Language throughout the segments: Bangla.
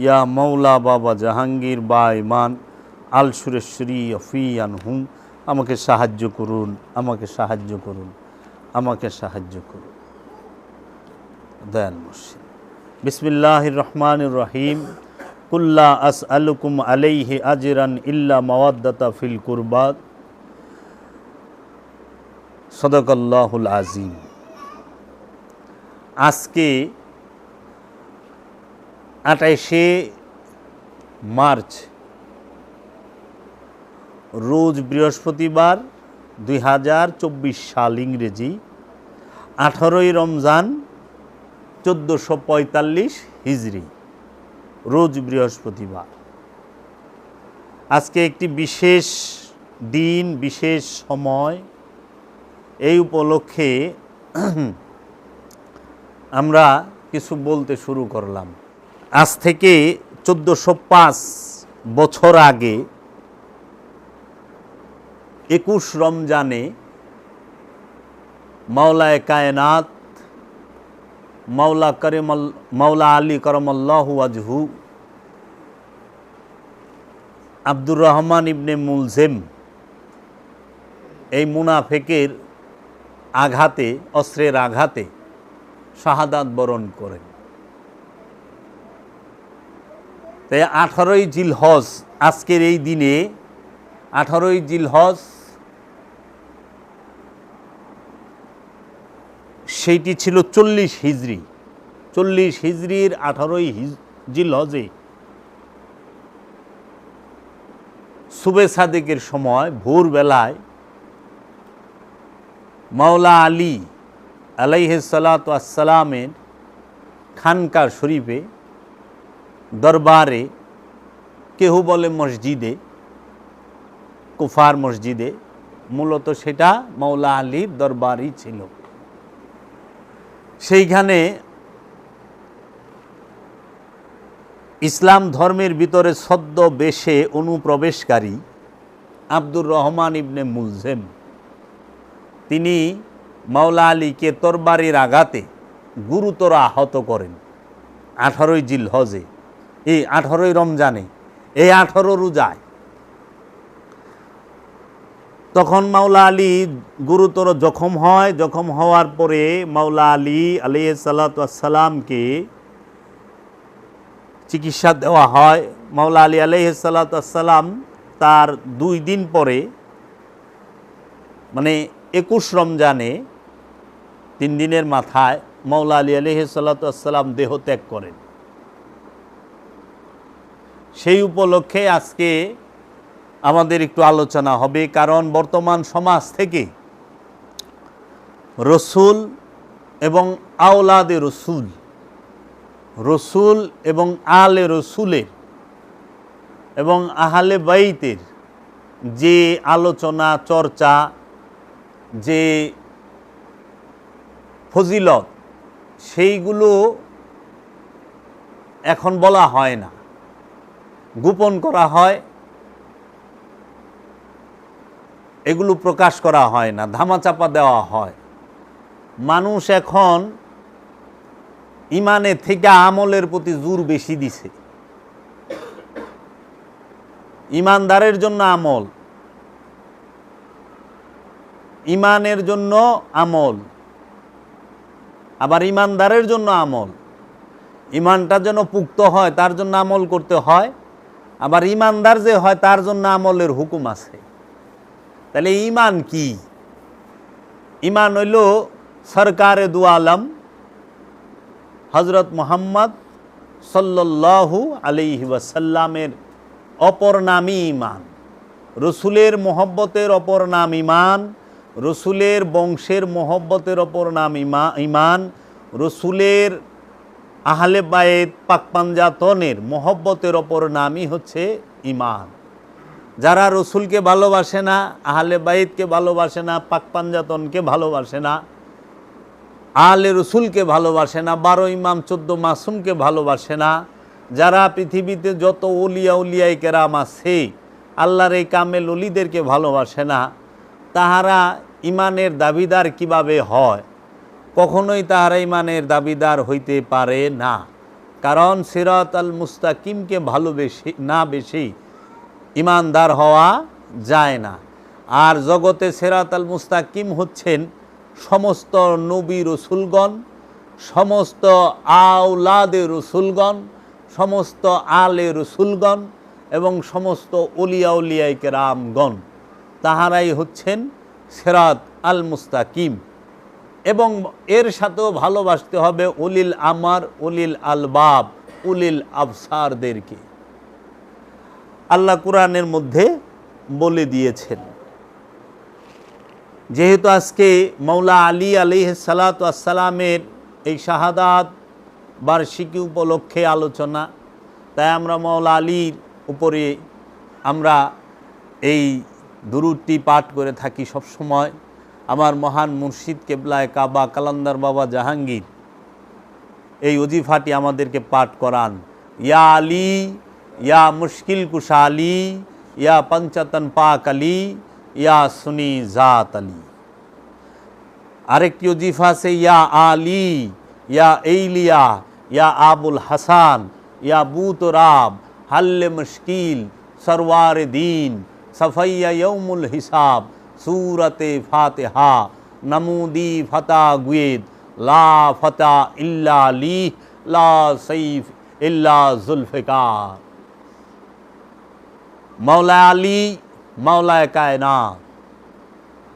ইয়া মৌলা বাবা জাহাঙ্গীর বা ইমান আল সুরেশ্বরী অফিয়ান হুম, আমাকে সাহায্য করুন, আমাকে সাহায্য করুন, আমাকে সাহায্য করুন। দয়াল মুর্শিদ। বিসমিল্লাহির রহমানির রহিম। কুল্লা আসআলুকুম আলাইহি আজরান ইল্লা মাওয়াদ্দাতা ফিল কুরবাত। সাদাকাল্লাহুল আযীম। আজকে 28শে মার্চ, রোজ বৃহস্পতিবার, 2024 সাল ইংরেজি, 18ই রমজান 1445 হিজরি, রোজ বৃহস্পতিবার। আজকে একটি বিশেষ দিন, বিশেষ সময়। এই উপলক্ষে আমরা কিছু বলতে শুরু করলাম। আজ থেকে 1405 বছর আগে 21 রমজানে মাওলায়ে কায়নাত মাওলা আলী করমাল্লাহু ওয়াজহু আব্দুর রহমান ইবনে মুলজেম এই মুনাফেকের আঘাতে, অস্ত্রের আঘাতে শাহাদাত বরণ করেন। তাই 18ই জিলহজ, আজকের এই দিনে 18ই জিলহজ, সেইটি ছিল 40 হিজরি। 40 হিজরির 18ই জিলহজে সুবে সাদেকের সময় ভোরবেলায় মাওলা আলী আলাইহিস সালাতু ওয়াস সালামের খানকা শরীফে, দরবারে, কেহ বলে মসজিদে, কুফার মসজিদে, মূলত সেটা মাওলা আলীর দরবারই ছিল। সেইখানে ইসলাম ধর্মের ভিতরে সদ্য বেশে অনুপ্রবেশকারী আব্দুর রহমান ইবনে মুলজেম, তিনি মাওলা আলীকে তরবারির আঘাতে গুরুতর আহত করেন 18ই জিলহজে, এই 18ই রমজানে, এই 18 রোজায়। তখন মাওলা আলী গুরুতর জখম হয়। জখম হওয়ার পরে মাওলা আলী আলাইহিস সালাতু ওয়াস সালামকে চিকিৎসা দেওয়া হয়। মাওলা আলী আলাইহিস সালাতু ওয়াস সালাম তার 2 দিন পরে, মানে 21 রমজানে 3 দিনের মাথায় মাওলা আলী আলাইহিস সালাতু ওয়াস সালাম দেহ ত্যাগ করেন। সেই উপলক্ষে আজকে আমাদের একটু আলোচনা হবে, কারণ বর্তমান সমাজ থেকে রসুল এবং আওলাদে রসুল, রসুল এবং আলে রসুলের এবং আহলে বাইতের যে আলোচনা, চর্চা, যে ফজিলত, সেইগুলো এখন বলা হয় না, গোপন করা হয়, এগুলো প্রকাশ করা হয় না, ধামাচাপা দেওয়া হয়। মানুষ এখন ইমানের থেকে আমলের প্রতি জোর বেশি দিছে। ইমানদারের জন্য আমল, ইমানের জন্য আমল, আবার ইমানদারের জন্য আমল। ইমানটা যেন পুক্ত হয় তার জন্য আমল করতে হয়, আবার ইমানদার যে হয় তার জন্য আমলের হুকুম আছে। তাহলে ইমান কি? ইমান হইল সরকারে দু আলম হজরত মুহাম্মদ সাল্লাল্লাহু আলাইহি ওয়াসাল্লামের অপর নামই ইমান, রসুলের মোহব্বতের অপর নাম ইমান, রসুলের বংশের মোহব্বতের অপর নাম ইমান, রসুলের আহলে বায়েত পাক পাঞ্জাতনের মোহব্বতের অপর নামই হচ্ছে ইমান। যারা রসুলকে ভালোবাসে না, আহলে বাইতকে ভালোবাসে না, পাক পাঞ্জাতনকে ভালোবাসে না, আহলে রসুলকে ভালোবাসে না, 12 ইমাম 14 মাসুমকে ভালোবাসে না, যারা পৃথিবীতে যত ওলিয়া উলিয়ায়ে কেরাম আছে, আল্লাহর এই কামেল ওলিদেরকে ভালোবাসে না, তাহারা ইমানের দাবিদার কিভাবে হয়? কখনোই তাহারা ইমানের দাবিদার হইতে পারে না। কারণ সিরাত আল মুস্তাকিমকে ভালোবেসে না বেশি ইমানদার হওয়া যায় না। আর জগতে সিরাত আল মুস্তাকিম হচ্ছেন সমস্ত নবী রসুলগণ, সমস্ত আওলাদে রসুলগণ, সমস্ত আলে রসুলগণ এবং সমস্ত ওলিয়া উলিয়ায়ে কেরামগণ, তাহারাই হচ্ছেন সিরাত আল মুস্তাকিম। এবং এর সাথেও ভালোবাসতে হবে উলিল আমার, উলিল আলবাব, উলিল আবসারদেরকে। আল্লাহ কুরআনের মধ্যে বলে দিয়েছেন। যেহেতু আজকে মৌলা আলী আলাইহিস সালাতু ওয়াস সালামের এই শাহাদাত বার্ষিকী উপলক্ষে আলোচনা, তাই আমরা মৌলা আলীর উপরে আমরা এই দুরূদটি পাঠ করে থাকি সব সময়। আমার মহান মুর্শিদ কেবলায়ে কাবা কালান্দার বাবা জাহাঙ্গীর এই ওজিফাটি আমাদেরকে পাঠ করান। ইয়া আলী, ইয়া মুশকিল কুশা আলী, ইয়া পঞ্চতন পাক আলী, ইয়া সুনি জাত আলী। আরেকটি ওজিফা আছে ইয়া আলী, ইয়া এইলিয়া, ইয়া আবুল হাসান, ইয়া বুতরাব, হাল্লে মুশকিল, সরওয়ার দিন, সফাইয়া ইয়ৌমুল হিসাব, सूरते फातिहा, नमूदी फता गुएद, ला फता इल्ला ली, ला सैफ इल्ला जुल्फ़िकार। मौला अली मौला कायनात,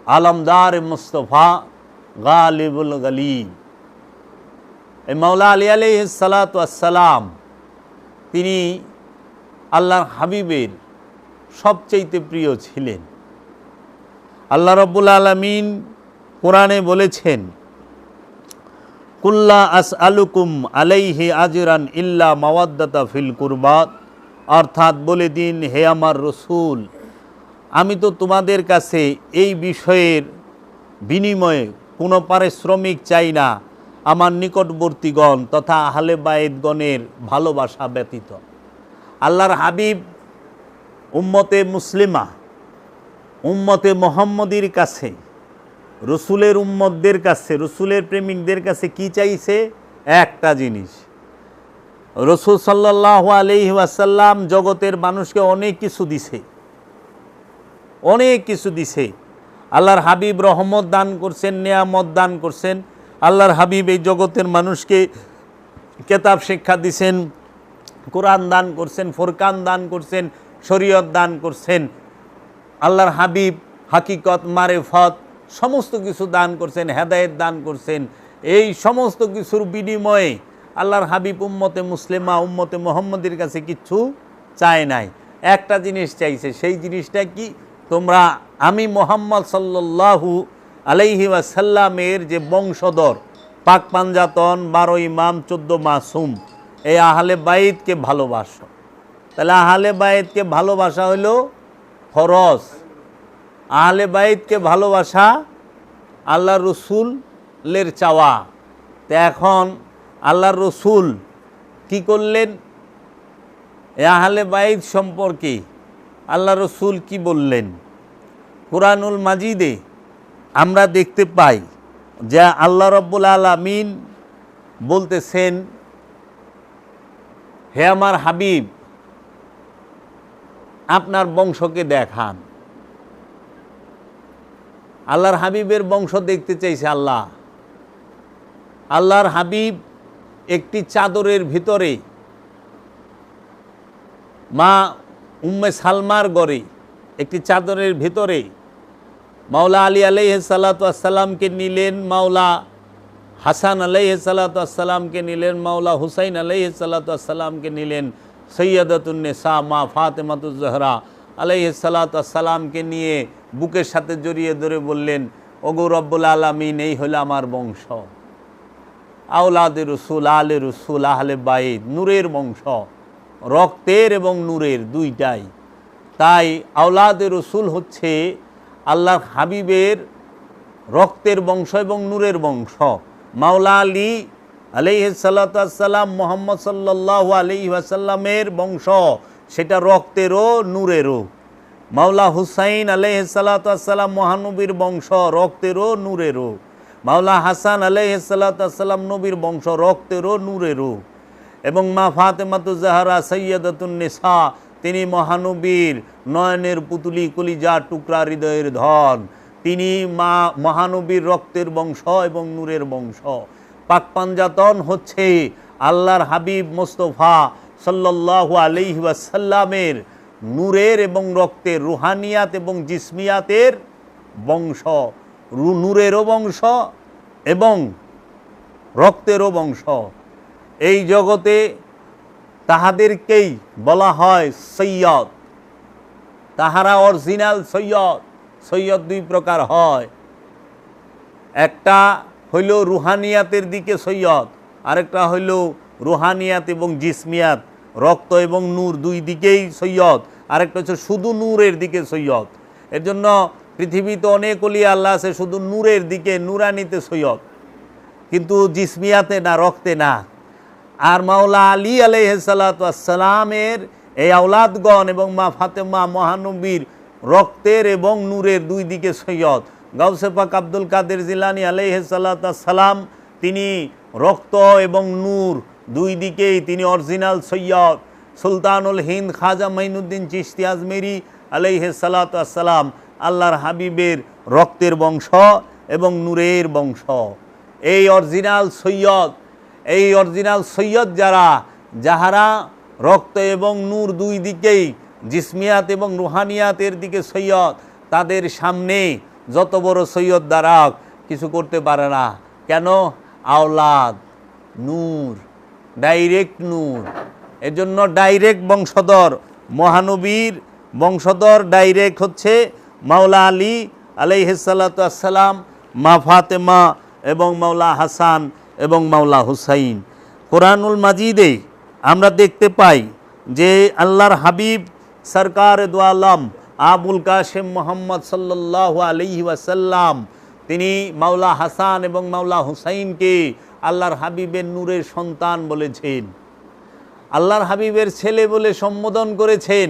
आलमदार मुस्तफ़ा गालिबुल गलीब। এই মৌলা আলী আলাইহিস সালাতু ওয়াস সালাম তিনি আল্লাহর হাবিবের সবচেয়ে প্রিয় ছিলেন। আল্লাহ রাব্বুল আলামিন কোরআনে বলেছেন, কুল্লা আসআলুকুম আলাইহি আজরান ইল্লা মাওয়াদ্দাতা ফিল কুরবাত, অর্থাৎ বলে দিন হে আমার রসুল, আমি তো তোমাদের কাছে এই বিষয়ের বিনিময়ে কোনো পারিশ্রমিক চাই না আমার নিকটবর্তীগণ তথা আহলে বায়েতগণের ভালোবাসা ব্যতীত। আল্লাহর হাবিব উম্মতে মুসলিমা, উম্মতে মুহাম্মদীর কাছে, রসুলের উম্মতদের কাছে, রসুলের প্রেমিকদের কাছে কি চাইছে? একটা জিনিস। রসুল সাল্লাল্লাহু আলাইহি ওয়াসাল্লাম জগতের মানুষকে অনেক কিছু দিছে, অনেক কিছু দিছে। আল্লাহর হাবিব রহমত দান করছেন, নিয়ামত দান করছেন। আল্লাহর হাবিব এই জগতের মানুষকে কেতাব শিক্ষা দিছেন, কোরআন দান করছেন, ফুরকান দান করছেন, শরীয়ত দান করছেন। আল্লাহর হাবিব হাকিকত, মারেফত সমস্ত কিছু দান করছেন, হেদায়েত দান করছেন। এই সমস্ত কিছুর বিনিময়ে আল্লাহর হাবিব উম্মতে মুসলিমা, উম্মতে মুহাম্মদের কাছে কিচ্ছু চায় নাই, একটা জিনিস চাইছে। সেই জিনিসটা কি? তোমরা আমি মুহাম্মদ সাল্লাল্লাহু আলাইহি ওয়াসাল্লামের যে বংশধর, পাক পাঞ্জাতন, 12 ইমাম, 14 মাসুম, এই আহলে বাইতকে ভালোবাসো। তাহলে আহলে বাইতকে ভালোবাসা হলো ফরজ। আহলে বাইতকে ভালোবাসা আল্লাহর রসুলের চাওয়া। তো এখন আল্লাহর রসুল কি করলেন? আহলে বাইত সম্পর্কে আল্লাহ রসুল কি বললেন? কুরআনুল মাজিদে আমরা দেখতে পাই যে আল্লাহ রাব্বুল আলামিন বলতেছেন, হে আমার হাবিব, আপনার বংশকে দেখান। আল্লাহর হাবিবের বংশ দেখতে চাইছে আল্লাহ। আল্লাহর হাবিব একটি চাদরের ভিতরে মা উম্মে সালমার ঘরে একটি চাদরের ভিতরে মাওলা আলী আলাইহিস সালাতু ওয়াস সালামকে নিলেন, মাওলা হাসান আলাইহিস সালাতু ওয়াস সালামকে নিলেন, মাওলা হুসাইন আলাইহিস সালাতু ওয়াস সালামকে নিলেন, সৈয়দাতুন নিসা মা ফাতেমাতুজ জহরা আলাইহিস সালাতু ওয়াস সালামকে নিয়ে বুকের সাথে জড়িয়ে ধরে বললেন, ওগো রব্বুল আলামিন, এই হলো আমার বংশ, আওলাদে রসুল, আলে রসুল, আহলে বাইত, নূরের বংশ, রক্তের এবং নূরের দুইটাই। তাই আওলাদে রসুল হচ্ছে আল্লাহর হাবিবের রক্তের বংশ এবং নূরের বংশ। মাওলা আলী আলাইহিস সালাতু ওয়াস সালাম মুহাম্মদ সাল্লাল্লাহু আলাইহি ওয়াসাল্লামের বংশ, সেটা রক্তেরও নূরেরও। মাওলা হুসাইন আলাইহিস সালাতু ওয়াস সালাম মহানবীর বংশ, রক্তেরও নূরেরও। মাওলা হাসান আলাইহিস সালাতু ওয়াস সালাম নবীর বংশ, রক্তেরও নূরেরও। এবং মা ফাতেমাতুজ জাহরা সৈয়দাতুন নিসা, তিনি মহানবীর নয়নের পুতুলি, কলিজার টুকরা, হৃদয়ের ধন। তিনি মহানবীর রক্তের বংশ এবং নূরের বংশ। পাক পাঞ্জাতন হচ্ছে আল্লাহর হাবিব মোস্তফা সাল্লাল্লাহু আলাইহি ওয়াসাল্লামের নূরের এবং রক্তের, রুহানিয়াত এবং জিসমিয়াতের বংশ, নূরেরও বংশ এবং রক্তেরও বংশ। এই জগতে তাহাদেরকেই বলা হয় সৈয়দ। তাহারা অরিজিনাল সৈয়দ। সৈয়দ দুই প্রকার হয়, একটা হইল রুহানিয়াতের দিকে সৈয়দ, আরেকটা হইল রুহানিয়াত এবং জিসমিয়াত, রক্ত এবং নূর দুই দিকেই সৈয়দ। আরেকটা হচ্ছে শুধু নূরের দিকে সৈয়দ। এর জন্য পৃথিবীতে অনেক ওলিয়া আল্লাহ আছে শুধু নূরের দিকে, নূরানিতে সৈয়দ, কিন্তু জিসমিয়াতে না, রক্তে না। আর মাওলা আলী আলাইহিসসালামের এই আওলাদগণ এবং মা ফাতেমা মহানবীর রক্তের এবং নূরের দুই দিকে সৈয়দ। গাউসে পাক আব্দুল কাদের জিলানী আলাইহিসসালাম, তিনি রক্ত এবং নূর দুই দিকেই তিনি অরিজিনাল সৈয়দ। সুলতানুল হিন্দ খাজা মাইনুদ্দিন চিশতি আজমেরি আলাইহিসসালাম আল্লাহর হাবিবের রক্তের বংশ এবং নূরের বংশ। এই অরিজিনাল সৈয়দ, এই অরিজিনাল সৈয়দ যাহারা রক্ত এবং নূর দুই দিকেই, জিসমিয়াত এবং রুহানিয়াতের দিকে সৈয়দ, তাদের সামনে যত বড় সৈয়দ দ্বারা কিছু করতে পারে না। কেন? আওলাদ, নূর, ডাইরেক্ট নূর। এর জন্য ডাইরেক্ট বংশধর, মহানবীর বংশধর ডাইরেক্ট হচ্ছে মাওলা আলী আলাইহিসসালাম, মা ফাতেমা এবং মাওলা হাসান এবং মাওলা হুসাইন। কোরআনুল মাজিদে আমরা দেখতে পাই যে আল্লাহর হাবিব সরকার দু আলম আবুল কাশেম মোহাম্মদ সাল্লাল্লাহু আলাইহি ওয়াসাল্লাম, তিনি মাওলা হাসান এবং মাওলা হুসাইনকে আল্লাহর হাবিবের নূরের সন্তান বলেছেন, আল্লাহর হাবিবের ছেলে বলে সম্বোধন করেছেন।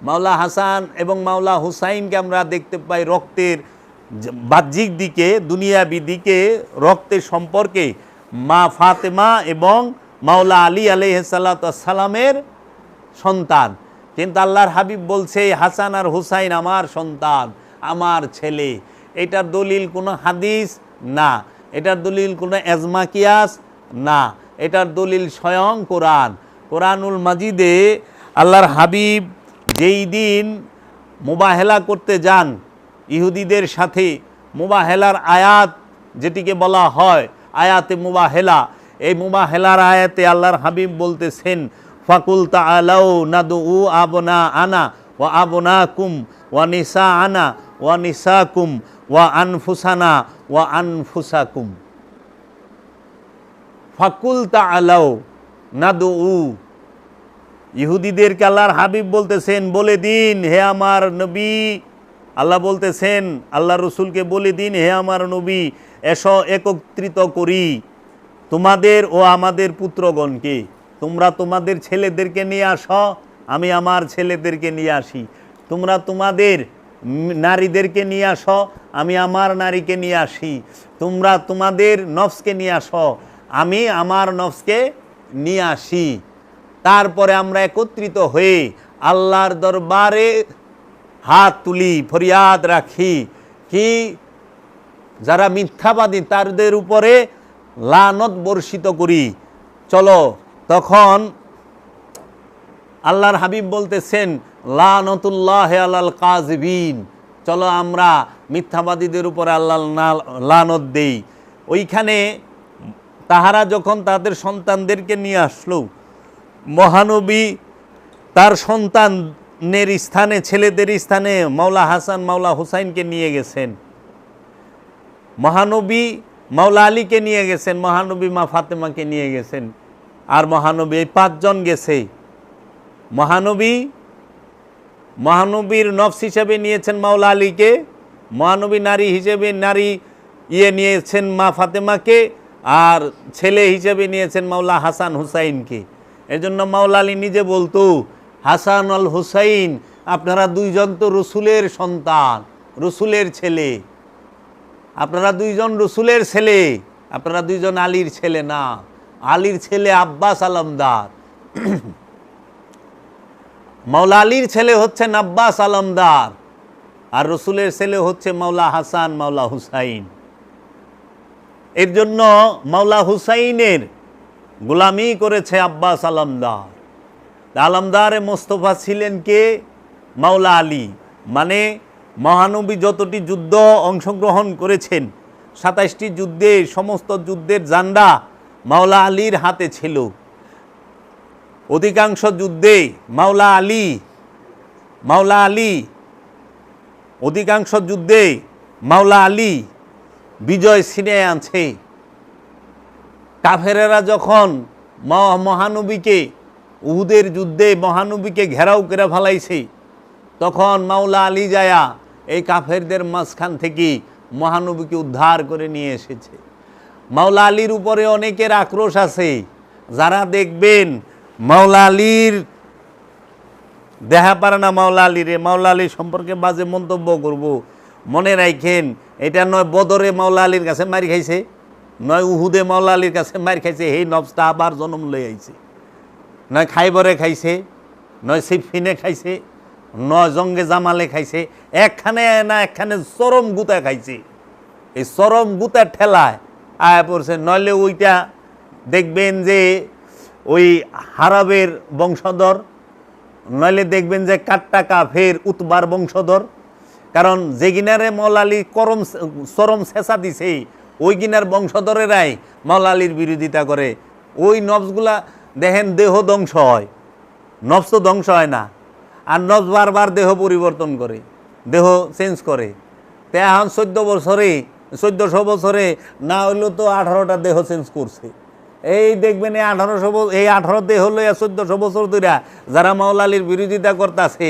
মাওলা হাসান এবং মাওলা হুসাইনকে আমরা দেখতে পাই রক্তের বাহ্যিক দিকে, দুনিয়াবি দিকে রক্তের সম্পর্কে মা ফাতেমা এবং মাওলা আলী আলাইহিসসালামের সন্তান। কিন্তু আল্লাহর হাবিব বলছে হাসান আর হুসাইন আমার সন্তান, আমার ছেলে। এটার দলিল কোনো হাদিস না, এটার দলিল কোনো এজমা কিয়াস না, এটার দলিল স্বয়ং কোরআন। কোরআনুল মাজিদে আল্লাহর হাবিব যেই দিন মুবাহেলা করতে যান ইহুদিদের সাথে, মুবাহেলার আয়াত যেটিকে বলা হয় আয়াতে মুবাহেলা, এই মুবাহেলার আয়াতে আল্লাহর হাবিব বলতেছেন ফাকুল তাআলাউ নাদউ আবনা আনা ওয়া আবনাকুম ওয়া নিসা আনা ওয়া নিসাকুম ওয়া আনফুসানা ওয়া আনফুসাকুম। ফাকুল তাআলাউ নাদউ, ইহুদিদেরকে আল্লাহর হাবিব বলতেছেন বলে দিন হে আমার নবী, আল্লাহ বলতেছেন আল্লাহ রসুলকে বলে দিন হে আমার নবী, এসো একত্রিত করি তোমাদের ও আমাদের পুত্রগণকে। তোমরা তোমাদের ছেলেদেরকে নিয়ে আসো, আমি আমার ছেলেদেরকে নিয়ে আসি। তোমরা তোমাদের নারীদেরকে নিয়ে আসো, আমি আমার নারীকে নিয়ে আসি। তোমরা তোমাদের নফসকে নিয়ে আসো, আমি আমার নফসকে নিয়ে আসি। তারপরে আমরা একত্রিত হয়ে আল্লাহর দরবারে হাত তুলি, ফরিয়াদ রাখি কি যারা মিথ্যাবাদী তাদের উপরে লানত বর্ষিত করি। চলো, তখন আল্লাহর হাবিব বলতেছেন লানতুল্লাহ আলাল কাযিবিন, চলো আমরা মিথ্যাবাদীদের উপরে আল্লাহ লানত দেই। ওইখানে তাহারা যখন তাদের সন্তানদেরকে নিয়ে আসলো, মহানবী তার সন্তানের স্থানে, ছেলেদের স্থানে মাওলা হাসান মাওলা হুসাইনকে নিয়ে গেছেন, মহানবী মাওলা আলীকে নিয়ে গেছেন, মহানবী মা ফাতেমাকে নিয়ে গেছেন, আর মহানবী এই পাঁচজন গেছে। মহানবীর নফস হিসেবে নিয়েছেন মাওলা আলীকে, মহানবী নারী হিসেবে নিয়েছেন মা ফাতেমাকে, আর ছেলে হিসেবে নিয়েছেন মাওলা হাসান হুসাইনকে। এজন্য মাওলা আলী নিজে বলতো হাসান আল হুসাইন আপনারা দুইজন তো রসুলের সন্তান, রসুলের ছেলে, আপনারা দুইজন রসুলের ছেলে, আপনারা দুইজন আলীর ছেলে না। আলীর ছেলে আব্বাস আলমদার। মাওলা আলীর ছেলে হচ্ছেন আব্বাস আলমদার, আর রসুলের ছেলে হচ্ছে মাওলা হাসান, মাওলা হুসাইন। এর জন্য মাওলা হুসাইনের গোলামি করেছে আব্বাস আলমদার। আলমদারে মোস্তফা ছিলেন কে? মাওলা আলী। মানে মহানবী যতটি যুদ্ধ অংশগ্রহণ করেছেন, 27টি যুদ্ধে, সমস্ত যুদ্ধের জান্ডা মাওলা আলীর হাতে ছিল। অধিকাংশ যুদ্ধে মাওলা আলী অধিকাংশ যুদ্ধে মাওলা আলী বিজয় ছিনিয়ে আনছে। কাফেরেরা যখন মহানবীকে উহুদের যুদ্ধে মহানবীকে ঘেরাও করে ফেলাইছে, তখন মাওলা আলী যায়া এই কাফেরদের মাঝখান থেকে মহানবীকে উদ্ধার করে নিয়ে এসেছে। মাওলা আলীর উপরে অনেকের আক্রোশ আছে, যারা দেখবেন মাওলা আলীর দেখা পারে না, মাওলা আলী সম্পর্কে বাজে মন্তব্য করব, মনে রাখেন এটা নয় বদরে মাওলা আলীর কাছে মার খাইছে, নয় উহুদে মাওলা আলীর কাছে মার খাইছে, এই নবসটা আবার জন্ম লই আইছে, নয় খাইবরে খাইছে, নয় সিফিনে খাইছে, নয় জঙ্গে জামালে খাইছে, একখানে না একখানে চরম গুতা খাইছে। এই চরম গুতার ঠেলায় আয়া পড়ছে। নইলে ওইটা দেখবেন যে ওই হারাবের বংশধর, নইলে দেখবেন যে কাট্টা কাফের উতবার বংশধর। কারণ যে গিনারে মাওলা আলী চরম ছেঁচা দিছে, ওই গিনার বংশধরেরাই মাওলা আলীর বিরোধিতা করে। ওই নবসগুলা দেখেন দেহ ধ্বংস হয়, নবস তো ধ্বংস হয় না, আর নবস বারবার দেহ পরিবর্তন করে, দেহ চেঞ্জ করে। তে এখন 1400 বছরে না হইলেও তো 18টা দেহ চেঞ্জ করছে। এই দেখবেন এই 18 দেহ লইয়া 1400 বছর ধরে যারা মাওলা আলীর বিরোধিতা করতেছে,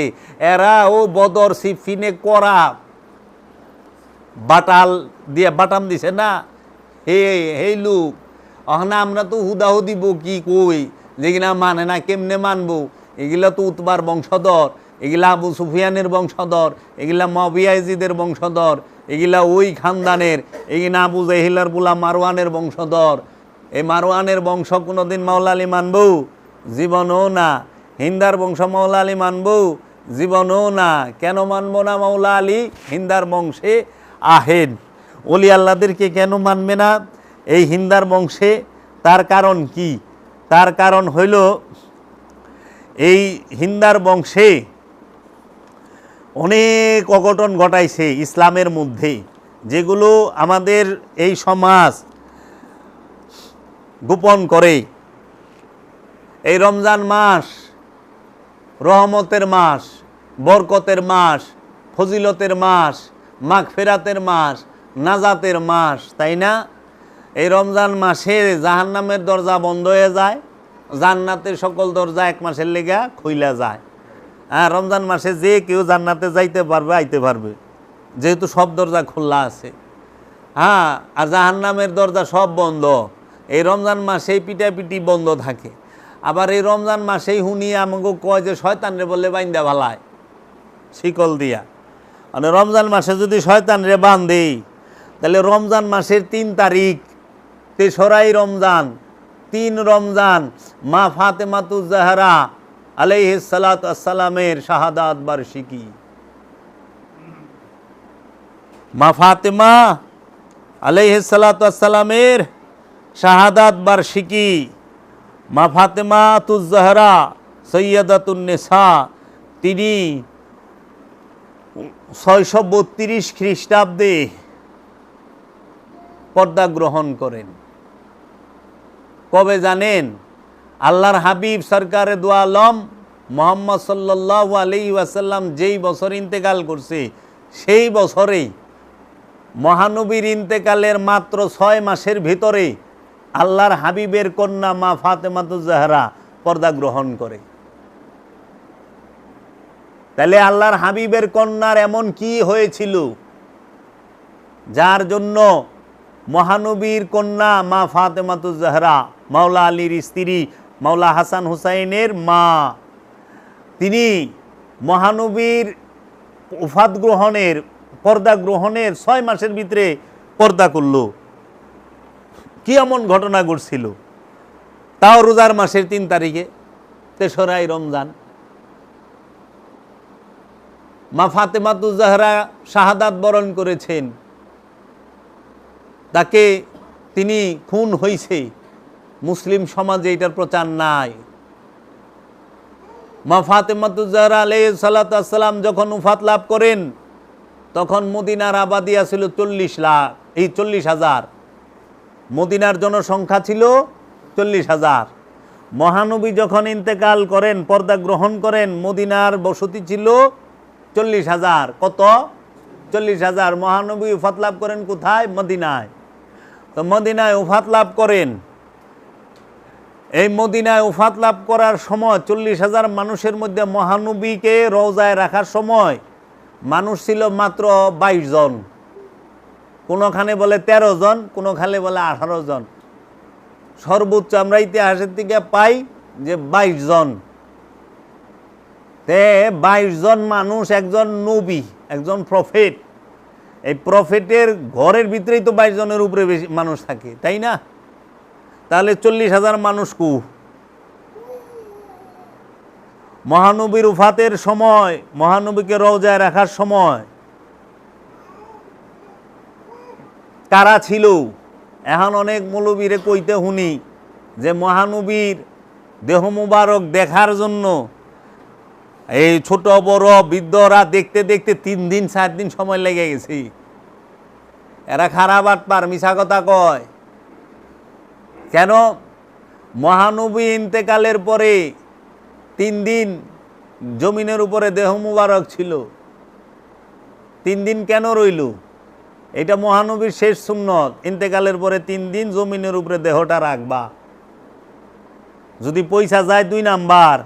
এরা ও বদর সিফিনে করা বাটাম দিছে না, এই লোক অহনা আমরা তো হুদাহুদি বকি কই, যেগুলা মানে না, কেমনে মানবো? এগুলা তো উতবার বংশধর, এগুলা আবু সুফিয়ানের বংশধর, এগুলা মুআবিয়া ইয়াজিদের বংশধর, এগুলা ওই খানদানের, এগুলা আবু জাহিলার বুলা মারওয়ানের বংশধর। এই মারওয়ানের বংশ কোনোদিন মাওলা আলী মানবো? জীবনও না। হিন্দার বংশ মাওলা আলী মানবো? জীবনও না। কেন মানবো না মাওলা আলী? হিন্দার বংশে আহেন। ওলি আল্লাহদেরকে কেন মানবে না এই হিন্দার বংশে? তার কারণ কি? তার কারণ হইল এই হিন্দার বংশে অনেক অঘটন ঘটাইছে ইসলামের মধ্যে, যেগুলো আমাদের এই সমাজ গোপন করে। এই রমজান মাস রহমতের মাস, বরকতের মাস, ফজিলতের মাস, মাগফিরাতের মাস, নাজাতের মাস, তাই না? এই রমজান মাসে জাহান্নামের দরজা বন্ধ হয়ে যায়, জান্নাতের সকল দরজা এক মাসের লেগা খুইলা যায়। হ্যাঁ, রমজান মাসে যে কেউ জান্নাতে যাইতে পারবে, আইতে পারবে, যেহেতু সব দরজা খোলা আছে। হ্যাঁ, আর জাহান্নামের দরজা সব বন্ধ। এই রমজান মাসেই পিটাপিটি বন্ধ থাকে। আবার এই রমজান মাসেই শুনি আমাকে কয় যে শয়তানরে বললে বাইন্দা ভালায় শিকল দিয়া। মানে রমজান মাসে যদি শয়তানরে বান্ধে, তাহলে রমজান মাসের 3 তারিখ, তেসরাই রমজান, 3 রমজান, মা ফাতেমাতুজ জাহরা আলাইহিস সালাতু আসসালামের শাহাদাত বার্ষিকী। মা ফাতেমা আলাইহিস সালাতু আসসালামের শাহাদাত বার্ষিকী। মা ফাতেমাতুজ জাহরা সৈয়দাতুন নিসা, তিনি 632 খ্রিস্টাব্দে পর্দা গ্রহণ করেন। কবে জানেন? আল্লাহর হাবিব সরকারে দু আলম মুহাম্মদ সাল্লাল্লাহু আলাইহি ওয়াসাল্লাম যেই বছর ইন্তেকাল করছে, সেই বছরেই মহানবীর ইন্তেকালের মাত্র 6 মাসের ভিতরে আল্লাহর হাবিবের কন্যা মা ফাতেমাতুজ জাহরা পর্দা গ্রহণ করে। তাহলে আল্লাহর হাবিবের কন্যার এমন কি হয়েছিল যার জন্য মহানবীর কন্যা মা ফাতেমাতুজ জাহরা, মাওলা আলীর স্ত্রী, মাওলা হাসান হুসাইনের মা, তিনি মহানবীর ওফাত গ্রহণের, পর্দা গ্রহণের 6 মাসের ভিতরে পর্দা করল। কি এমন ঘটনা ঘটছিল? তাও রোজার মাসের 3 তারিখে, 3রা রমজান। মা ফাতেমাতুজ জাহরা শাহাদাত বরণ করেছেন, তাকে তিনি খুন হয়েছে, মুসলিম সমাজে এটার প্রচার নাই। মা ফাতেমাতুজ জাহরা আলাইহিস সালাতু ওয়াস সালাম যখন উফাত লাভ করেন, তখন মদিনার আবাদি ছিল 40,000। মদিনার জনসংখ্যা ছিল 40,000। মহানবী যখন ইন্তেকাল করেন, পর্দা গ্রহণ করেন, মদিনার বসতি ছিল 40,000। কত? 40,000। মহানবী উফাত লাভ করেন কোথায়? মদিনায়। তো মদিনায় উফাত লাভ করেন। এই মদিনায় উফাত লাভ করার সময় 40,000 মানুষের মধ্যে মহানবীকে রওজায় রাখার সময় মানুষ ছিল মাত্র 22 জন। কোনোখানে বলে 13 জন, কোনোখানে বলে 18 জন। সর্বোচ্চ আমরা ইতিহাসের থেকে পাই যে 22 জন। তে 22 জন মানুষ, একজন নবী, একজন প্রফেট। এই প্রফেটের ঘরের ভিতরেই তো 22 জনের উপরে বেশি মানুষ থাকে, তাই না? তাহলে 40,000 মানুষ কু? মহানবীর উফাতের সময়, মহানবীকে রওজায় রাখার সময় কারা ছিল? এখন অনেক মৌলবীরে কইতে শুনি যে মহানবীর দেহ মুবারক দেখার জন্য এই ছোট বড় বৃদ্ধরা দেখতে দেখতে 3 দিন 4 দিন সময় লেগে গেছে। এরা খারাপ আটপার, মিছা কথা কয়। কেন? মহানবী ইন্তেকালের পরে 3 দিন জমিনের উপরে দেহ মুবারক ছিল। 3 দিন কেন রইল? এটা মহানবীর শেষ সুন্নত, ইন্তেকালের পরে 3 দিন জমিনের উপরে দেহটা রাখবা। যদি পয়সা যায় 2 নাম্বার,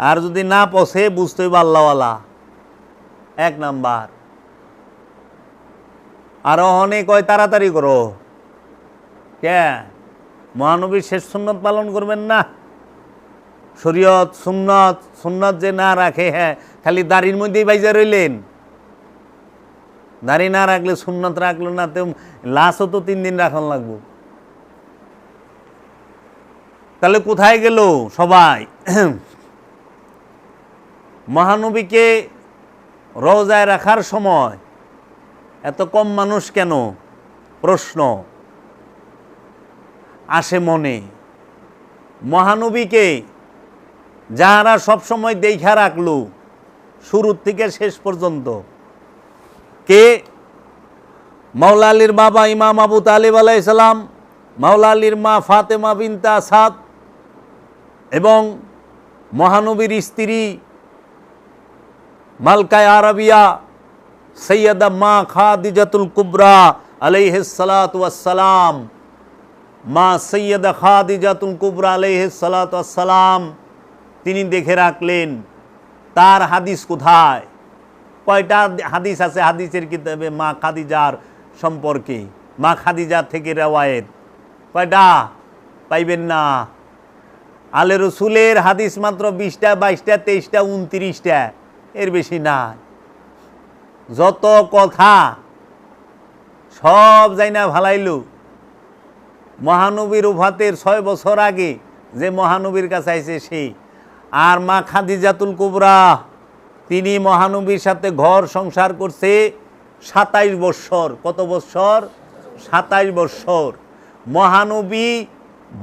আর যদি না পৌঁছে বুঝতে হইব আল্লাহওয়ালা 1 নাম্বার। আর অনেক কয় তাড়াতাড়ি করো। কে? মহানবীর শেষ সুন্নত পালন করবেন না? শরীয়ত সুন্নত, সুন্নত যে না রাখে, হ্যাঁ খালি দাড়ির মধ্যেই বাইজা রইলেন। দাড়ি না রাখলে সুন্নত রাখলো না, তো লাশও তো 3 দিন রাখন লাগবো। তাহলে কোথায় গেল সবাই? মহানবীকে রওজায় রাখার সময় এত কম মানুষ কেন? প্রশ্ন আসে মনে। মহানবীকে যাহারা সবসময় দেখা রাখলো শুরুর থেকে শেষ পর্যন্ত, কে? মাওলা আলীর বাবা ইমাম আবু তালিব আলাইহিস সালাম, মাওলা আলীর মা ফাতেমা বিনতে আসাদ, এবং মহানবীর স্ত্রী মালকায়ে আরাবিয়া সৈয়দা মা খাদিজাতুল কুবরা আলাইহিস সালাতু ওয়াস সালাম। মা সৈয়দা খাদিজাতুল কুবরা আলাইহিস সালাতু ওয়াস সালাম তিনি দেখে রাখলেন। তার হাদিস কোথায়? কয়টা হাদিস আছে হাদিসের কিতাবে মা খাদিজার সম্পর্কে? মা খাদিজা থেকে রেওয়ায়েত কয়টা? পাইবেন না। আলে রসুলের হাদিস মাত্র 20টা, 22টা, 23টা, 29টা, এর বেশি না। যত কথা সব যাই না ভালাইলু। মহানবীর উফাতের 6 বছর আগে যে মহানবীর কাছে আইছে সেই। আর মা খাদিজাতুল কুবরা তিনি মহানবীর সাথে ঘর সংসার করছে 27 বৎসর। কত বৎসর? 27 বৎসর। মহানবী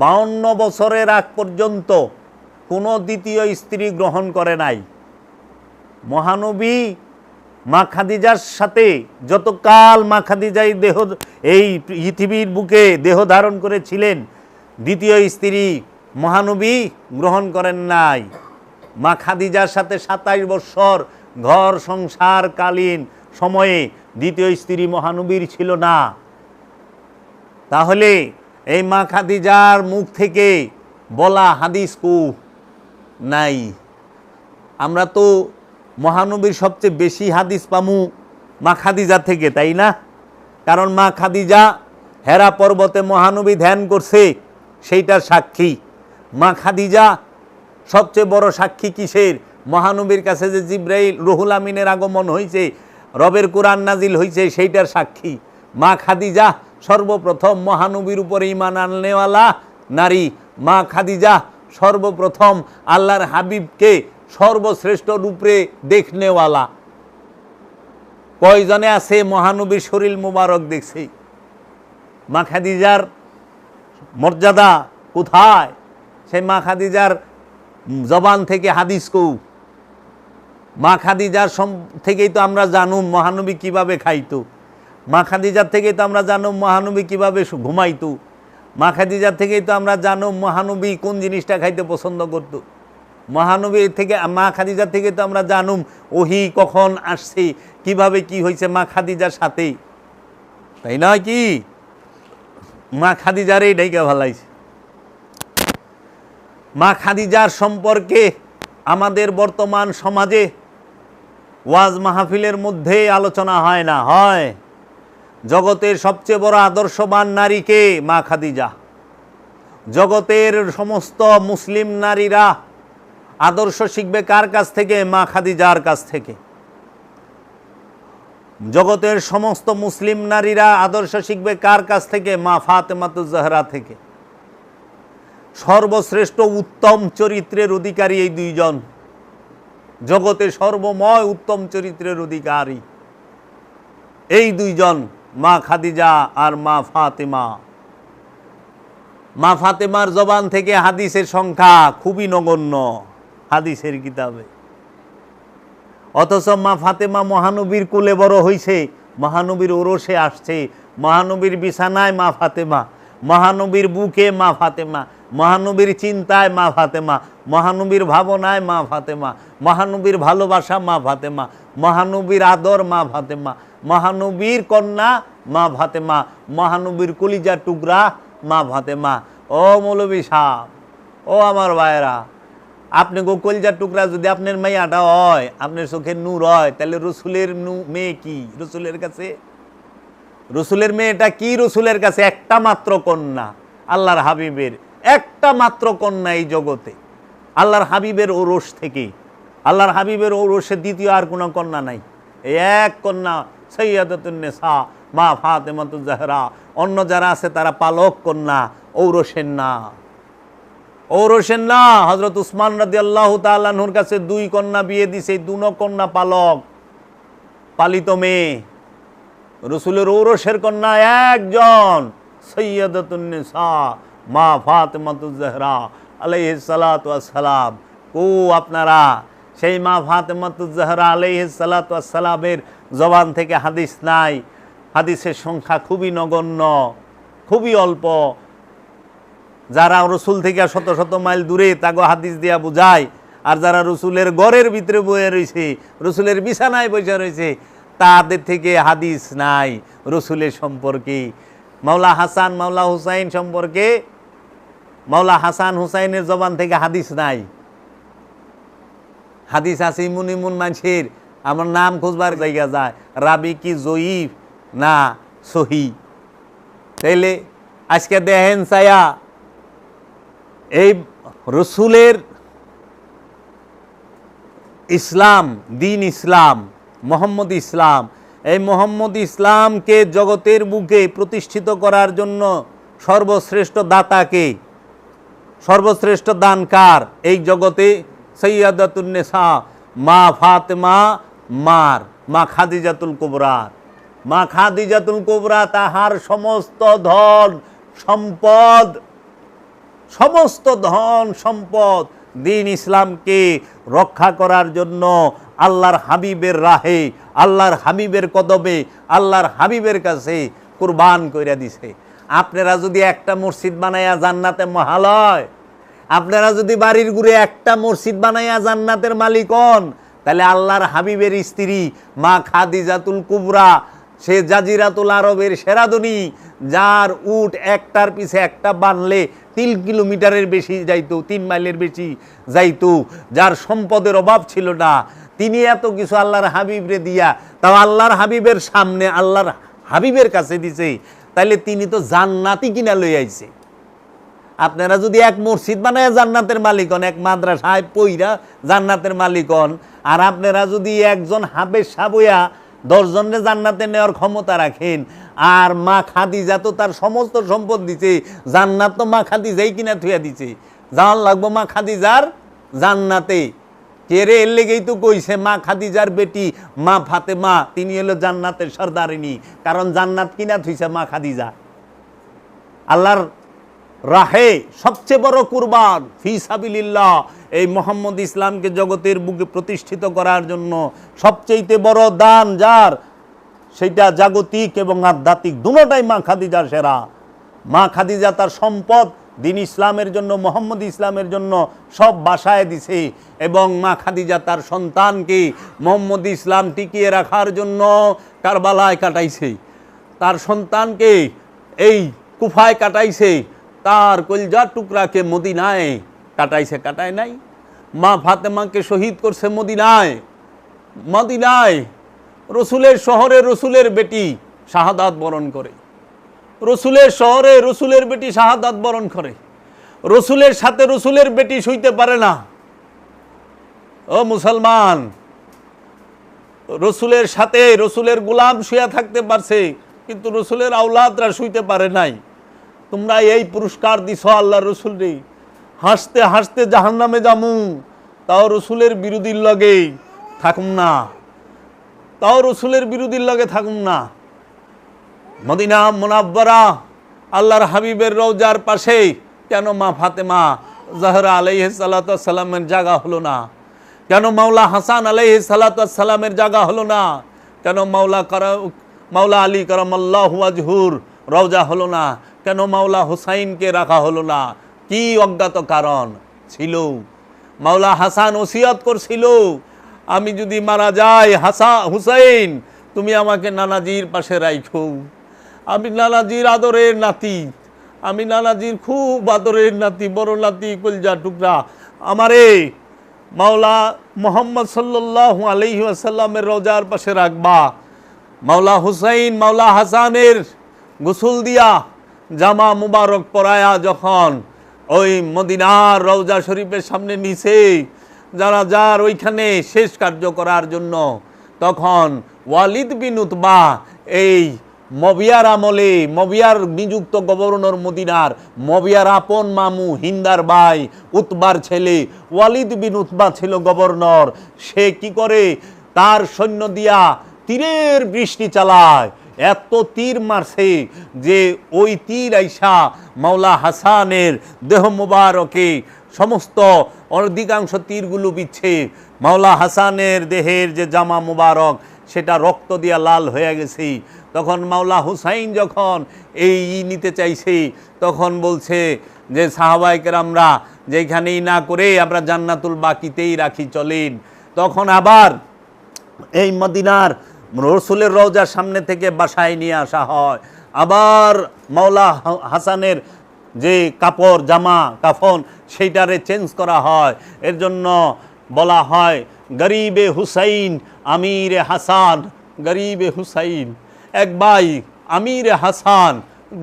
52 বছরের আগ পর্যন্ত কোনো দ্বিতীয় স্ত্রী গ্রহণ করে নাই। মহানবী মা খাদিজার সাথে যতকাল মা খাদিজাই এই পৃথিবীর বুকে দেহ ধারণ করেছিলেন, দ্বিতীয় স্ত্রী মহানবী গ্রহণ করেন নাই। মা খাদিজার সাথে 27 বৎসর ঘর সংসারকালীন সময়ে দ্বিতীয় স্ত্রী মহানবীর ছিল না। তাহলে এই মা খাদিজার মুখ থেকে বলা হাদিস কু নাই। আমরা তো মহানবীর সবচেয়ে বেশি হাদিস পামু মা খাদিজা থেকে, তাই না? কারণ মা খাদিজা হেরা পর্বতে মহানবী ধ্যান করছে, সেইটার সাক্ষী। মা খাদিজা সবচেয়ে বড় সাক্ষী কিসের? মহানবীর কাছে যে জিব্রাইল রুহুল আমিনের আগমন হয়েছে, রবের কোরআন নাজিল হয়েছে, সেইটার সাক্ষী। মা খাদিজা সর্বপ্রথম মহানবীর উপরে ঈমান আননেওয়ালা নারী। মা খাদিজা সর্বপ্রথম আল্লাহর হাবিবকে সর্বশ্রেষ্ঠ রূপে দেখনেওয়ালা। কয়জনে আছে মহানবীর শরীর মুবারক দেখছে? মা খাদিজার মর্যাদা কোথায়? সেই মা খাদিজার জবান থেকে হাদিস কৌ। মা খাদিজার থেকেই তো আমরা জানুম মহানবী কিভাবে খাইতো। মা খাদিজার থেকেই তো আমরা জানুম মহানবী কিভাবে ঘুমাইতো। মা খাদিজার থেকেই তো আমরা জানুম মহানবী কোন জিনিসটা খাইতে পছন্দ করত। মহানবী থেকে, মা খাদিজার থেকে তো আমরা জানুম ওহি কখন আসছে, কিভাবে কি হয়েছে মা খাদিজার সাথে, তাই নয় কি? মা খাদিজারই ডাইকা ভালাইছে। মা খাদিজার সম্পর্কে আমাদের বর্তমান সমাজে ওয়াজ মাহফিলের মধ্যে আলোচনা হয় না, হয় জগতের সবচেয়ে বড় আদর্শবান নারীকে মা খাদিজা। জগতের সমস্ত মুসলিম নারীরা আদর্শ শিখবে কার কাছ থেকে? মা খাদিজার কাছ থেকে। জগতের সমস্ত মুসলিম নারীরা আদর্শ শিখবে কার কাছ থেকে? মা ফাতেমাতুজ জাহরা থেকে। সর্বশ্রেষ্ঠ উত্তম চরিত্রের অধিকারী এই দুইজন, জগতে সর্বময় উত্তম চরিত্রের অধিকারী এই দুইজন, মা খাদিজা আর মা ফাতেমা। মা ফাতেমার জবান থেকে হাদিসের সংখ্যা খুবই নগণ্য হাদিসের কিতাবে, অথচ মা ফাতেমা মহানবীর কোলে বড় হইছে, মহানবীর ওরসে আসছে, মহানবীর বিছানায় মা ফাতেমা, মহানবীর বুকে মা ফাতেমা, মহানবীর চিন্তায় মা ফাতেমা, মহানবীর ভাবনায় মা ফাতেমা, মহানবীর ভালোবাসা মা ফাতেমা, মহানবীর আদর মা ফাতেমা, মহানবীর কন্যা মা ফাতেমা, মহানবীর কলিজার টুকরা মা ফাতেমা। ও মৌলবী সাহেব, ও আমার ভাইয়েরা, আপনি গো কলিজার টুকরা যদি আপনার মাইয়াটা হয়, আপনার চোখের নূর হয়, তাহলে রসুলের মেয়ে কি রসুলের কাছে? রসুলের মেয়েটা কি রসুলের কাছে? একটা মাত্র কন্যা, আল্লাহর হাবিবের একটা মাত্র কন্যা এই জগতে, আল্লাহর হাবিবের ওরস থেকে। আল্লাহর হাবিবের ওরসে দ্বিতীয় আর কোনো কন্যা নাই, এই এক কন্যা সৈয়দাতুন নিসা মা ফাতেমাতুজ জাহরা। অন্য যারা আছে তারা পালক কন্যা, ঔরসের না, ঔরসের না। হযরত উসমান রাদিয়াল্লাহু তাআলা আনহুর কাছে দুই কন্যা বিয়ে দিছে, দুনো কন্যা পালক, পালিত মেয়ে। রসুলের ঔরসের কন্যা একজন, সৈয়দাতুন নিসা মা ফাতেমাতুজ জাহরা আলাইহিস সালাতু ওয়াস সালাম। ও আপনারা সেই মা ফাতেমাতুজ জাহরা আলাইহিস সালাতু ওয়াস সালামের জবান থেকে হাদিস নাই, হাদিসের সংখ্যা খুবই নগণ্য, খুবই অল্প। যারা রসুল থেকে শত শত মাইল দূরে তাগো হাদিস দিয়া বুঝায়, আর যারা রসুলের ঘরের ভিতরে বয়ে রয়েছে, রসুলের বিছানায় বসে রয়েছে, তাদের থেকে হাদিস নাই রসুলের সম্পর্কে। মাওলা হাসান মাওলা হুসাইন সম্পর্কে, মাওলা হাসান হুসাইনের জবান থেকে হাদিস নাই। হাদিস আছে ইমুন ইমুন মানুষের, আমার নাম খুঁজবার জায়গা যায়, রাবি কি জয়ীফ না সহি। তাইলে আজকে দেখেন ছায়া এই রসুলের ইসলাম, দিন ইসলাম, মোহাম্মদ ইসলাম, এই মোহাম্মদ ইসলামকে জগতের বুকে প্রতিষ্ঠিত করার জন্য সর্বশ্রেষ্ঠ দাতাকে, সর্বশ্রেষ্ঠ দানকার এই জগতে সৈয়দাতুন নিসা মা ফাতেমা মার, মা খাদিজাতুল কুবরা। মা খাদিজাতুল কুবরা তাহার সমস্ত ধন সম্পদ, সমস্ত ধন সম্পদ দিন ইসলামকে রক্ষা করার জন্য আল্লাহর হাবিবের রাহে, আল্লাহর হাবিবের কদমে, আল্লাহর হাবিবের কাছে কুরবান কইরা দিছে। আপনারা যদি একটা মসজিদ বানাইয়া জান্নাতে মহালয়, আপনারা যদি বাড়ির ঘুরে একটা মসজিদ বানাইয়া জান্নাতের মালিক হন, তাহলে আল্লাহর হাবিবের স্ত্রী মা খাদিজাতুল কুবরা, সে জাজিরাতুল আরবের সেরাদনী, যার উট একটার পিছে একটা বানলে 3 কিলোমিটারের বেশি যাইতো, 3 মাইলের বেশি যাইতো, যার সম্পদের অভাব ছিল না, তিনি এত কিছু আল্লাহর হাবিবরে দিয়া, তাও আল্লাহর হাবিবের সামনে আল্লাহর হাবিবের কাছে দিছে, তাইলে তিনি তো জান্নাতি কিনা লই আইছে। আপনারা যদি এক মসজিদ বানায় জান্নাতের মালিক হন, এক মাদ্রাসায় পইরা জান্নাতের মালিক হন, আর আপনারা যদি একজন হাফেজ সাবইয়া 10 জনের জান্নাতে নেওয়ার ক্ষমতা রাখেন, আর মা খাদিজা তো তার সমস্ত সম্পদ দিছে, জান্নাত তো মা খাদিজাই কিনা থুয়া দিছে, যাওয়ার লাগবো মা খাদিজার জান্নাতে। কেরে এর লেগেই তো কইছে মা খাদিজার বেটি মা ফাতেমা তিনি হলো জান্নাতের সর্দারিনী, কারণ জান্নাত কিনা থুইছে মা খাদিজা। আল্লাহর রাহে সবচেয়ে বড় কুরবান ফি সাবিলিল্লাহ, এই মোহাম্মদ ইসলামকে জগতের বুকে প্রতিষ্ঠিত করার জন্য সবচেয়ে বড় দান যার, সেটা জাগতিক এবং আধ্যাত্মিক দুটোটাই মা খাদিজা সেরা। মা খাদিজা তার সম্পদ দিন ইসলামের জন্য, মোহাম্মদ ইসলামের জন্য সব বাসায় দিছে, এবং মা খাদিজা তার সন্তানকে মোহাম্মদ ইসলাম টিকিয়ে রাখার জন্য কারবালায় কাটাইছে, তার সন্তানকে এই কুফায় কাটাইছে, তার কলজার টুকরাকে মদিনায় কাটাইছে, কাটায় নাই? মা ফাতেমাকে শহীদ করছে মদিনায়। মদিনায় রসুলের শহরে রসুলের বেটি শাহাদাত বরণ করে, রসুলের শহরে রসুলের বেটি শাহাদাত বরণ করে, রসুলের সাথে রসুলের বেটি শুইতে পারে না। ও মুসলমান, রসুলের সাথে রসুলের গোলাম শুয়ে থাকতে পারছে, কিন্তু রসুলের আওলাদরা শুইতে পারে নাই। তোমরা এই পুরস্কার দিছ আল্লাহ রসুল রে, হাসতে হাসতে জাহান্নামে যামু, তাও রসুলের বিরোধীর লগে থাকুম না, তাও রসুলের বিরোধীর লগে থাকুম না। মদিনা মুনাব্বারা আল্লাহর হাবিবের রওজার পাশে কেন মা ফাতেমা জাহরা আলাইহিস সালাতু ওয়াস সালামের জায়গা হলো না? কেন মাওলা হাসান আলাইহিস সালাতু ওয়াস সালামের জায়গা হলো না? কেন মাওলা আলী কারামাল্লাহু ওয়াজহুর রওজা হলো না? কেন মাওলা হুসাইনকে রাখা হলো না? কি অজ্ঞাত কারণ ছিল? মাওলা হাসান ওসিয়ত করছিল, আমি যদি মারা যাই হুসাইন তুমি আমাকে নানাজির পাশে রাখো, আমি নানাজির আদরের নাতি, আমি নানাজির খুব আদরের নাতি, বড় নাতি, কলজা টুকরা, আমারে মাওলা মুহাম্মদ সাল্লাল্লাহু আলাইহি ওয়াসাল্লামের রওজার পাশে রাখবা। মাওলা হুসাইন মাওলা হাসানের গোসল দিয়া জামা মুবারক পরায়া যখন ওই মদিনার রওজা শরীফের সামনে নিছে যারা যার ওইখানে শেষ কার্য করার জন্য, তখন ওয়ালিদ বিন উতবা এই মবিয়ার আমলে, মবিয়ার নিযুক্ত গভর্নর মদিনার, মবিয়ার আপন মামু হিন্দার ভাই উতবার ছেলে ওয়ালিদ বিন উতবা ছিল গভর্নর। সে কি করে তার সৈন্য দিয়া তীরের বৃষ্টি চালায়, এত তীর মারছে যে ওই তীর আইসা মাওলা হাসানের দেহ মুবারকে সমস্ত অধিকাংশ তীরগুলো বিচ্ছে। মাওলা হাসানের দেহের যে জামা মুবারক সেটা রক্ত দিয়া লাল হয়ে গেছে। তখন মাওলা হুসাইন যখন এই নিতে চাইছে, তখন বলছে যে সাহাবায়ে কেরামরা যেখানেই না করে আমরা জান্নাতুল বাকিতেই রাখি, চলেন। তখন আবার এই মদিনার রসুলের রওজার সামনে থেকে বাসায় নিয়ে আসা হয়। আবার মাওলা হাসানের যে কাপড় জামা কাফন সেইটারে চেঞ্জ করা হয়। এর জন্য বলা হয় গরিবে হুসাইন আমিরে হাসান, গরিবে হুসাইন, এক ভাই আমিরে হাসান,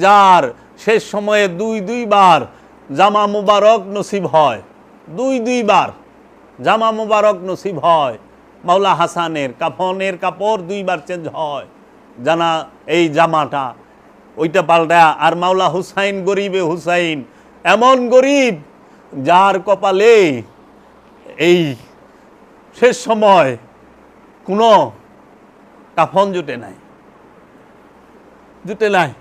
যার শেষ সময়ে দুইবার জামা মুবারক নসিব হয়, দুইবার জামা মুবারক নসিব হয়। মাওলা হাসানের কাফনের কাপড় দুইবার চেঞ্জ হয়, জানা এই জামাটা ওইটা পাল্টা। আর মাওলা হুসাইন গরিবে হুসাইন, এমন গরিব যার কপালে এই শেষ সময় কোনো কাফন জুটে নাই,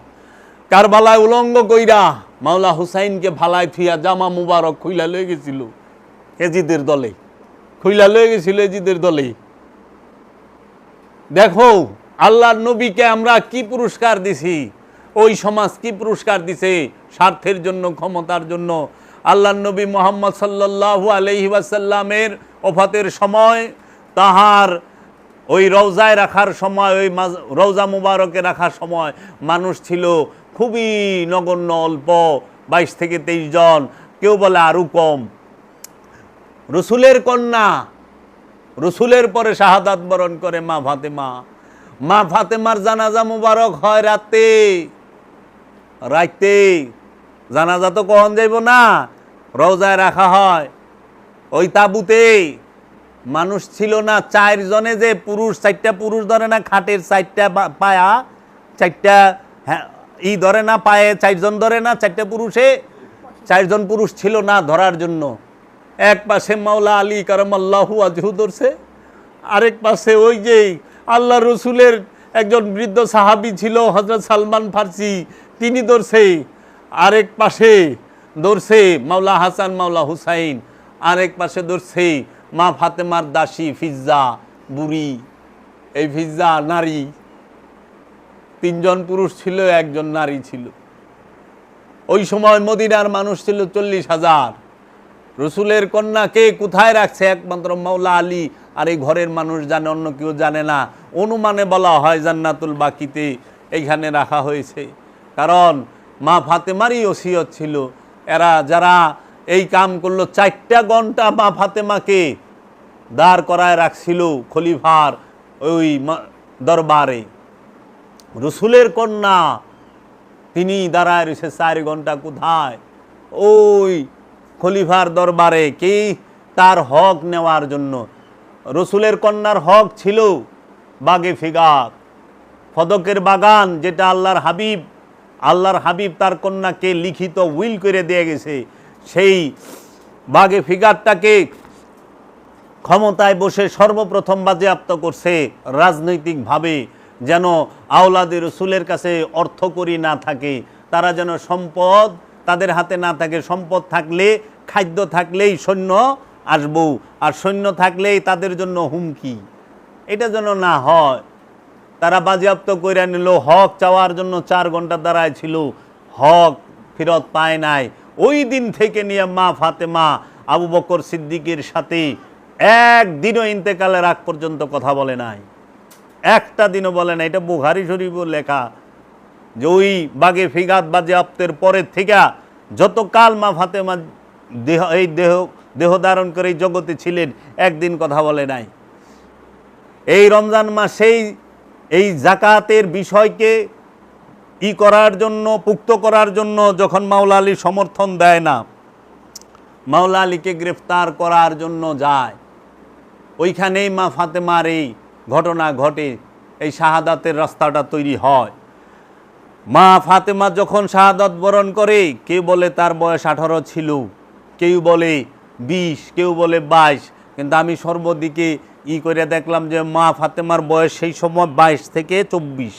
কারবালায় উলঙ্গ কইরা মাওলা হুসাইনকে ভালায় থুইয়া জামা মুবারক খুইলা লয়ে গেছিল এজিদের দলে, খুইলা লয়ে গেছিল এজিদের দলে। দেখো আল্লাহর নবীকে আমরা কি পুরস্কার দিছি, ওই সমাজ কি পুরস্কার দিছে স্বার্থের জন্য, ক্ষমতার জন্য। আল্লাহর নবী মুহাম্মদ সাল্লাল্লাহু আলাইহি ওয়াসাল্লামের ওফাতের সময় তাহার ওই রওজায় রাখার সময়, ওই রওজা মুবারকে রাখার সময় মানুষ ছিল খুবই নগণ্য, অল্প 22 থেকে 23 জন, কেউ বলে আরও কম। রসুলের কন্যা, রসুলের পরে শাহাদাত বরণ করে মা ফাতেমা। মা ফাতেমার জানাজা মুবারক হয় রাতে, জানাজা তো কখন যাইব না, রওজায় রাখা হয়। ওই তাবুতে মানুষ ছিল না, 4 জনে যে পুরুষ, 4টা পুরুষ ধরে না খাটের 4টা পায়া, চারটা হ্যাঁ ই ধরে না, পায়ে চারজন ধরে না, চারটা পুরুষে চারজন পুরুষ ছিল না ধরার জন্য। এক পাশে মাওলা আলী কারামাল্লাহু ওয়াজহু ধরছে, আরেক পাশে ওই যে আল্লাহ রসুলের একজন বৃদ্ধ সাহাবী ছিল হযরত সালমান ফার্সি, তিনি ধরছে। আরেক পাশে ধরছে মাওলা হাসান মাওলা হুসাইন, আরেক পাশে ধরছে মা ফাতেমার দাসী ফিজ্জা বুড়ি। এই ফিজ্জা নারী, তিনজন পুরুষ ছিল, একজন নারী ছিল। ওই সময় মদিনার মানুষ ছিল 40,000। রসুলের কন্যাকে কোথায় রাখছে একমাত্র মাওলা আলী আর এই ঘরের মানুষ জানে, অন্য কেউ জানে না। অনুমানে বলা হয় জান্নাতুল বাকিতে এইখানে রাখা হয়েছে, কারণ মা ফাতেমারই ওসিয়ত ছিল। এরা যারা এই কাম করলো, 4টা ঘন্টা মা ফাতেমাকে দাঁড় করায় রাখছিল খলিফার ওই দরবারে। রসুলের কন্যা তিনি দাঁড়ায় রয়েছে 4 ঘন্টা কোথায়? ওই খলিফার দরবারে, কি তার হক নেওয়ার জন্য। রসুলের কন্যার হক ছিল বাগে ফিগার, ফদকের বাগান, যেটা আল্লাহর হাবিব তার কন্যাকে লিখিত উইল করে দিয়ে গেছে। সেই বাগে ফিগারটাকে ক্ষমতায় বসে সর্বপ্রথম বাজেয়াপ্ত করছে রাজনৈতিকভাবে, যেন আওলাদে রসুলের কাছে অর্থকড়ি না থাকে, তারা যেন সম্পদ তাদের হাতে না থাকে। সম্পদ থাকলে, খাদ্য থাকলেই সৈন্য আসবো, আর সৈন্য থাকলেই তাদের জন্য হুমকি, এটা যেন না হয়। তারা বাজেয়াপ্ত করে নিল। হক চাওয়ার জন্য 4 ঘন্টা দাঁড়ায় ছিল, হক ফেরত পায় নাই। ওই দিন থেকে নিয়ে মা ফাতেমা আবু বকর সিদ্দিকের সাথে একদিনও ইন্তেকালের আগ পর্যন্ত কথা বলে নাই, একটা দিনও বলে নাই। এটা বুখারী শরীফে লেখা যে ওই বাগে ফিগাত বাজেয়াপ্তের পরের থেকে যতকাল মা ফাতেমা দেহ ধারণ করে এই জগতে ছিলেন, একদিন কথা বলে নাই। এই রমজান মাসেই এই জাকাতের বিষয়কে করার জন্য, পুক্ত করার জন্য যখন মাওলা আলী সমর্থন দেয় না, মাওলা আলীকে গ্রেফতার করার জন্য যায়, ওইখানেই মা ফাতেমার এই ঘটনা ঘটে, এই শাহাদাতের রাস্তাটা তৈরি হয়। মা ফাতেমা যখন শাহাদাত বরণ করে, কেউ বলে তার বয়স 18 ছিল, কেউ বলে 20, কেউ বলে 22, কিন্তু আমি সর্বদিকে করে দেখলাম যে মা ফাতেমার বয়স সেই সময় 22 থেকে 24,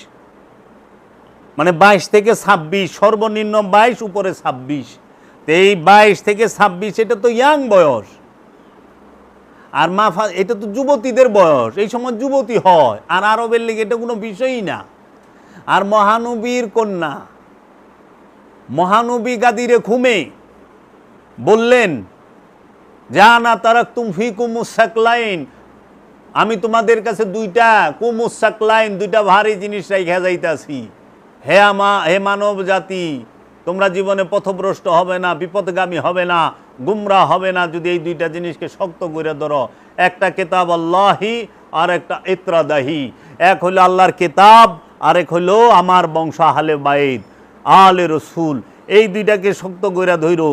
মানে 22 থেকে 26, সর্বনিম্ন 22, উপরে 26। তো এই 22 থেকে 26 এটা তো ইয়াং বয়স, আর এটা তো যুবতীদের বয়স, এই সময় যুবতী হয়, আর আরবের লেগে এটা কোনো বিষয়ই না। আর মহানবীর কন্যা, মহানবী গাদিরে ঘুমে বললেন, জানা তারাক তুম ফি কুমুসাকলাইন, আমি তোমাদের কাছে 2টা কুমুসাকলাইন, 2টা ভারী জিনিস রাইখা যাইতাছি। হে মানব জাতি, তোমরা জীবনে পথভ্রষ্ট হবে না, বিপদগামী হবে না, গুমরা হবে না যদি এই 2টা জিনিসকে শক্ত করে ধরো। একটা কিতাব আল্লাহি, আর একটা ইত্রাদাহি। এক হলো আল্লাহর কিতাব, আরেক হলো আমার বংশ আহলে বাইত, আলে রসুল। এই 2টাকে শক্ত করে ধরো।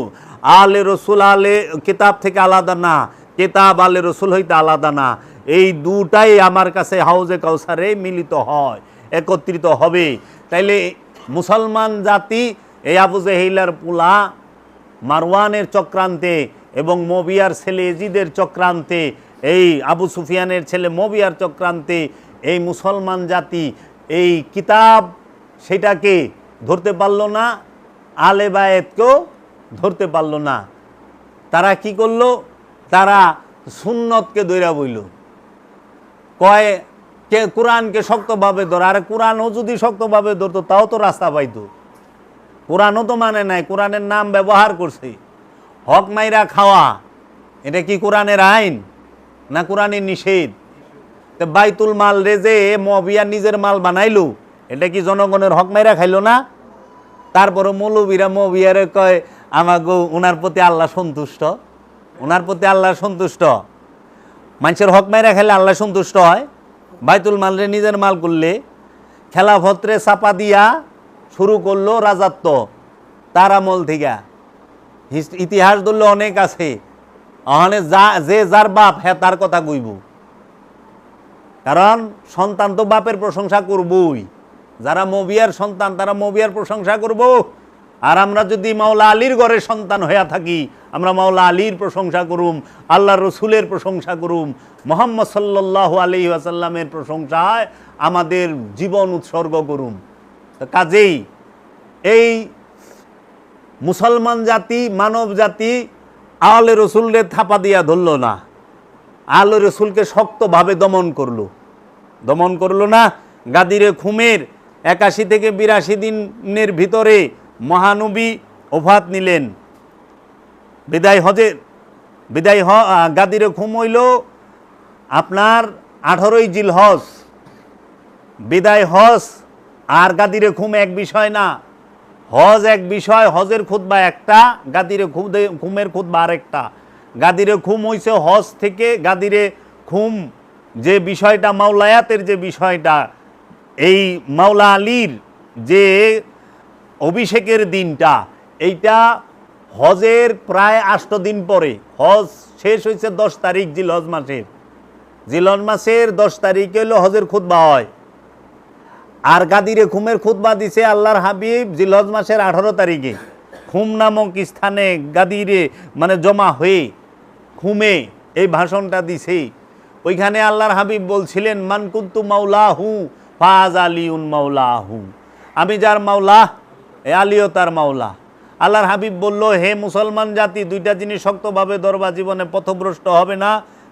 আলে রসুল আলে কিতাব থেকে আলাদা না, কিতাব আলে রসুল হইতে আলাদা না। এই 2টাই আমার কাছে হাউজে কাউসারে মিলিত হয়, একত্রিত হবে। তাইলে মুসলমান জাতি এই আবু জেহেলের পোলা মারওয়ানের চক্রান্তে এবং মবিয়ার ছেলে এজিদের চক্রান্তে, এই আবু সুফিয়ানের ছেলে মবিয়ার চক্রান্তে এই মুসলমান জাতি এই কিতাব সেটাকে ধরতে পারল না, আলে বায়েতকেও ধরতে পারল না। তারা কি করলো? তারা সুন্নতকে দৈরা বইল, কয় কে কোরআনকে শক্তভাবে ধর। আরে কোরআনও যদি শক্তভাবে ধরতো তাও তো রাস্তা পাইতো। কোরআনও তো মানে নাই, কোরআনের নাম ব্যবহার করছে। হক মাইরা খাওয়া, এটা কি কোরআনের আইন না কোরআনের নিষেধ? তো বাইতুল মাল রে যে মবিয়া নিজের মাল বানাইলো, এটা কি জনগণের হক মাইরা খাইলো না? তারপরে মৌলবীরা মবিয়ারে কয় আমাগো ওনার প্রতি আল্লাহ সন্তুষ্ট, ওনার প্রতি আল্লাহ সন্তুষ্ট। মানুষের হক মাইরা খাইলে আল্লাহ সন্তুষ্ট হয়? বাইতুল মাল রে নিজের মাল করলে। খেলাফতরে চাপা দিয়া শুরু করলো রাজাত্ব তার আমল থেকে। ইতিহাস ধরলে অনেক আছে, ওখানে যে যার বাপ হ্যাঁ তার কথা কইব, কারণ সন্তান তো বাপের প্রশংসা করবই। যারা মবিয়ার সন্তান তারা মবিয়ার প্রশংসা করব, আর আমরা যদি মাওলা আলীর ঘরের সন্তান হইয়া থাকি আমরা মাওলা আলীর প্রশংসা করুম, আল্লাহ রসুলের প্রশংসা করুম, মুহাম্মদ সাল্লাল্লাহু আলাইহি ওয়াসাল্লামের প্রশংসায় আমাদের জীবন উৎসর্গ করুম। কাজেই এই মুসলমান জাতি, মানব জাতি আহলে রসুলের থাপা দিয়া ধরল না, আহলে রসুলকে শক্তভাবে দমন করলো না। গাদিরে খুমের 81 থেকে 82 দিনের ভিতরে মহানবী ওফাত নিলেন। গাদিরে খুম হইল আপনার 18ই জিলহজ। বিদায় হজ আর গাদিরে খুম এক বিষয় না, হজ এক বিষয়, হজের খুতবা একটা, গাদিরে খুমের খুতবা আরেকটা। গাদিরে খুম হইছে হজ থেকে, গাদিরে খুম যে বিষয়টা মাওলায়াতের যে বিষয়টা, এই মাওলা আলীর যে অভিষেকের দিনটা, এইটা হজের প্রায় 8 দিন পরে। হজ শেষ হয়েছে 10 তারিখ জিলহজ মাসের 10 তারিখে হলো হজের খুতবা হয়। আর গাদিরে খুমের খুতবা দিছে আল্লাহর হাবিব জিলহজ মাসের 18 তারিখে খুম নামক স্থানে গাদিরে মানে জমা হয়ে খুমে এই ভাষণটা দিছে। ওইখানে আল্লাহর হাবিব বলছিলেন, মান কুনতু মাওলাহু ফাজ আলিউন মাওলাহু, আমি যার মাওলা এ আলীও তার মাওলা। আল্লাহর হাবিব বলল, হে মুসলমান জাতি, দুইটা জিনিস শক্তভাবে ধরবা, জীবনে পথভ্রষ্ট হবে না,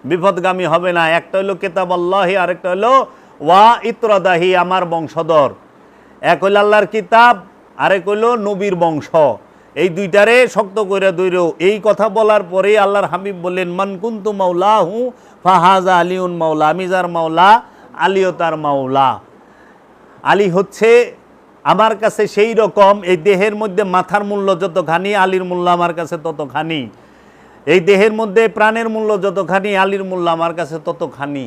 বিপদগামী হবে না। একটা হইল কিতাব আল্লাহি, আরেকটা হইল ওয়া ইত্রদাহি, আমার বংশধর। এক হইল আল্লাহর কিতাব, আরেক হইল নবীর বংশ। এই দুইটারে শক্ত করে দৈর। এই কথা বলার পরে আল্লাহর হাবিব বললেন, মান কুনতু মাওলাহু ফাহাজা আলিউন মাওলা, আমি যার মাওলা আলীও তার মাওলা। আলী হচ্ছে আমার কাছে সেই রকম, এই দেহের মধ্যে মাথার মূল্য যতখানি আলীর মূল্য আমার কাছে ততখানি, এই দেহের মধ্যে প্রাণের মূল্য যতখানি আলীর মূল্য আমার কাছে ততখানি।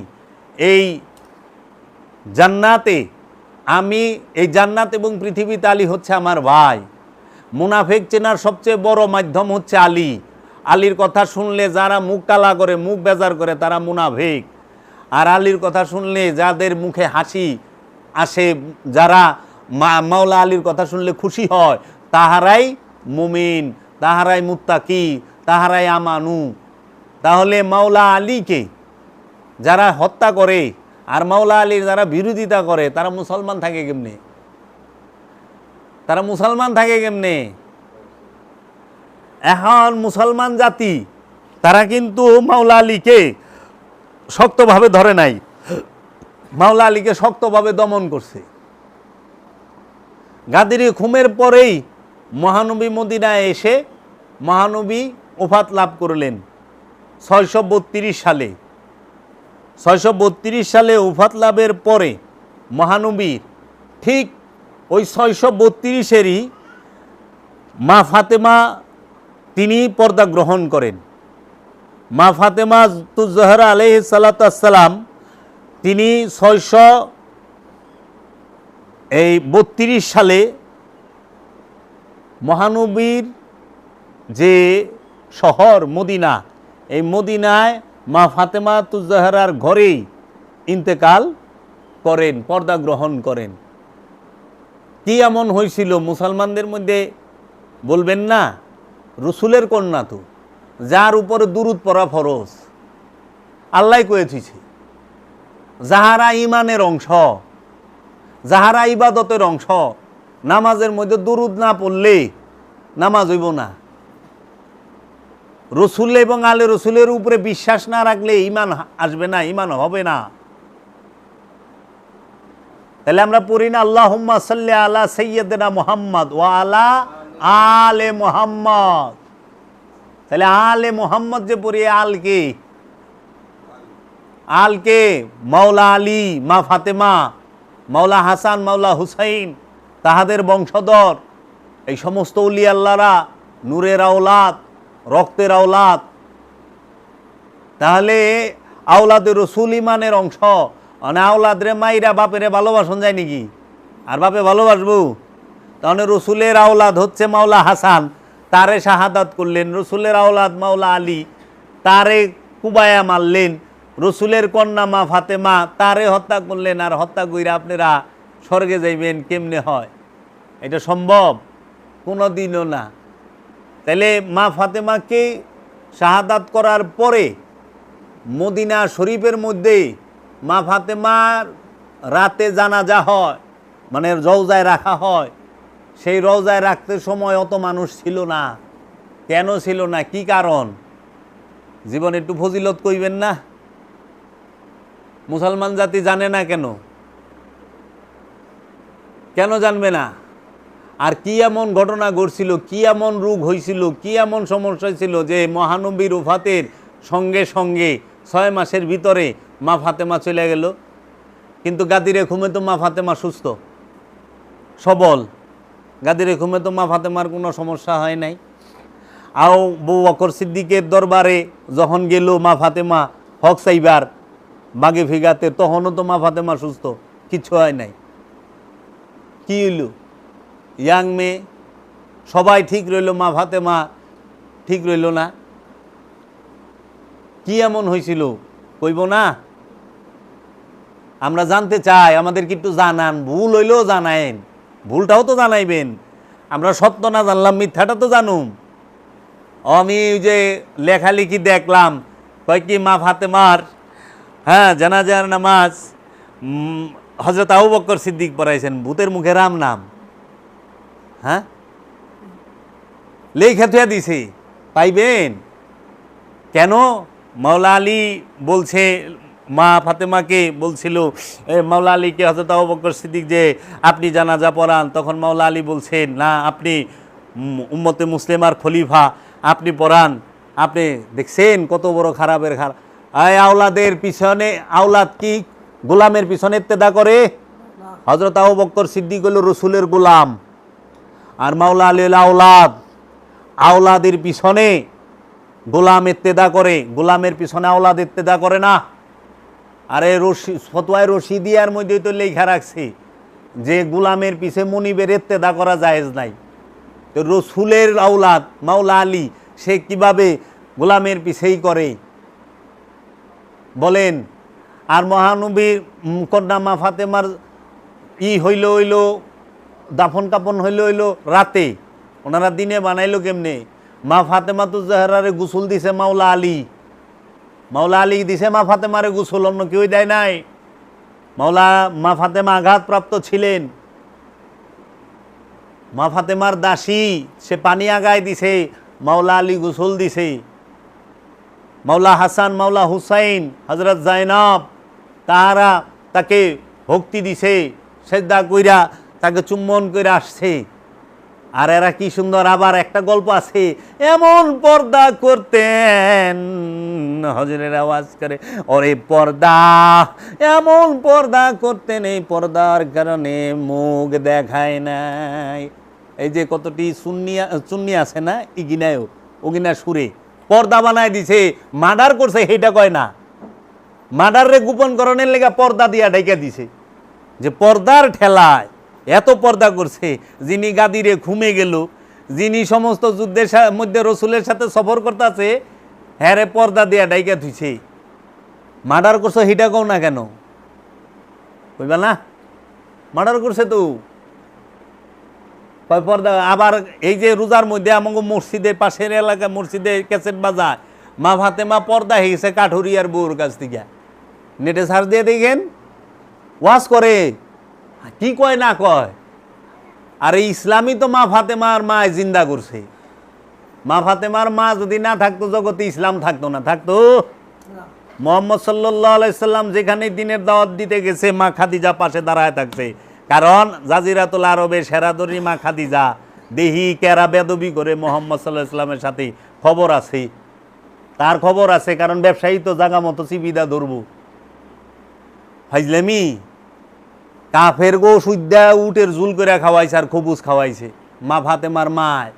এই জান্নাতে এই জান্নাত এবং পৃথিবীতে আলী হচ্ছে আমার ভাই। মুনাফিক চেনার সবচেয়ে বড় মাধ্যম হচ্ছে আলী। আলীর কথা শুনলে যারা মুখ কালা করে, মুখ বেজার করে, তারা মুনাফিক। আর আলীর কথা শুনলে যাদের মুখে হাসি আসে, যারা মাওলা আলীর কথা শুনলে খুশি হয়, তাহারাই মুমিন, তাহারাই মুত্তাকি, তাহারাই আমানু। তাহলে মাওলা আলীকে যারা হত্যা করে আর মাওলা আলীর যারা বিরোধিতা করে, তারা মুসলমান থাকে কেমনে? এখন মুসলমান জাতি তারা কিন্তু মাওলা আলীকে শক্তভাবে ধরে নাই, মাওলা আলীকে শক্তভাবে দমন করছে। গাদিরে খুমের পরেই মহানবী মদিনায় এসে মহানবী ওফাত লাভ করলেন 632 সালে। 632 সালে ওফাত লাভের পরে মহানবীর ঠিক ওই 632-এরই মা ফাতেমা তিনি পর্দা গ্রহণ করেন। মা ফাতেমা তুজ-জোহরা আলাইহিস সালাতু ওয়াস সালাম তিনি 632 সালে মহানবীর যে শহর মদিনা, এই মদিনায় মা ফাতেমা তুজ-জোহরার ঘরেই ইন্তেকাল করেন, পর্দা গ্রহণ করেন। কি এমন হয়েছিল মুসলমানদের মধ্যে বলবেন না? রসুলের কন্যা তো, যার উপরে দুরূদ পড়া ফরজ, আল্লাহ কয়েছে, যাহারা ইমানের অংশ, যাহারা ইবাদতের অংশ, নামাজের মধ্যে দুরূদ না পড়লে নামাজ হইব না। রসুল এবং আলে রসুলের উপরে বিশ্বাস না রাখলে ইমান আসবে না, ইমান হবে না। তাহলে আমরা পড়ি না আল্লাহুম্মা সাল্লি আলা সাইয়্যিদিনা মুহাম্মদ ওয়া আলা আলে মুহাম্মদ। তাহলে আলে মুহাম্মদ যে পড়ি, আলকে মাওলা আলী, মা ফাতেমা, মাওলা হাসান, মাওলা হুসাইন, তাহাদের বংশধর, এই সমস্ত ওলি আল্লাহরা নূরের আওলাদ, রক্তের আওলাদ। তাহলে আওলাদের রসুল ইমানের অংশ। মানে আওলাদ রে মাইরা বাপেরে ভালোবাসন যায় নাকি? আর বাপে ভালোবাসবো? তাহলে রসুলের আওলাদ হচ্ছে মাওলা হাসান, তারে শাহাদাত করলেন। রসুলের আওলাদ মাওলা আলী, তারে কুবায়া মারলেন। রসুলের কন্যা মা ফাতেমা, তারে হত্যা করলেন। আর হত্যা কইরা আপনারা স্বর্গে যাইবেন কেমনে হয়? এটা সম্ভব? কোনো দিনও না। তাহলে মা ফাতেমাকে শাহাদাত করার পরে মদিনা শরীফের মধ্যে মা ফাতেমার রাতে জানাজা হয়, মানে রওজায় রাখা হয়। সেই রওজায় রাখতে সময় অত মানুষ ছিল না। কেন ছিল না? কি কারণ? জীবনে একটু ফজিলত কইবেন না? মুসলমান জাতি জানে না কেন? কেন জানবে না? আর কি এমন ঘটনা ঘটছিল, কি এমন রোগ হয়েছিল, কি এমন সমস্যা ছিল যে মহানবীর ওফাতের সঙ্গে সঙ্গে 6 মাসের ভিতরে মা ফাতেমা চলে গেল? কিন্তু গাদিরে ঘুমে তো মা ফাতেমা সুস্থ সবল। গাদিরে ঘুমে তো মা ফাতেমার কোনো সমস্যা হয় নাই। আও বউ বকর সিদ্দিকের দরবারে যখন গেল মা ফাতেমা হক চাইবার বাগে ফিগাতে, তখনও তো মা ফাতেমা সুস্থ, কিছু হয় নাই। কি হইল? ইয়াং মেয়ে, সবাই ঠিক রইল, মা ফাতেমা ঠিক রইল না। কি এমন হয়েছিল কইব না? আমরা জানতে চাই, আমাদের কিন্তু জানান, ভুল হইলেও জানায়েন, ভুলটাও তো জানাইবেন। আমরা সত্য না জানলাম, মিথ্যাটা তো জানুম। আমি যে লেখালেখি দেখলাম, কয় কি মা ফাতেমার জানাজার নামাজ হযরত আবু বকর সিদ্দিক পড়াইছেন, ভূতের মুখে রাম নাম। লেখা থুয়া দিছে, পাইবেন কেন? মাওলা আলী বলছে, মা ফাতেমাকে বলছিল, মাওলা আলীকে হযরত আবু বকর সিদ্দিক যে আপনি জানাজা পড়ান, তখন মাওলা আলী বলছেন না, আপনি উম্মতে মুসলিমার খলিফা, আপনি পড়ান। আপনি দেখছেন কত বড় খারাপের খারাপ। আওলাদের পিছনে, আওলাদ কি গোলামের পিছনে ইত্তেদা করে? হযরত আবু বকর সিদ্দিক হলো রসুলের গোলাম, আর মাওলা আলী আওলাদ। আওলাদের পিছনে গোলাম ইত্তেদা করে, গোলামের পিছনে আওলাদ ইত্তেদা করে না। আরে ফতোয়ায় রশিদিয়ার মধ্যে তো লেখা রাখছে যে গোলামের পিছে মনিবের ইত্তেদা করা জায়েজ নাই। তো রসুলের আওলাদ মাওলা আলী, সে কিভাবে গোলামের পিছেই করে বলেন? আর মহানবীর কন্যা মা ফাতেমার হইল দাফন কাপন হইল রাতে, ওনারা দিনে বানাইলো কেমনে? মা ফাতেমা তো জাহরারে গোসল দিছে মাওলা আলী, মাওলা আলী দিছে মা ফাতেমারে গোসল, অন্য কেউ দেয় নাই। মা ফাতেমা আঘাতপ্রাপ্ত ছিলেন, মা ফাতেমার দাসী, সে পানি আগায় দিছে, মাওলা আলী গোসল দিছে। মাওলা হাসান, মাওলা হুসাইন, হযরত জাইনাব, তাহারা তাকে ভক্তি দিছে, সেজদা কইরা তাকে চুম্বন কইরা আসছে। আর এরা কি সুন্দর। আবার একটা গল্প আছে, এমন পর্দা করতেন, হজরের আওয়াজ করে ওরে পর্দা, এমন পর্দা করতেন, এই পর্দার কারণে মুখ দেখায় নাই। এই যে কতটি চুন্নি আছে না, ইগিনায়ও ওগিনা সুরে পর্দা বানায় দিছে। মার্ডার করছে সেইটা কয় না, মার্ডারে গোপন করণের লেগা পর্দা দিয়া ঢেকে দিছে। যে পর্দার ঠেলায় এত পর্দা করছে, যিনি গাদিরে ঘুমে গেল, যিনি সমস্ত যুদ্ধের মধ্যে রসুলের সাথে সফর করতেছে, হ্যাঁ পর্দা দিয়া ডাইকা ধুইছে। মার্ডার করছে হিটা কও না কেন? কইবা না মার্ডার করছে তো কয় পর্দা। আবার এই যে রোজার মধ্যে আমাকে মসজিদের পাশের এলাকায় মসজিদে ক্যাসেট বাজায়, মা ফাতেমা পর্দা হয়ে গেছে কাঠুরিয়ার বউর কাছ থেকে, নেটে সার্চ দিয়ে দেখেন, ওয়াজ করে, কি কয় না কয়। আর এই ইসলামই তো মা ফাতেমার মা জিন্দা করছে। মা ফাতেমার মা যদি না থাকতো জগতে ইসলাম থাকতো না, থাকতো? মুহাম্মদ সাল্লাল্লাহু আলাইহি সাল্লাম যেখানে দিনের দাওয়াত দিতে গেছে, মা খাদিজা পাশে দাঁড়ায় থাকছে। কারণ জাজিরাতুল আরবে সেরাদরি মা খাদিজা দেহি কেরা বেদবি করে মুহাম্মদ সাল্লাল্লাহু আলাইহি সাল্লামের সাথে খবর আছে, তার খবর আছে। কারণ ব্যবসায়ী তো জাগা মতো চিবিদা ধরবো, ফাইজলামি। কাফের গো সুদ্দা উটের ঝুল করে খাওয়াইছে আর খবুজ খাওয়াইছে মা ফাতেমার মায়।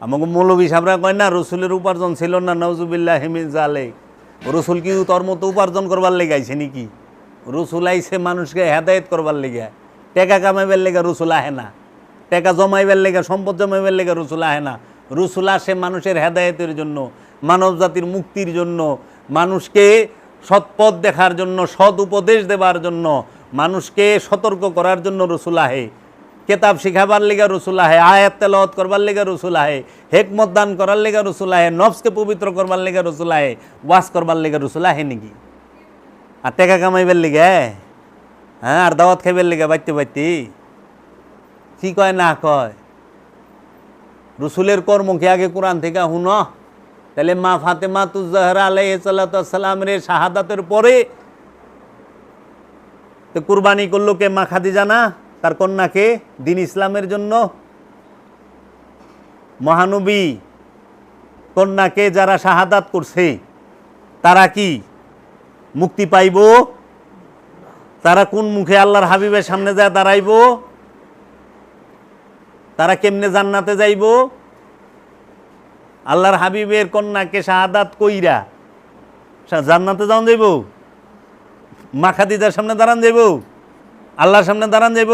আমাকে মৌলবী সাহেবরা কয় না রসুলের উপার্জন ছিল না, নাউজুবিল্লাহি মিন যালিক। রসুল কি তোর মতো উপার্জন করবার লেগে আইছে নাকি? রসুল আইছে মানুষকে হেদায়েত করবার লেগে, টাকা কামাইবার লেগে রসুল আহে না, টাকা জমাইবার লেগে, সম্পদ জমাইবার লেগে রসুল আহে না। রসুল আসে মানুষের হেদায়েতের জন্য, মানব জাতির মুক্তির জন্য, মানুষকে সৎপথ দেখার জন্য, সৎ উপদেশ দেবার জন্য, মানুষকে সতর্ক করার জন্য রসুল আহে, কেতাব শিখাবার লেগা রসুল আহে, আয়াত তেলাওয়াত করবার লেগা রসুল আহে, হেকমত দান করার লেগা রসুল আহে, নফসকে পবিত্র করবার লেগা রসুল আহে, ওয়াজ করবার লেগা রসুল আহে নাকি? আর টাকা কামাইবার লেগে, হ্যাঁ, আর দাওয়াত খাইবার লেগে বাইতে বাইতে কি কয় না কয়? রসুলের কর্মকে আগে কোরআন থেকে হুন। তাহলে মা ফাতেমা তুজাহরা আলাইহিস সালাতু ওয়াস সালামের শাহাদাতের পরে তো কুরবানি করলো কে? মা খাদিজা না, তার কন্যাকে দিন ইসলামের জন্য। মহানবী কন্যাকে যারা শাহাদাত করছে তারা কি মুক্তি পাইব? তারা কোন মুখে আল্লাহর হাবিবের সামনে যায় দাঁড়াইব? তারা কেমনে জান্নাতে যাইব? আল্লাহর হাবিবের কন্যাকে শাহাদাত কইরা জান্নাতে যাওয়া যাইব? মা খাদিজার সামনে দাঁড়ান যাইব? আল্লাহর সামনে দাঁড়ান যাইব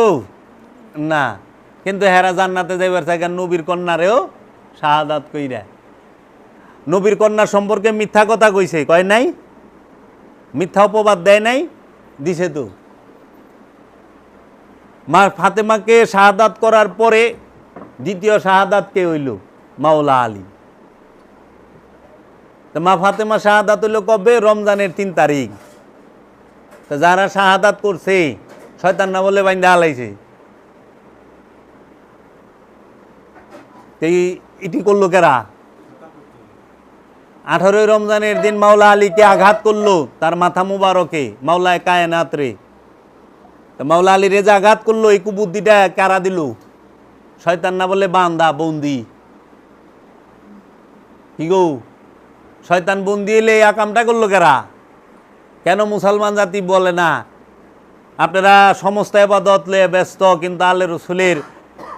না। কিন্তু হেরা জান্নাতে যাইবার জায়গা নবীর কন্যারেও শাহাদাত কইরা। নবীর কন্যা সম্পর্কে মিথ্যা কথা কইছে, কয় নাই? মিথ্যা অপবাদ দেয় নাই? দিছে তো। মা ফাতেমাকে শাহাদাত করার পরে দ্বিতীয় শাহাদাত কে হইল? মাওলা আলী। তো মা ফাতেমা শাহাদাত হইল কবে? রমজানের 3 তারিখ। তো যারা শাহাদাত করছে শয়তান না বলে বাইন্দা হালাইছে। এটি করলো কেরা? 18 রমজানের দিন মাওলা আলীকে আঘাত করলো, তার মাথা মুবারকে, মাওলায় কায়নাত রে। তো মাওলা আলী রেজা আঘাত করলো, এই কুবুদ্দিটা কারা দিল? শয়তান না বলে বান্দা বন্দি। কি গো, শয়তান বন্দি এলে এই আকামটা করলো কেরা? কেন মুসলমান জাতি বলে না আপনারা সমস্ত ইবাদত লয়ে ব্যস্ত, কিন্তু আল্লাহ রসুলের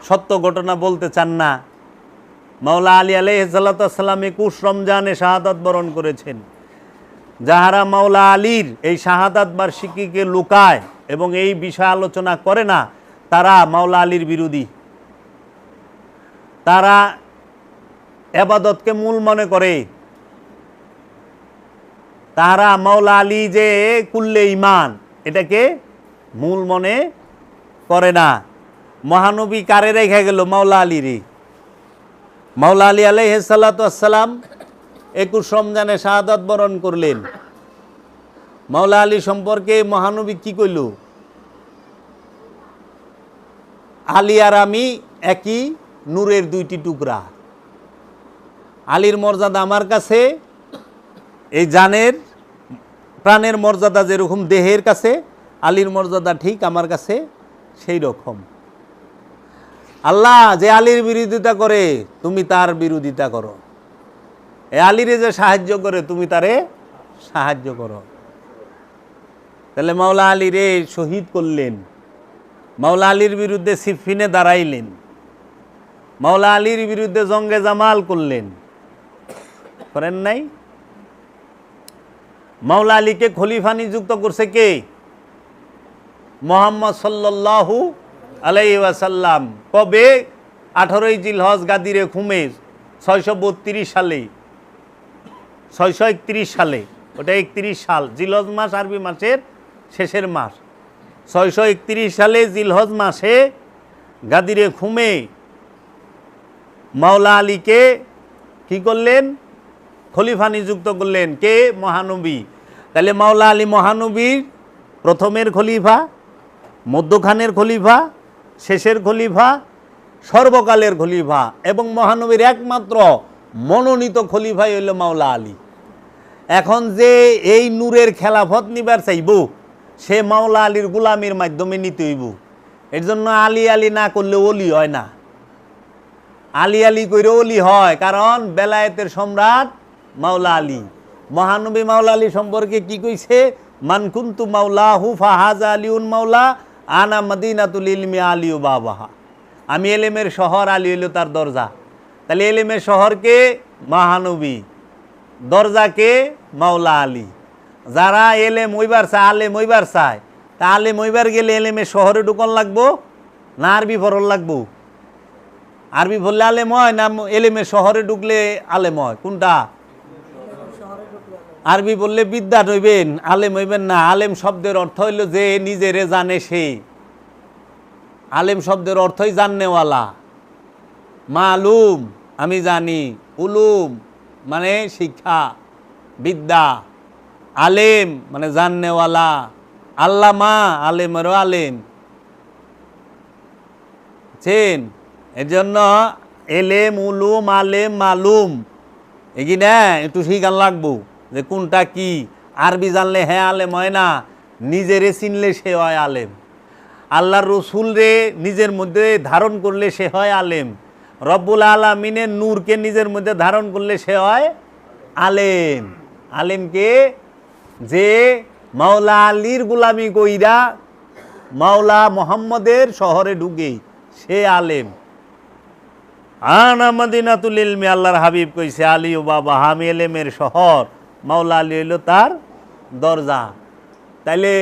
সত্য ঘটনা বলতে চান না? মাওলা আলী আলাইহিস সালাতু ওয়াস সালাম 21 রমজানে শাহাদাত বরণ করেছেন। যাহারা মাওলা আলীর এই শাহাদাত বার্ষিকীকে লুকায় এবং এই বিষয় আলোচনা করে না, তারা মাওলা আলীর বিরোধী। তারা ইবাদতকে মূল মনে করে। তারা মাওলা আলী যে কুল্লে ঈমান, এটাকে মূল মনে করে না। মহানবী কারে রেখে গেল? মাওলা আলীরই। মাওলা আলী আলাইহিস সালাতু ওয়াস সালাম 21 রমজানে শাহাদাত বরণ করলেন। মাওলা আলী সম্পর্কে মহানবী কি কইল? আলী আর আমি একই নূরের 2টি টুকরা। আলীর মর্যাদা আমার কাছে এই জানের প্রাণের মর্যাদা যেরকম দেহের কাছে, আলীর মর্যাদা ঠিক আমার কাছে সেই রকম। আল্লাহ যে আলীর বিরোধিতা করে তুমি তার বিরোধিতা করো, এ আলীরে যে সাহায্য করে তুমি তারে সাহায্য করো। তাহলে মাওলা আলীরে শহীদ করলেন, মাওলা আলীর বিরুদ্ধে সিফিনে দাঁড়াইলেন, মাওলা আলীর বিরুদ্ধে জঙ্গে জামাল করলেন, করেন নাই? মাওলা আলীকে খলিফা নিযুক্ত করছে কে? মুহাম্মদ সাল্লাল্লাহু আলাইহি ওয়াসাল্লাম। কবে? 18 জিলহজ গাদিরে খুমে 632 সালে, 631 সালে, ওটা 31 সাল, জিলহজ মাস আরবি মাসের শেষের মাস। 631 সালে জিলহজ মাসে গাদিরে খুমে মাওলা আলীকে কি করলেন? খলিফা নিযুক্ত করলেন। কে? মহানবী। তাহলে মাওলা আলী মহানবীর প্রথমের খলিফা, মধ্যখানের খলিফা, শেষের খলিফা, সর্বকালের খলিফা এবং মহানবীর একমাত্র মনোনীত খলিফাই হইল মাওলা আলী। এখন যে এই নূরের খেলাফত নিবার চাইব, সে মাওলা আলীর গোলামির মাধ্যমে নিতে হইব। এর জন্য আলী আলী না করলে ওলি হয় না। আলী আলী কইরে ওলি হয়, কারণ বেলায়েতের সম্রাট মাওলা আলী। মহানবী মাওলা আলী সম্পর্কে কি কইছে? মান কুনতু মাওলাহু ফাহাজা আলিউন মাওলা আনা মদিনাতুল ইলমি আলিউ বাবাহা। আমি এলেমের শহর, আলী হইল তার দরজা। তাহলে এলেমের শহরকে মহানবী, দরজাকে মাওলা আলী। যারা এলেম ওইবার চায়, আলেম ওইবার চায়, তা আলেম ওইবার গেলে এলেমের শহরে ঢুকন লাগবো না আরবি পড়ন লাগবো? আরবি পড়লে আলেম হয় না এলেমের শহরে ঢুকলে আলেম হয়? কোনটা? আরবি বললে বিদ্যান হইবেন, আলেম হইবেন না। আলেম শব্দের অর্থ হইল যে নিজেরে জানে সে। আলেম শব্দের অর্থই জাননেওয়ালা। মালুম আমি জানি, উলুম মানে শিক্ষা বিদ্যা, আলেম মানে জাননেওয়ালা। আল্লামা আলেমেরও আলেম চেন। এর জন্য এলেম উলুম আলেম মালুম এগিনা একটু শিখান লাগবো যে কোনটা কি। আরবি জানলে হ্যাঁ আলেম হয় না, নিজেরে চিনলে সে হয় আলেম। আল্লাহর রসুল রে নিজের মধ্যে ধারণ করলে সে হয় আলেম। রব্বুল আলামিনের নূরকে নিজের মধ্যে ধারণ করলে সে হয় আলেম। আলেমকে যে মাওলা আলীর গুলামি কইরা মাওলা মোহাম্মদের শহরে ঢুকে সে আলেম। আনা মদিনাতুল ইলমি, আল্লাহর হাবিব কইছে আলী ও বাবা হামি এলেমের শহর। মাওলা আলী হইল তার দরজা। তাইলে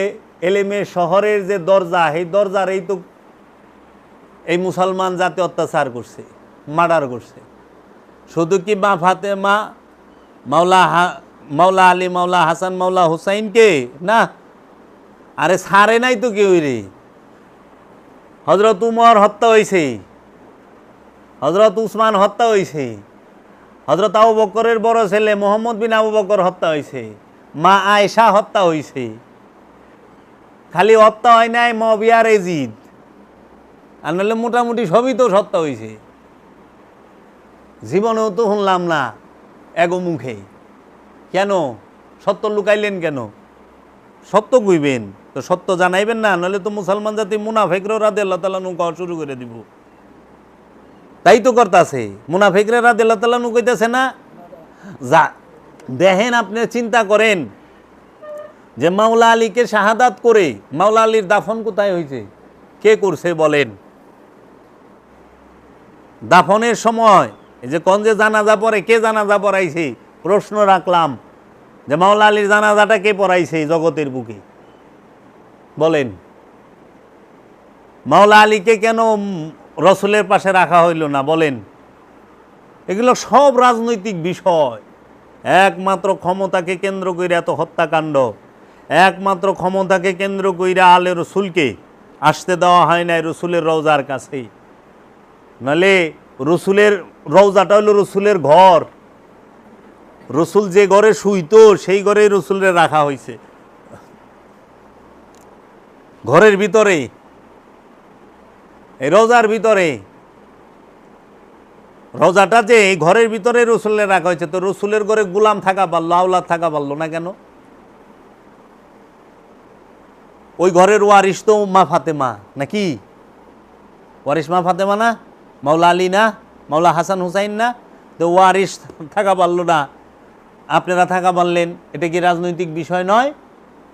এলেমের শহরের যে দরজা, এই দরজার এই তো এই মুসলমান জাতি অত্যাচার করছে, মার্ডার করছে। শুধু কি মা ফাতেমা, মাওলা আলী, মাওলা হাসান, মাওলা হুসাইনকে না, আরে সারে নাই তো কেউ রে। হজরত উমর হত্যা হয়েছে, হজরত উসমান হত্যা হয়েছে, হজরত আবু বকরের বড় ছেলে মোহাম্মদ বিন আবু বকর হত্যা হয়েছে, মা আয়েশা হত্যা হয়েছে। খালি হত্যা হয় নাই মুয়াবিয়া ইয়াজিদ, আর নাহলে মোটামুটি সবই তো হত্যা হয়েছে। জীবনেও তো শুনলাম না এগো মুখে। কেন সত্য লুকাইলেন কেন? সত্য কইবেন তো সত্য জানাইবেন না, নাহলে তো মুসলমান জাতি মুনাফিকরা রাদিয়াল্লাহু তাআলা নু কওয়া শুরু করে দিব। তাই তো করতেছে, মুনাফিকরা রাদিয়াল্লাহু তাআলা নু কইতেছে না। যা দেখেন, আপনি চিন্তা করেন যে মাওলা আলীকে শাহাদাত করে মাওলা আলীর দাফন কোথায় হয়েছে, কে করছে বলেন? দাফনের সময় এই যে কোন যে জানাজা পড়ে, কে জানাজা পড়াইছে? প্রশ্ন রাখলাম যে মাওলা আলীর জানাজাটা কে পড়াইছে জগতের বুকে বলেন? মাওলা আলীকে কেন রসুলের পাশে রাখা হইল না বলেন? এগুলো সব রাজনৈতিক বিষয়। একমাত্র ক্ষমতাকে কেন্দ্র করে এত হত্যাকাণ্ড, একমাত্র ক্ষমতাকে কেন্দ্র কইরা আলে রসুলকে আসতে দেওয়া হয় নাই রসুলের রওজার কাছে। নাহলে রসুলের রওজাটা হলো রসুলের ঘর। রসুল যে ঘরে শুইতো সেই ঘরে রসুলের রাখা হয়েছে, ঘরের ভিতরে, এই রওজার ভিতরে। রওজাটা যে এই ঘরের ভিতরে রসুলের রাখা হয়েছে, তো রসুলের ঘরে গোলাম থাকা পারলো, আওলাদ থাকা পারলো না কেন? ওই ঘরের ওয়ারিস তো মা ফাতেমা নাকি? ওয়ারিস মা ফাতেমা না, মাওলা আলী না, মাওলা হাসান হুসাইন না? তো ওয়ারিস থাকা পারলো না, আপনারা থাকা পারলেন। এটা কি রাজনৈতিক বিষয় নয়?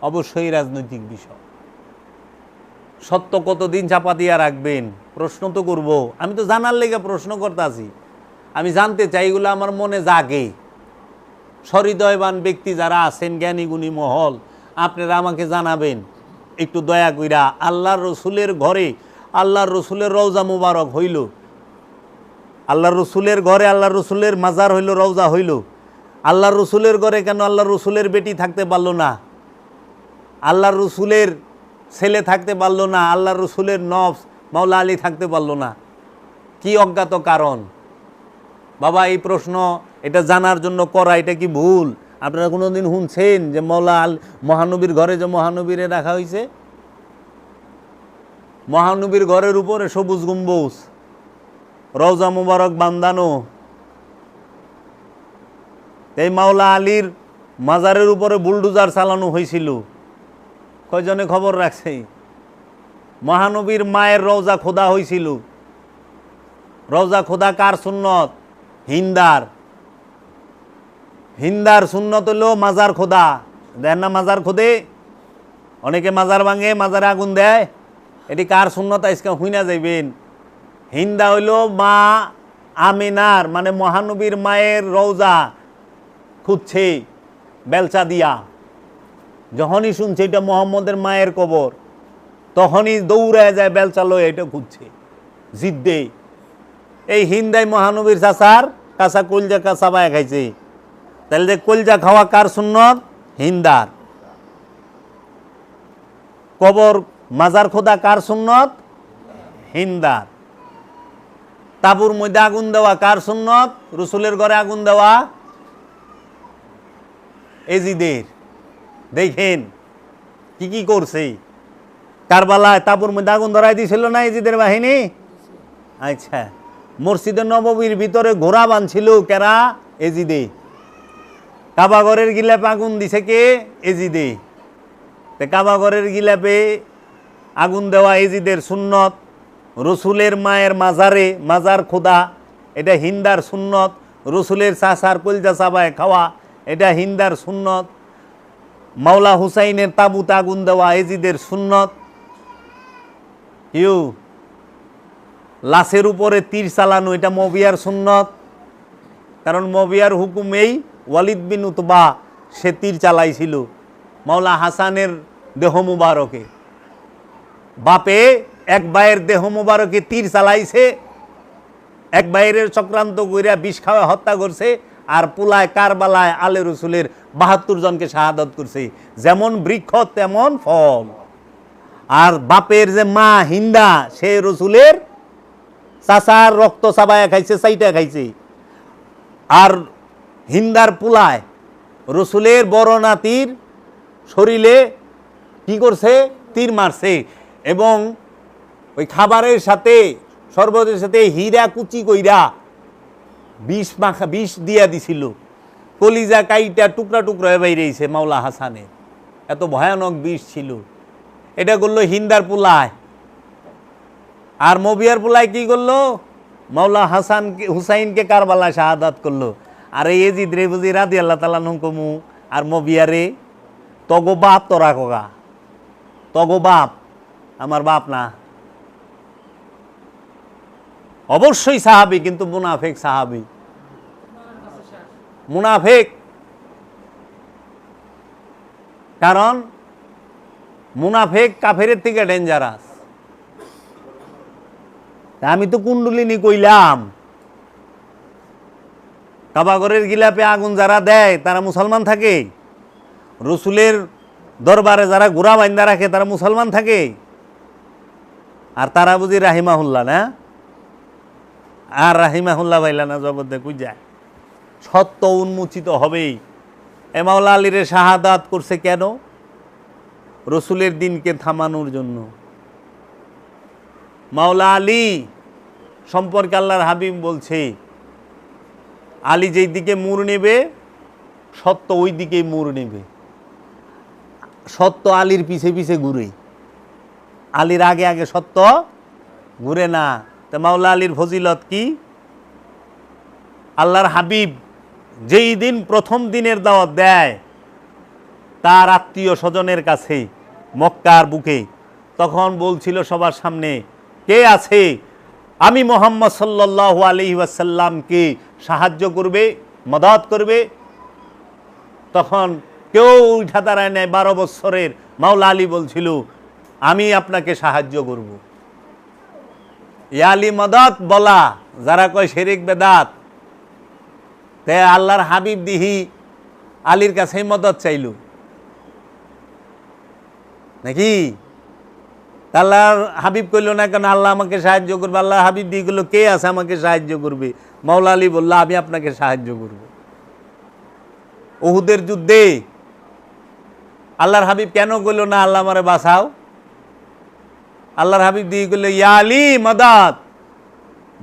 অবশ্যই রাজনৈতিক বিষয়। সত্য কতদিন চাপা দিয়া রাখবেন? প্রশ্ন তো করব, আমি তো জানার লেগে প্রশ্ন করতেছি। আমি জানতে চাই, এগুলো আমার মনে জাগে। সহৃদয়বান ব্যক্তি যারা আছেন, জ্ঞানী গুণী মহল, আপনারা আমাকে জানাবেন একটু দয়া কইরা। আল্লাহর রসুলের ঘরে আল্লাহর রসুলের রওজা মুবারক হইল, আল্লাহর রসুলের ঘরে আল্লাহর রসুলের মাজার হইল, রওজা হইল। আল্লাহর রসুলের ঘরে কেন আল্লাহর রসুলের বেটি থাকতে পারলো না? আল্লাহর রসুলের ছেলে থাকতে পারলো না? আল্লাহর রসুলের নফস মাওলা আলী থাকতে পারলো না? কি অজ্ঞাত কারণ? বাবা এই প্রশ্ন এটা জানার জন্য করা, এটা কি ভুল? আপনারা কোনোদিন শুনছেন যে মাওলা মহানবীর ঘরে যে মহানবীরে রাখা হয়েছে? মহানবীর ঘরের উপরে সবুজ গম্বুজ, রওজা মুবারক বান্ধানো। এই মাওলা আলীর মাজারের উপরে বুলডোজার চালানো হয়েছিল, কয়জনে খবর রাখছে? মহানবীর মায়ের রওজা খোদা হয়েছিল। রওজা খোদা কার সুন্নত? হিন্দার। হিন্দার সুন্নত হলো মাজার খোদা। দেন না মাজার খোদে? অনেকে মাজার ভাঙে, মাজারে আগুন দেয়। এটি কার সুন্নত আজকে হুইনা যাইবেন? হিন্দা হইল মা আমিনার, মানে মহানবীর মায়ের রওজা খুঁজছে বেলচা দিয়া। যখনই শুনছে এটা মোহাম্মদের মায়ের কবর, তখনই দৌড়ায় যায় বেলচা লয়ে এটা খুঁজছে জিদ্দে। এই হিন্দাই মহানবীর চাচার কাঁচা কলজা কাঁচা বায়া খাইছে। তাহলে যে কলজা খাওয়া কার সুন্নত? হিন্দার। কবর মাজার খোদা কার সুন্নত? হিন্দার। তাবুর মধ্যে আগুন দেওয়া কার সুন্নত? রসুলের ঘরে আগুন দেওয়া এজিদের। দেখেন কি কি করছে। কারবালায় তাবুর মধ্যে আগুন ধরাই দিয়েছিল না এজিদের বাহিনী? আচ্ছা, মসজিদে নববীর ভিতরে ঘোড়া বাঁধছিল কেরা? এজিদে। কাবাগরের গিলাপে আগুন দিছে কে? এজিদে। কাবাগরের গিলাপে আগুন দেওয়া এজিদের সুন্নত। রসুলের মায়ের মাজারে মাজার খোদা, এটা হিন্দার সুন্নত। রসুলের চাচার কলজা চাবায় খাওয়া, এটা হিন্দার সুন্নত। মাওলা হুসাইনের তাবুতে আগুন দেওয়া এজিদের সুন্নত। ইউ লাশের উপরে তীর চালানো, এটা মবিয়ার সুন্নত। কারণ মবিয়ার হুকুমেই ওয়ালিদ বিন উতবা সে তীর চালাইছিল মাওলা হাসানের দেহ মুবারকে। বাপে এক ভাইয়ের দেহ মুবারকে তীর চালাইছে, এক ভাইয়ের চক্রান্ত কইরা বিষ খাওয়া হত্যা করছে, আর পুলায় কারবালায় আলে রসুলের ৭২ জনকে শাহাদত করছে। যেমন বৃক্ষ তেমন ফল। আর বাপের যে মা হিন্দা, সে রসুলের চাচার রক্ত চাবায়া খাইছে, চাইটা খাইছে। আর হিন্দার পুলায় রসুলের বড় নাতির শরীরে কি করছে? তীর মারছে। এবং ওই খাবারের সাথে শরবতের সাথে হীরা কুচি কইরা বিষ দিয়া দিছিল। কলিজা কাইটা টুকরা টুকরা হয়ে বাইরেছে মাওলা হাসানের, এত ভয়ানক বিষ ছিল। এটা করলো হিন্দার পুলায়। আর মবিয়ার পুলায় কি করলো? মাওলা হুসাইনকে কারবালায় শাহাদাত করলো। আর এই এজিদ রে বুঝি রাদিয়াল্লাহু তাআলা নুকমু আর মবিয়ারে তগো বাপ তোরা কগা, তগো বাপ, আমার বাপ না। অবশ্যই সাহাবী, কিন্তু মুনাফেক সাহাবী, মুনাফেক। কারণ মুনাফেক কাফেরের থেকে ডেঞ্জারাস। আমি তো কুণ্ডলিনী কইলাম, কাবাগরের গিলাপে আগুন যারা দেয় তারা মুসলমান থাকে? রসুলের দরবারে যারা ঘোড়া বাইন্দা রাখে তারা মুসলমান থাকে? আর তারা বুঝি রাহিমাহুল্লাহ না? আর রাহিমাহুল্লাহ ভাইলা না জগতে কই যায়? সত্য উন্মোচিত হবেই। এ মাওলা আলীরে শাহাদাত করছে কেন? রসুলের দিনকে থামানোর জন্য। মাওলা আলী সম্পর্কে আল্লাহর হাবিব বলছে, আলী যেই দিকে মুড় নেবে সত্য ওই দিকেই মুড় নেবে। সত্য আলীর পিছে পিছে ঘুরে, আলীর আগে আগে সত্য ঘুরে না। তা মাওলা আলীর ফজিলত কি? আল্লাহর হাবিব যেই দিন প্রথম দিনের দাওয়াত দেয় তার আত্মীয় স্বজনের কাছে মক্কার বুকে, তখন বলছিল সবার সামনে, কে আছে আমি মুহাম্মদ সাল্লাল্লাহু আলাইহি ওয়াসাল্লামকে সাহায্য করবে, মদদ করবে? তখন কেউ উঠা দাঁড়ায় নাই। 12 বছরের মাওলা আলী বলছিল, আমি আপনাকে সাহায্য করব। ইয়ালি মদত বলা যারা কয় শিরিক বেদাত, তে আল্লাহর হাবিব দিহি আলীর কাছে মদত চাইল নাকি? আল্লাহর হাবিব কইল না কেন আল্লাহ আমাকে সাহায্য করবে? আল্লাহ হাবিব দিয়ে গেল, কে আছে আমাকে সাহায্য করবে? মাওলা আলী বলল, আমি আপনাকে সাহায্য করব। উহুদের যুদ্ধে আল্লাহর হাবিব কেন কইল না আল্লাহ আমারে বাঁচাও? আল্লাহর হাবিব দিয়ে গেল, ইয়া আলী মদত।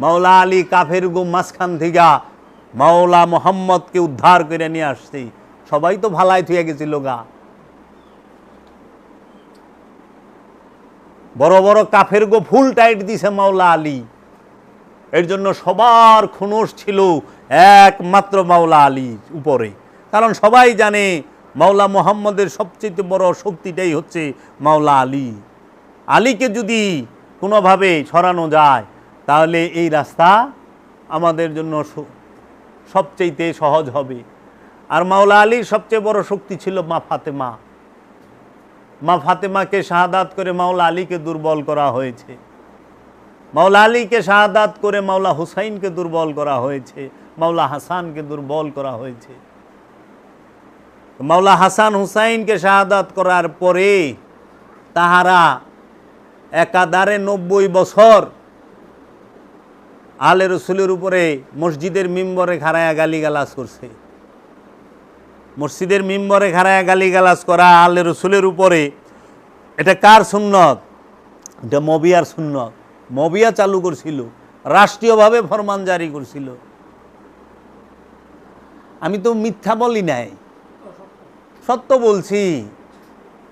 মাওলা আলী কাফের গো মাঝখান থেকে মাওলা মোহাম্মদকে উদ্ধার করে নিয়ে আসছে। সবাই তো ভালাই থুয়ে গেছিল গা। বড় বড় কাফের গো ফুল টাইট দিছে মাওলা আলী। এর জন্য সবার খুনস ছিল একমাত্র মাওলা আলীর উপরে। কারণ সবাই জানে মাওলা মোহাম্মদের সবচেয়ে বড় শক্তিটাই হচ্ছে মাওলা আলী। আলীকে যদি কোনোভাবে সরানো যায় তাহলে এই রাস্তা আমাদের জন্য সবচেয়ে সহজ হবে। আর মাওলা আলীর সবচেয়ে বড় শক্তি ছিল মা ফাতেমা। মা ফাতেমাকে শাহাদাত করে মাওলা আলীকে দুর্বল করা হয়েছে। মাওলা আলীকে শাহাদাত করে মাওলা হুসাইনকে দুর্বল করা হয়েছে, মাওলা হাসানকে দুর্বল করা হয়েছে। মাওলা হাসান হুসাইনকে শাহাদাত করার পরে তাহারা একাধারে 90 বছর আলে রসুলের উপরে মসজিদের মিম্বরে খাড়ায়া গালিগালাজ করছে। মসজিদের মিম্বরে খাড়ায়া গালিগালাজ করা আলে রসুলের উপরে, এটা কার সুন্নত? এটা মবিয়ার সুন্নত। মবিয়া চালু করছিল, রাষ্ট্রীয়ভাবে ফরমান জারি করছিল। আমি তো মিথ্যা বলি নাই, সত্য বলছি।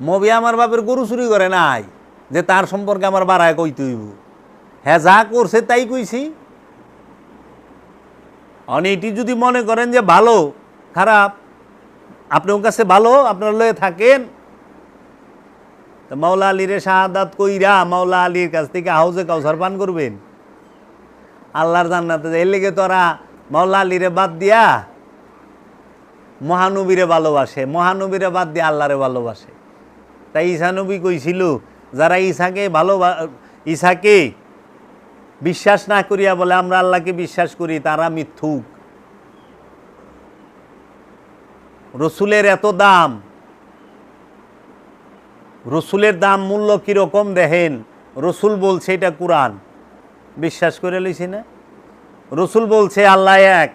মবিয়া আমার বাপের গরু চুরি করে নাই যে তার সম্পর্কে আমার বাড়ায় কইতে হইব। হ্যাঁ, যা করছে তাই কইছি। এটি যদি মনে করেন যে ভালো খারাপ, আপনার কাছে ভালো, আপনার লয়ে থাকেন, তো মাওলা আলীরে শাহাদাত কইরা মাওলা আলীর কাছ থেকে হাউজে কাউসার পান করবেন, আল্লাহর জান্নাতে। এর লেগে তোরা মাওলা আলীরে বাদ দিয়া মহানবীরে ভালোবাসে, মহানবীরে বাদ দিয়ে আল্লাহরে ভালোবাসে। তাই ঈসা নবী কইছিল, যারা ঈসাকে বিশ্বাস না করিয়া বলে আমরা আল্লাহকে বিশ্বাস করি, তারা মিথ্যুক। রসুলের এত দাম, রসুলের দাম মূল্য কিরকম দেখেন। রসুল বলছে এটা কোরআন, বিশ্বাস করে লইছি না? রসুল বলছে আল্লাহ এক,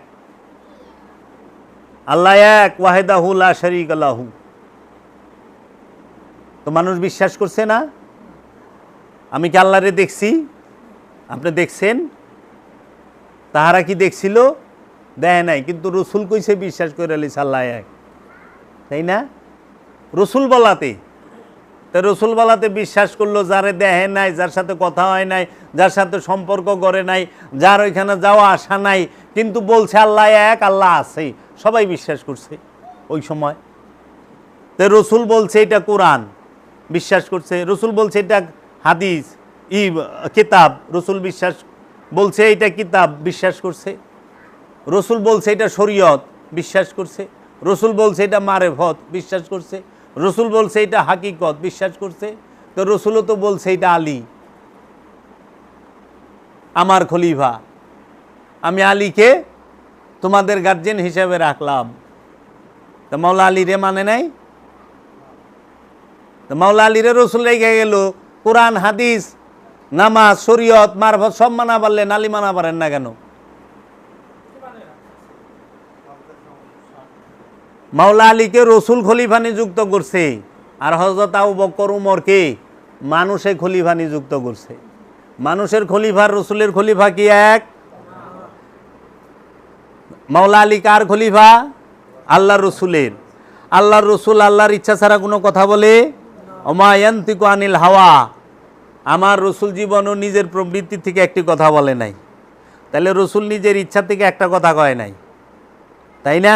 আল্লাহ এক, ওয়াহিদাহু লা শারীকা লাহু। তো মানুষ বিশ্বাস করছে না? আমি কি আল্লাহরে দেখছি? আপনি দেখছেন? তাহারা কি দেখছিল? দেয় নাই, কিন্তু রসুল কইছে বিশ্বাস করে লইছে আল্লাহ এক, তাই না? রসুল বলাতে, তো রসুল বলাতে বিশ্বাস করলো। যারে দেখে নাই, যার সাথে কথা হয় নাই, যার সাথে সম্পর্ক করে নাই, যার ওইখানে যাওয়া আসা নাই, কিন্তু বলছে আল্লাহ এক, আল্লাহ আছে, সবাই বিশ্বাস করছে ওই সময়। তো রসুল বলছে এটা কোরআন, বিশ্বাস করছে। রসুল বলছে এটা হাদিস কিতাব, রসুল বিশ্বাস বলছে এটা কিতাব, বিশ্বাস করছে। রসুল বলছে এটা শরীয়ত, বিশ্বাস করছে। রসুল বলছে এটা মারেফত, বিশ্বাস করছে। রসুল বলছে এটা হাকিকত, বিশ্বাস করছে। তো রসুলও তো বলছে এটা আলী আমার খলিফা, আমি আলীকে তোমাদের গার্জেন হিসেবে রাখলাম। তো মাওলা আলীরে মানে নাই? তো মাওলা আলীরে রসুল রেখে গেল, কোরআন হাদিস নামাজ শরীয়ত মারফত সব মানা পারলেন, আলী মানা পারেন না কেন? মাওলা আলীকে রসুল খলিফা নিযুক্ত করছে, আর হযরত আবু বকর উমরকে মানুষে খলিফা নিযুক্ত করছে। মানুষের খলিফার রসুলের খলিফা কি এক? মাওলা আলী কার খলিফা? আল্লাহর রসুলের। আল্লাহর রসুল আল্লাহর ইচ্ছা ছাড়া কোনো কথা বলে? ওমা ইয়ানতিকু আনিল হাওয়া। আমার রসুল জীবনও নিজের প্রবৃত্তি থেকে একটি কথা বলে নাই। তাহলে রসুল নিজের ইচ্ছা থেকে একটা কথা কয় নাই, তাই না?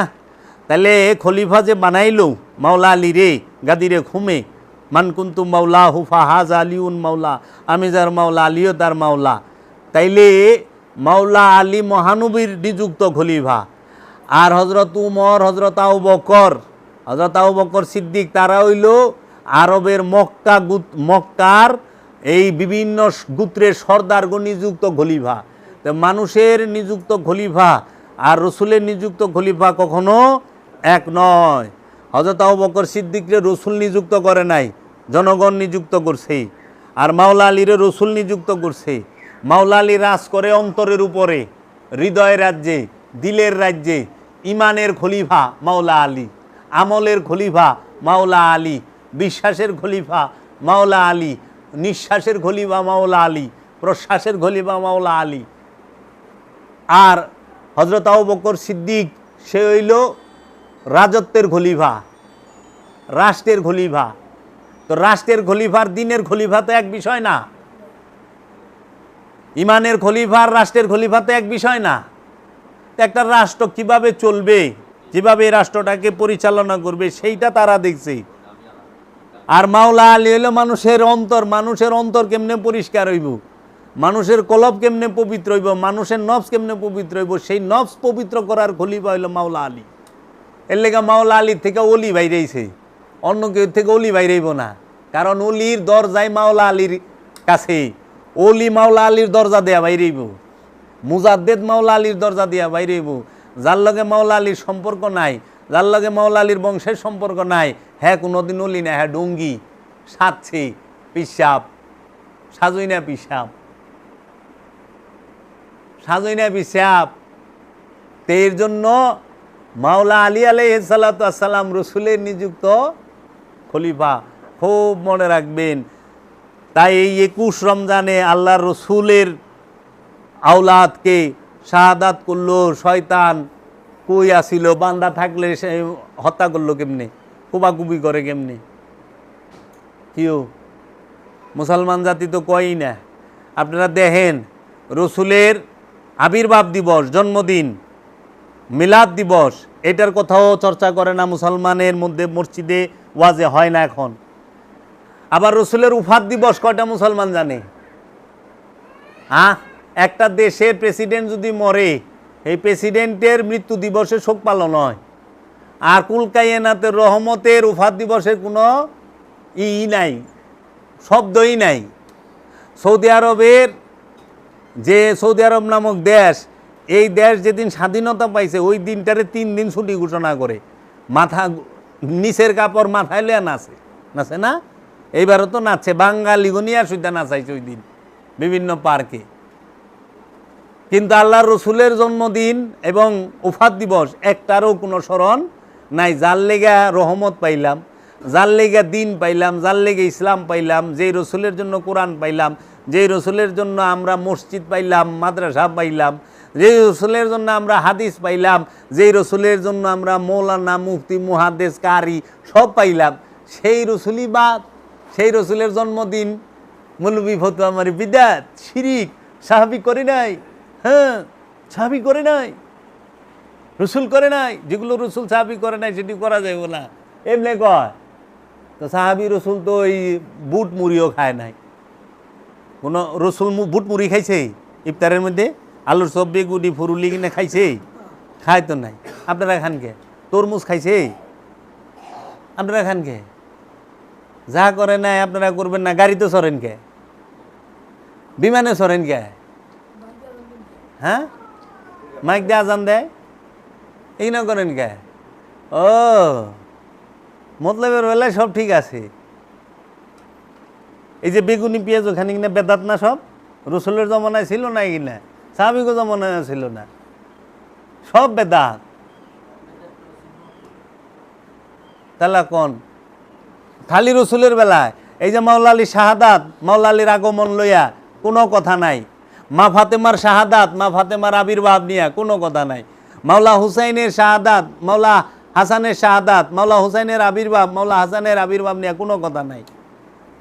তাহলে খলিফা যে বানাইল মাওলা আলী রে গাদিরে ঘুমে, মান কুনতু মাওলা হুফা হাজ আলিউন মাওলা, আমি যার মাওলা আলীও তার মাওলা। তাইলে মাওলা আলী মহানবীর নিযুক্ত খলিফা, আর হজরত উমর, হজরত আবু বকর সিদ্দিক, তারা হইল আরবের মক্কার এই বিভিন্ন গোত্রের সর্দারগণ নিযুক্ত খলিফা। তো মানুষের নিযুক্ত খলিফা আর রসুলের নিযুক্ত খলিফা কখনো এক নয়। হযরত আবু বকর সিদ্দিকরে রসুল নিযুক্ত করে নাই, জনগণ নিযুক্ত করছে। আর মাওলা আলীরে রসুল নিযুক্ত করছে। মাওলা আলী রাজ করে অন্তরের উপরে, হৃদয়ের রাজ্যে, দিলের রাজ্যে। ইমানের খলিফা মাওলা আলী, আমলের খলিফা মাওলা আলী, বিশ্বাসের খলিফা মাওলা আলী, নিঃশ্বাসের খলিফা মাওলা আলী, প্রশ্বাসের খলিফা মাওলা আলী। আর হযরত আবু বকর সিদ্দিক, সে হইল রাজত্বের খলিফা, রাষ্ট্রের খলিফা। তো রাষ্ট্রের খলিফার দিনের খলিফা তো এক বিষয় না, ইমানের খলিফা আর রাষ্ট্রের খলিফা তো এক বিষয় না। একটা রাষ্ট্র কিভাবে চলবে, কিভাবে রাষ্ট্রটাকে পরিচালনা করবে, সেইটা তারা দেখছে। আর মাওলা আলী হইল মানুষের অন্তর, মানুষের অন্তর কেমনে পরিষ্কার হইব, মানুষের কলব কেমনে পবিত্র হইব, মানুষের নফস কেমনে পবিত্র হইব, সেই নফস পবিত্র করার খলিফা হইল মাওলা আলী। এর লেগা মাওলা আলীর থেকে অলি বাইরেছে, অন্য কেউ থেকে অলি বাইরেইব না। কারণ অলির দরজায় মাওলা আলীর কাছে, অলি মাওলা আলীর দরজা দেয়া বাইরেইব, মুজাদ্দেদ মাওলা আলীর দরজা দেয়া বাইরেইব। যার লগে মাওলা আলীর সম্পর্ক নাই, যার লগে মাওলা আলীর বংশের সম্পর্ক নাই, হ্যাঁ কোনোদিন অলি না, হ্যাঁ ডুঙ্গি সাচ্ছি পিসাব সাজই না পিসাব সাজই না পিসাব। তো এর জন্য মাওলা আলী আলাইহিস সালাতু ওয়াস সালাম রসুলের নিযুক্ত খলিফা, খুব মনে রাখবেন। তাই এই 21 রমজানে আল্লাহর রসুলের আওলাদকে শাহাদাত করলো শয়তান। কই আসিল, বান্দা থাকলে সে হত্যা করলো কেমনে, কুবাকুবি করে কেমনে? কিও মুসলমান জাতি তো কয়ই না। আপনারা দেখেন রসুলের আবির্ভাব দিবস, জন্মদিন, মিলাদ দিবস, এটার কথাও চর্চা করে না মুসলমানের মধ্যে, মসজিদে ওয়াজে হয় না এখন। আবার রসুলের উফাত দিবস কয়টা মুসলমান জানে? একটা দেশের প্রেসিডেন্ট যদি মরে, এই প্রেসিডেন্টের মৃত্যু দিবসে শোক পালন হয়। আর কুল কায়নাতের রহমতের উফাত দিবসের কোনো নাই, শব্দই নাই। সৌদি আরবের যে সৌদি আরব নামক দেশ, এই দেশ যেদিন স্বাধীনতা পাইছে ওই দিনটারে 3 দিন ছুটি ঘোষণা করে। মাথা নিচের কাপড় মাথায় লিয়া নাচে, নাচে না? এইবারও তো নাচছে, বাঙালি গনিয়া সুদ্ধা নাচাইছে ওই দিন বিভিন্ন পার্কে। কিন্তু আল্লাহর রসুলের জন্মদিন এবং উফাত দিবস একটারও কোনো স্মরণ নাই। যার লেগা রহমত পাইলাম, যার লেগা দিন পাইলাম, যার লেগে ইসলাম পাইলাম, যেই রসুলের জন্য কোরআন পাইলাম, যেই রসুলের জন্য আমরা মসজিদ পাইলাম, মাদ্রাসা পাইলাম, যেই রসুলের জন্য আমরা হাদিস পাইলাম, যেই রসুলের জন্য আমরা মৌলানা, মুফতি, মুহাদ্দিস, কারি সব পাইলাম, সেই রসুলই বাদ। সেই রসুলের জন্মদিন মৌলবি ফতুয়া মারি বিদাত, শিরিক, সাহাবি করে নাই। হ্যাঁ, সাহাবি করে নাই, রসুল করে নাই। যেগুলো রসুল সাহাবি করে নাই সেটি করা যাবে না, এমনি কয়। তো সাহাবি রসুল তো ওই বুট মুড়িও খায় নাই। কোনো রসুল বুট মুড়ি খাইছে ইফতারের মধ্যে? আলুর সব বেগুনি ফুরুলি কিনে খাইছে? খায় তো নাই। আপনারা খান কে? তরমুজ খাইছে? আপনারা খান কে? যা করে নাই আপনারা করবেন না। গাড়িতে চড়েন কে? বিমানে চড়েন কে? হ্যাঁ, মাইক দিয়ে আজান দেয়, এই না করেন কে? ও মতলবের বেলায় সব ঠিক আছে। এই যে বেগুনি পেঁয়াজ ওখানে কিনা বেদাত না? সব রসুলের জমানায় ছিল না, কিনা সাহাবিগো জমানায় ছিল না, সব বেদাত। তাহলে কোন খালি রসুলের বেলায় এই যে মাওলা আলী শাহাদাত, মাওলা আলীর আগমন লইয়া কোনো কথা নাই। মা ফাতেমার শাহাদাত, মা ফাতেমার আবির্ভাব নিয়া কোনো কথা নাই। মাওলা হুসাইনের শাহাদাত, মাওলা হাসানের শাহাদাত, মাওলা হুসাইনের আবির্ভাব, মাওলা হাসানের আবির্ভাব নিয়ে কোনো কথা নাই।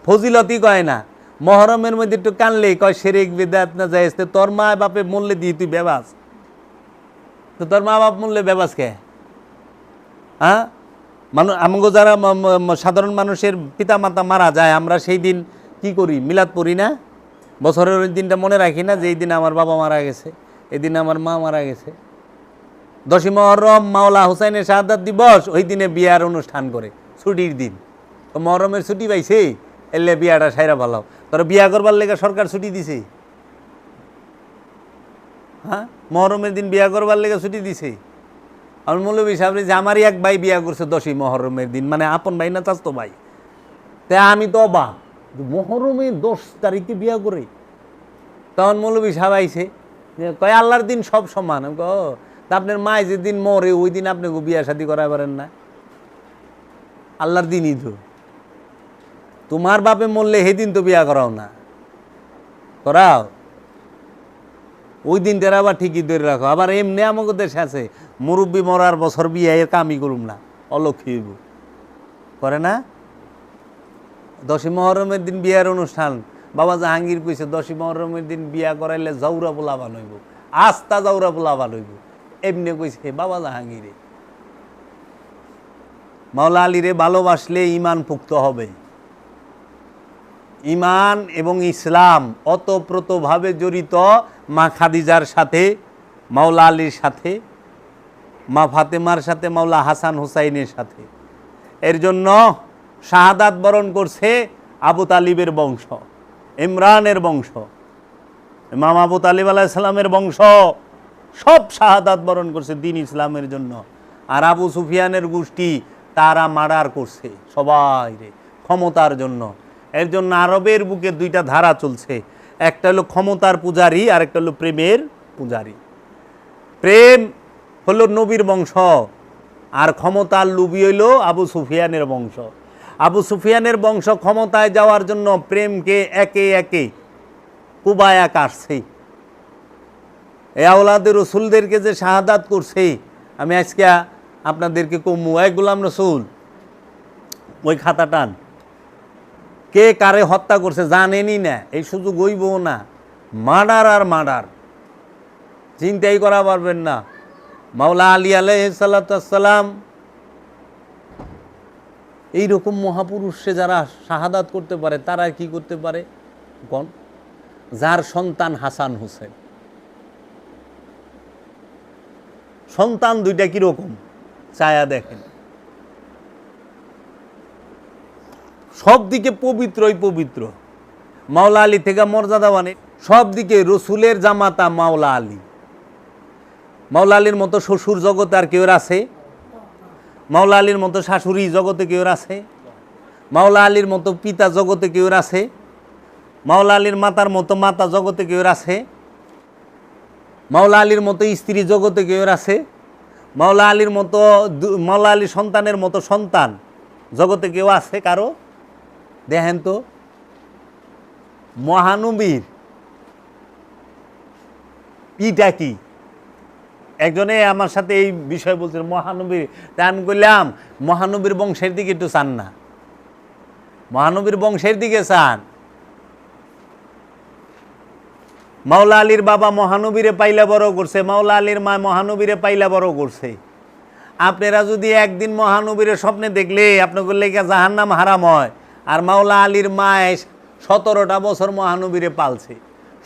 ফজিলতি কয় না। মহরমের মধ্যে একটু কানলেই কয় শিরক বিদআত না জায়েজ। তোর মা বাপে মূল্যে দিয়ে তুই বেবাস, তো তোর মা বাপ মূল্যে বেবাস কে? হ্যাঁ, মানুষ আমাকে যারা সাধারণ মানুষের পিতা মাতা মারা যায়, আমরা সেই দিন কি করি? মিলাদ পড়ি না? বছরের ওই দিনটা মনে রাখি না যে এই দিন আমার বাবা মারা গেছে, এই দিন আমার মা মারা গেছে। 10ই মহরম মাওলা হুসাইনের শাহাদাত দিবস, ওই দিনে বিয়ার অনুষ্ঠান করে, ছুটির দিন। তো মহরমের ছুটি পাইছে, এলে বিয়াটা সাইরা ভালো। তোর বিয়া করবার লেগে সরকার ছুটি দিছে? হ্যাঁ, মহরমের দিন বিয়া করবার লেগে ছুটি দিছে? আমার মৌলবী সাহেব যে আমারই এক ভাই বিয়া করছে 10ই মহরমের দিন, মানে আপন ভাই না চাচতো ভাই। তাই আমি তো অবাক, মহরমের 10 তারিখে বিয়া করে। তখন মৌলবী সাহেব আইছে, কয় আল্লাহর দিন সব সমান। আমি কো তা আপনার মায় যেদিন মরে ওই দিন আপনি বিয়া শাদি করা পারেন না? আল্লাহর দিনই তো। তোমার বাপে মরলে সেদিন তো বিয়া করাও না, করাও ওই দিন তারা আবার ঠিকই ধরে রাখো। আবার এমনি আমাকে দেশে আছে মুরব্বী মরার বছর বিয়া এর কামই করুম না, অলক্ষী হইব, করে না? 10ই মহরমের দিন বিয়ার অনুষ্ঠান, বাবা জাহাঙ্গীর কইছে 10ই মহরমের দিন বিয়া করাইলে জাউরা পোলাবান হইব, আস্তা জাউরা পোলাবান হইব, এমনি কইছে বাবা জাহাঙ্গীরে। মাওলা আলীরে ভালোবাসলে ইমান পুক্ত হবে। ইমান এবং ইসলাম অতপ্রতভাবে জড়িত মা খাদিজার সাথে, মাওলা আলীর সাথে, মা ফাতেমার সাথে, মাওলা হাসান হুসাইনের সাথে। এর জন্য শাহাদাত বরণ করছে আবু তালিবের বংশ, ইমরানের বংশ, ইমাম আবু তালিব আলাইহিস সালামের বংশ, সব শাহাদাত বরণ করছে দিন ইসলামের জন্য। আর আবু সুফিয়ানের গোষ্ঠী তারা মার্ডার করছে সবাই রে ক্ষমতার জন্য। এর জন্য আরবের বুকে দুইটা ধারা চলছে, একটা হলো ক্ষমতার পূজারী আর একটা হলো প্রেমের পূজারী। প্রেম হলো নবীর বংশ আর ক্ষমতার লুবি হইল আবু সুফিয়ানের বংশ। আবু সুফিয়ানের বংশ ক্ষমতায় যাওয়ার জন্য প্রেমকে একে একে কুবায়া কাটছে। এই আওলাদের রসুলদেরকে যে শাহাদাত করছে, আমি আজকে আপনাদেরকে কমু, এক গোলাম রসুল ওই খাতা টান, কে কারে হত্যা করছে জানেনই না, এই সুযোগ হইবও না। মার্ডার আর মার্ডার, চিন্তাই করা পারবেন না। মাওলা আলী আলাইহিস সালাম এইরকম মহাপুরুষে যারা শাহাদাত করতে পারে তারা কি করতে পারে কোন? যার সন্তান হাসান হোসেন, সন্তান দুইটা কিরকম চায়া দেখেন, সব দিকে পবিত্রই পবিত্র। মাওলা আলী থেকে মর্যাদাবান, সব দিকে রসুলের জামাতা মাওলা আলী। মাওলা আলীর মতো শ্বশুর জগতে আর কেউ আছে? মাওলা আলীর মতো শাশুড়ি জগতে কেউ আছে? মাওলা আলীর মতো পিতা জগতে কেউ আছে? মাওলা আলীর মাতার মতো মাতা জগতে কেউ আছে? মাওলা আলীর মতো স্ত্রী জগতে কেউ আছে? মাওলা আলীর মতো মাওলা আলীর সন্তানের মতো সন্তান জগতে কেউ আছে কারো? দেখেন তো, মহানবীর ইটা কি? একজনে আমার সাথে এই বিষয় বলছিল মহানবীর, তা আমি বললাম মহানবীর বংশের দিকে একটু চান না, মহানবীর বংশের দিকে চান। মাওলা আলীর বাবা মহানবীরে পাইলা বড় করছে, মাওলা আলীর মা মহানবীরে পাইলা বড় করছে। আপনারা যদি একদিন মহানবীরে স্বপ্নে দেখলে আপনাদের লেগে জাহান্নাম হারাম হয়। আর মাওলা আলীর মায় 17টা বছর মহানবীরে পালছে,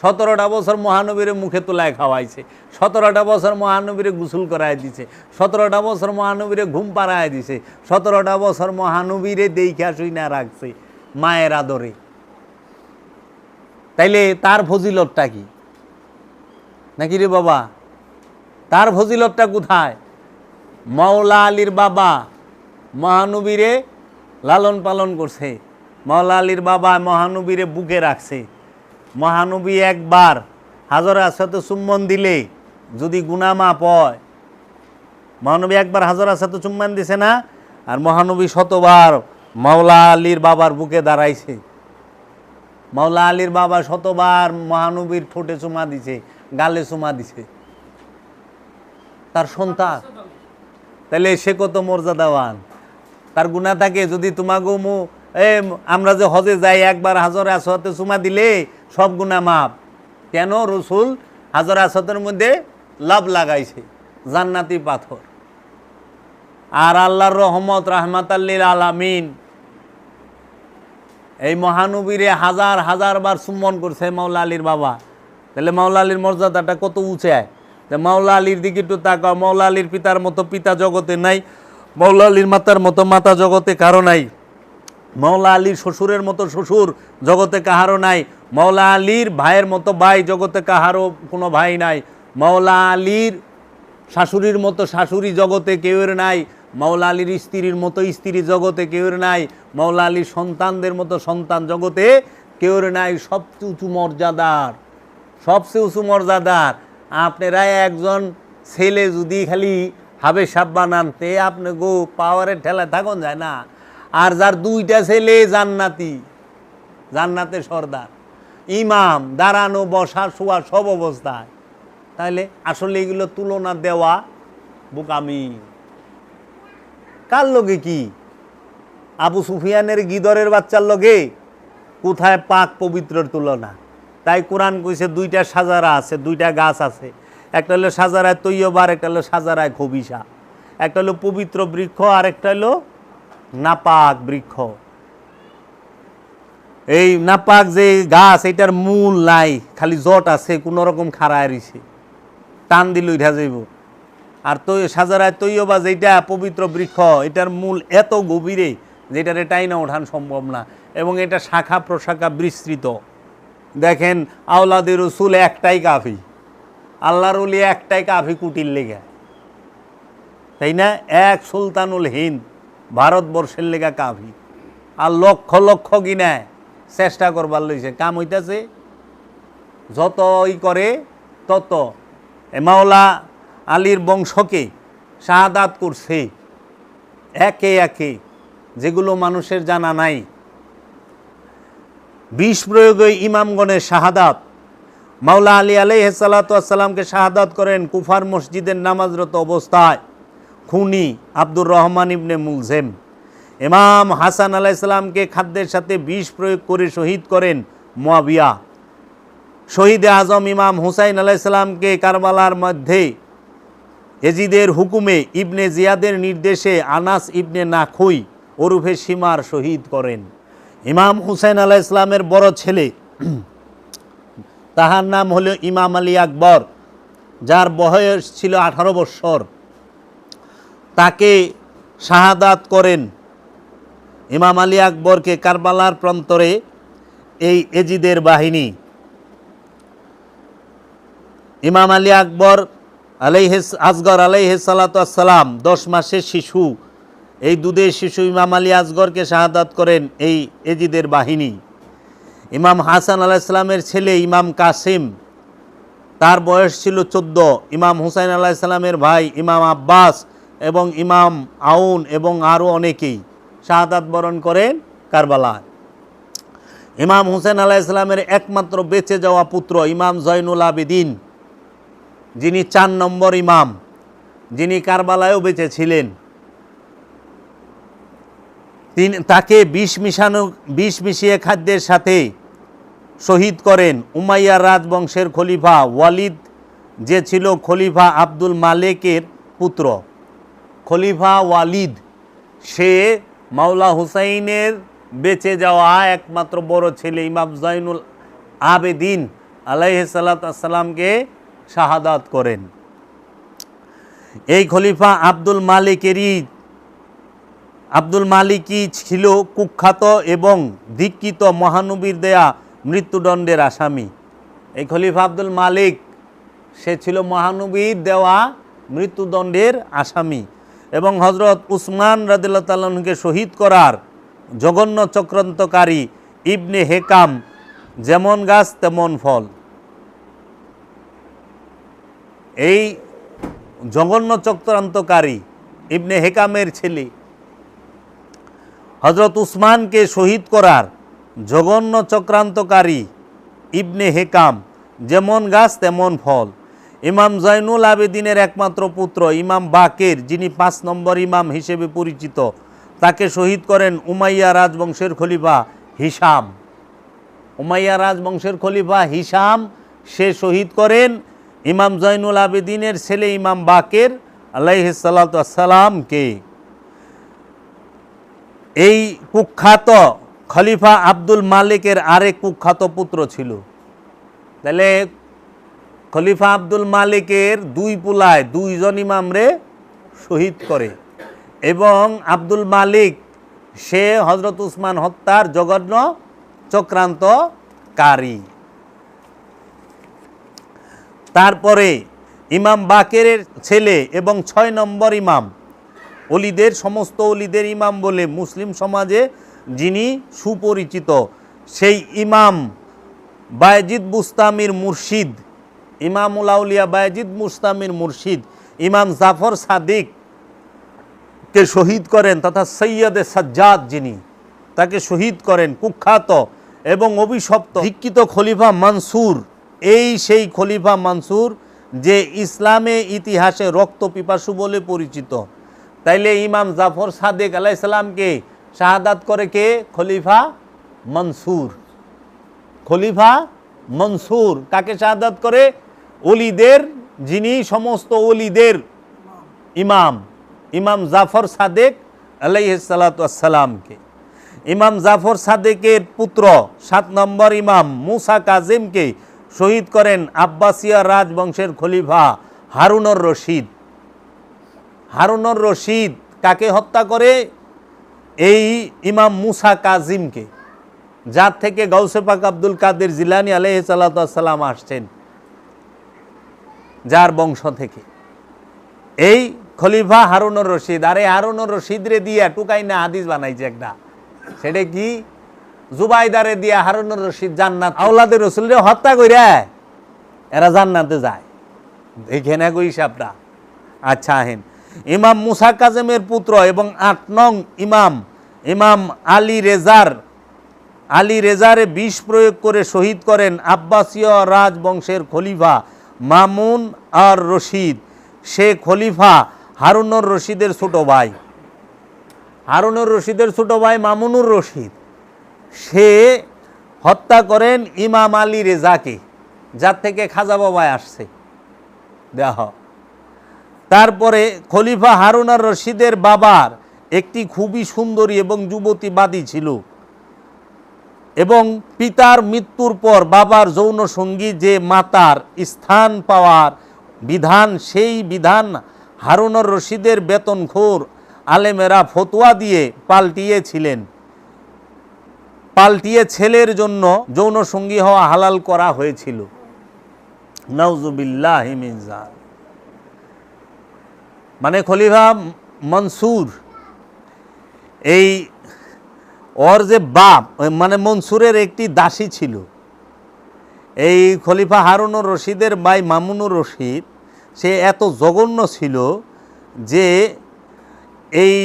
17টা বছর মহানবীরে মুখে তোলায় খাওয়াইছে, 17টা বছর মহানবীরে গোসল করায় দিছে, 17টা বছর মহানবীরে ঘুম পাড়ায় দিছে, 17টা বছর মহানবীরে দেইখা শুই না রাখছে মায়ের আদরে। তাইলে তার ফজিলতটা কি নাকি রে বাবা? তার ফজিলতটা কোথায়? মাওলা আলীর বাবা মহানবীরে লালন পালন করছে, মাওলা আলীর বাবা মহানবীরে বুকে রাখছে। মহানবী একবার হাজরে আসওয়াতে চুম্বন দিলে যদি গুনাহ মাফ হয়, মহানবী একবার হাজরে আসওয়াতে চুম্বন দিছে না? আর মহানবী শতবার মাওলা আলীর বাবার বুকে দাঁড়াইছে। মাওলা আলীর বাবা শতবার মহানবীর ঠোঁটে চুমা দিছে, গালে চুমা দিছে, তার সন্তান। তাহলে সে কত মর্যাদাবান। তার গুনাহ থাকে যদি তোমাকে আমরা যে হজে যাই একবার হাজরে আসওয়াতে চুমা দিলে সব গুনাহ মাফ। কেন? রসুল হাজরে আসওয়াতের মধ্যে লাভ লাগাইছে জান্নাতি পাথর। আর আল্লাহর রহমত রাহমাতাল লিল আলামিন এই মহানবীরে হাজার হাজার বার চুম্বন করছে মাওলা আলীর বাবা। তাহলে মাওলা আলীর মর্যাদাটা কত উঁচায়। মাওলা আলীর দিকে একটু তাকাও। মাওলা আলীর পিতার মতো পিতা জগতে নাই, মাওলা আলীর মাতার মতো মাতা জগতে কারো নাই, মাওলা আলীর শ্বশুরের মতো শ্বশুর জগতে কাহারও নাই, মাওলা আলীর ভাইয়ের মতো ভাই জগতে কাহারও কোনো ভাই নাই, মাওলা আলীর শাশুড়ির মতো শাশুড়ি জগতে কেউর নাই, মাওলা আলীর স্ত্রীর মতো স্ত্রী জগতে কেউর নাই, মাওলা আলীর সন্তানদের মতো সন্তান জগতে কেউর নাই। সবচেয়ে উঁচু মর্যাদার, সবচেয়ে উঁচু মর্যাদার। আপনারা একজন ছেলে যদি খালি হাবে সাপ বানানতে আপনি গো পাওয়ারের ঠেলায় থাকুন যায় না। আর যার দুইটা ছেলে জান্নাতি, জান্নাতে সর্দার, ইমাম, দাঁড়ানো বসা শোয়া সব অবস্থায়, তাহলে আসলে এগুলো তুলনা দেওয়া বোকামি। কার লগে কি? আবু সুফিয়ানের গিদরের বাচ্চার লগে কোথায় পাক পবিত্রের তুলনা? তাই কোরআন কইছে দুইটা সাজারা আছে, দুইটা গাছ আছে, একটা হলো সাজারায় তৈয়বা, একটা হলো সাজারায় খবিসা। একটা হলো পবিত্র বৃক্ষ আর একটা হলো নাপাক বৃক্ষ। এই নাপাক যে গাছ এটার মূল নাই, খালি জট আছে, কোনো রকম খাড়ায় রইছে, টান দিল উঠা যাইব। আর তো সাজারায় তৈয়বা যেটা পবিত্র বৃক্ষ, এটার মূল এত গভীরে যেটারে টাইনা ওঠান সম্ভব না, এবং এটা শাখা প্রশাখা বিস্তৃত। দেখেন আওলাদের রসুল একটাই কাফি, আল্লাহর ওলি একটাই কাফি কুটির লেগে। তাই না? এক সুলতানুল হিন্দ ভারতবর্ষের লেগা কাফি, আর লক্ষ লক্ষ গিনায় চেষ্টা করবার লইছে, কাম হইতাছে যত করে তত মাওলা আলীর বংশকে শাহাদাত করছে একে একে, যেগুলো মানুষের জানা নাই। বিষ প্রয়োগে ইমামগণের শাহাদাত। মাওলা আলী আলাইহিস সালাতু ওয়াস সালামকে শাহাদাত করেন কুফার মসজিদের নামাজরত অবস্থায় খুনি আব্দুর রহমান ইবনে মুলজেম। ইমাম হাসান আলাইহিস সালামকে খাদ্যের সাথে বিষ প্রয়োগ করে শহীদ করেন মুয়াবিয়া। শহীদে আজম ইমাম হুসাইন আলাইহিস সালামকে কারবালার মধ্যে এজিদের হুকুমে ইবনে জিয়াদের নির্দেশে আনাস ইবনে নাখুই ওরফে সীমার শহীদ করেন। ইমাম হুসাইন আলাইহিস সালামের বড় ছেলে, তাহার নাম হলো ইমাম আলী আকবর, যার বয়স ছিল 18 বৎসর, তাকে শাহাদাত করেন। ইমাম আলী আকবরকে কারবালার প্রান্তরে এই এজিদের বাহিনী। ইমাম আলী আকবর আসগর আলাইহিস সালাতু ওয়াস সালাম 10 মাসের শিশু, এই দুধের শিশু ইমাম আলী আসগরকে শাহাদাত করেন এই এজিদের বাহিনী। ইমাম হাসান আলাইহিস সালামের ছেলে ইমাম কাসিম, তার বয়স ছিল 14। ইমাম হুসাইন আলাইহিস সালামের ভাই ইমাম আব্বাস এবং ইমাম আউন এবং আরও অনেকেই শাহাদাত বরণ করেন কারবালায়। ইমাম হুসাইন আলাইহিস সালামের একমাত্র বেঁচে যাওয়া পুত্র ইমাম জয়নুল আবেদিন, যিনি 4 নম্বর ইমাম, যিনি কারবালায়ও বেঁচে ছিলেন, তাকে বিষ মিশিয়ে খাদ্যের সাথে শহীদ করেন উমাইয়া রাজবংশের খলিফা ওয়ালিদ, যে ছিল খলিফা আব্দুল মালেকের পুত্র। খলিফা ওয়ালিদ সে মাওলা হুসাইনের বেঁচে যাওয়া একমাত্র বড় ছেলে ইমাম জয়নুল আবেদিন আলাইহিস সালাতু ওয়াস সালামকে শাহাদাত করেন। এই খলিফা আব্দুল মালিকই ছিল কুখ্যাত এবং ধিক্কৃত মহানবীর দেয়া মৃত্যুদণ্ডের আসামি। এই খলিফা আব্দুল মালিক সে ছিল মহানবীর দেওয়া মৃত্যুদণ্ডের আসামি এবং হজরত উসমান রাদিয়াল্লাহু তাআলা আনহুকে শহীদ করার জঘন্য চক্রান্তকারী ইবনে হেকাম, যেমন গাছ তেমন ফল। এই জঘন্য চক্রান্তকারী ইবনে হেকামের ছেলে হজরত উসমানকে শহীদ করার জঘন্য চক্রান্তকারী ইবনে হেকাম, যেমন গাছ তেমন ফল। ইমাম জয়নুল আবেদিনের একমাত্র পুত্র ইমাম বাকের, যিনি 5 নম্বর ইমাম হিসেবে পরিচিত, তাকে শহীদ করেন উমাইয়া রাজবংশের খলিফা হিশাম। উমাইয়া রাজবংশের খলিফা হিশাম সে শহীদ করেন ইমাম জয়নুল আবেদিনের ছেলে ইমাম বাকের আলাইহিস সালাতু ওয়াস সালামকে। এই কুখ্যাত খলিফা আব্দুল মালিকের আরেক কুখ্যাত পুত্র ছিল। তাহলে খলিফা আব্দুল মালিকের 2 পুলায় 2 জন ইমামরে শহীদ করে এবং আব্দুল মালিক সে হজরত উসমান হত্যার জঘন্য চক্রান্তকারী। তারপরে ইমাম বাকেরের ছেলে এবং 6 নম্বর ইমাম, অলিদের সমস্ত অলিদের ইমাম বলে মুসলিম সমাজে যিনি সুপরিচিত, সেই ইমাম বায়েজিদ বুস্তামির মুর্শিদ, ইমামুল আউলিয়া বায়েজিদ বুস্তামির মুর্শিদ ইমাম জাফর সাদিককে শহীদ করেন, তথা সৈয়দে সাজ্জাদ যিনি, তাকে শহীদ করেন কুখ্যাত এবং অভিশপ্ত ধিক্কৃত খলিফা মানসুর। এই সেই খলিফা মানসুর যে ইসলামে ইতিহাসে রক্ত পিপাসু বলে পরিচিত। তাইলে ইমাম জাফর সাদিক আলাইহিস সালামকে শাহাদাত করে কে? খলিফা মনসুর। খলিফা মনসুর কাকে শাহাদাত করে? ওলিদের, যিনি সমস্ত ওলিদের ইমাম, ইমাম জাফর সাদিক আলাইহিস সালাতু ওয়াস সালামকে। ইমাম জাফর সাদিকের পুত্র 7 নম্বর ইমাম মুসা কাজিমকে শহীদ করেন আব্বাসিয়া রাজবংশের খলিফা হারুনুর রশিদ। হারুনুর রশিদ কাকে হত্যা করে? এই ইমাম মুসা কাজিমকে, যার থেকে গাউসে পাক আব্দুল কাদের জিলানী আলাইহিস সালাতু ওয়াস সালাম আসছেন, যার বংশ থেকে। এই খলিফা হারুনুর রশিদ। আরে হারুনুর রশিদ রে দিয়া টুকাই না হাদিস বানাইছে একটা, সেটা কি জুবাইদারে দিয়া হারুনুর রশিদ জান্নাত, আওলাদে রসুলরে হত্যা কইরা এরা জান্নাতে যায়। দেখে না গো হিসাবটা। আচ্ছা হেন ইমাম মুসা কাজেমের পুত্র এবং ৮ নং ইমাম আলী রেজারে বিষ প্রয়োগ করে শহীদ করেন আব্বাসীয় রাজবংশের খলিফা মামুন আর রশিদ। সে খলিফা হারুনুর রশিদের ছোট ভাই, হারুনুর রশিদের ছোট ভাই মামুনুর রশিদ। সে হত্যা করেন ইমাম আলী রেজাকে, যার থেকে খাজা বাবায় আসছে। দেখ, তারপরে খলিফা হারুন আর রশিদের বাবার একটি খুবই সুন্দরী এবং যুবতীবাদী ছিল এবং পিতার মৃত্যুর পর বাবার যৌন সঙ্গী যে মাতার স্থান পাওয়ার বিধান, সেই বিধান হারুন আর রশিদের বেতনখোর আলেমেরা ফতোয়া দিয়ে পাল্টিয়ে ছেলের জন্য যৌন সঙ্গী হওয়া হালাল করা হয়েছিল। নাউজুবিল্লাহি মিন যালিক। মানে খলিফা মনসুর এই ওর যে বাপ, মানে মনসুরের একটি দাসী ছিল। এই খলিফা হারুনুর রশিদের ভাই মামুনুর রশিদ সে এত জঘন্য ছিল যে এই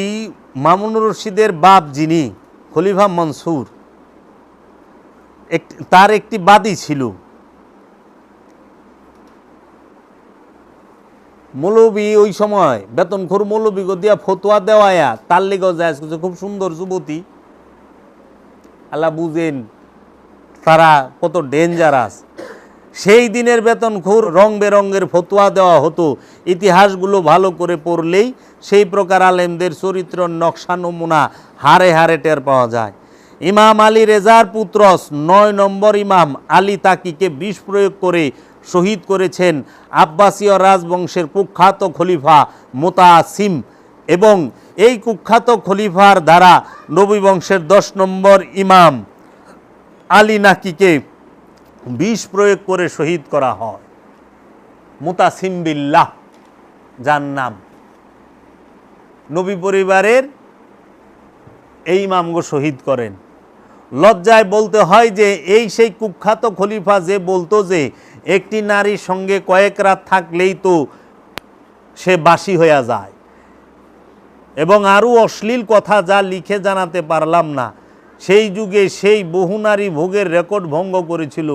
মামুনুর রশিদের বাপ যিনি খলিফা মনসুর, তার একটি বাদী ছিল। মৌলবী ওই সময় বেতনখোর মৌলবী দিয়া ফতোয়া দেওয়ায়া তার লেগেও যায়, খুব সুন্দর যুবতী। আল্লাহ বুঝেন তারা কত ডেঞ্জারাস। সেই দিনের বেতনখোর রং বেরঙের ফতোয়া দেওয়া হতো। ইতিহাসগুলো ভালো করে পড়লেই সেই প্রকার আলেমদের চরিত্র নকশা নমুনা হারে হারে টের পাওয়া যায়। ইমাম আলী রেজার পুত্র ৯ নম্বর ইমাম আলী তাকিকে বিষ প্রয়োগ করে শহীদ করেছেন আব্বাসীয় রাজবংশের কুখ্যাত খলিফা মুতাসিম, এবং এই কুখ্যাত খলিফার দ্বারা নবী বংশের ১০ নম্বর ইমাম আলী নাকিকে বিষ প্রয়োগ করে শহীদ করা হয়। মুতাসিম বিল্লাহ যার নাম, নবী পরিবারের এই ইমামগো শহীদ করেন। লজ্জায় বলতে হয় যে এই সেই কুখ্যাত খলিফা যে বলতো যে একটি নারীর সঙ্গে কয়েক রাত থাকলেই তো সে বাসী হয়ে যায়, এবং আরও অশ্লীল কথা যা লিখে জানাতে পারলাম না। সেই যুগে সেই বহু নারী ভোগের রেকর্ড ভঙ্গ করেছিল।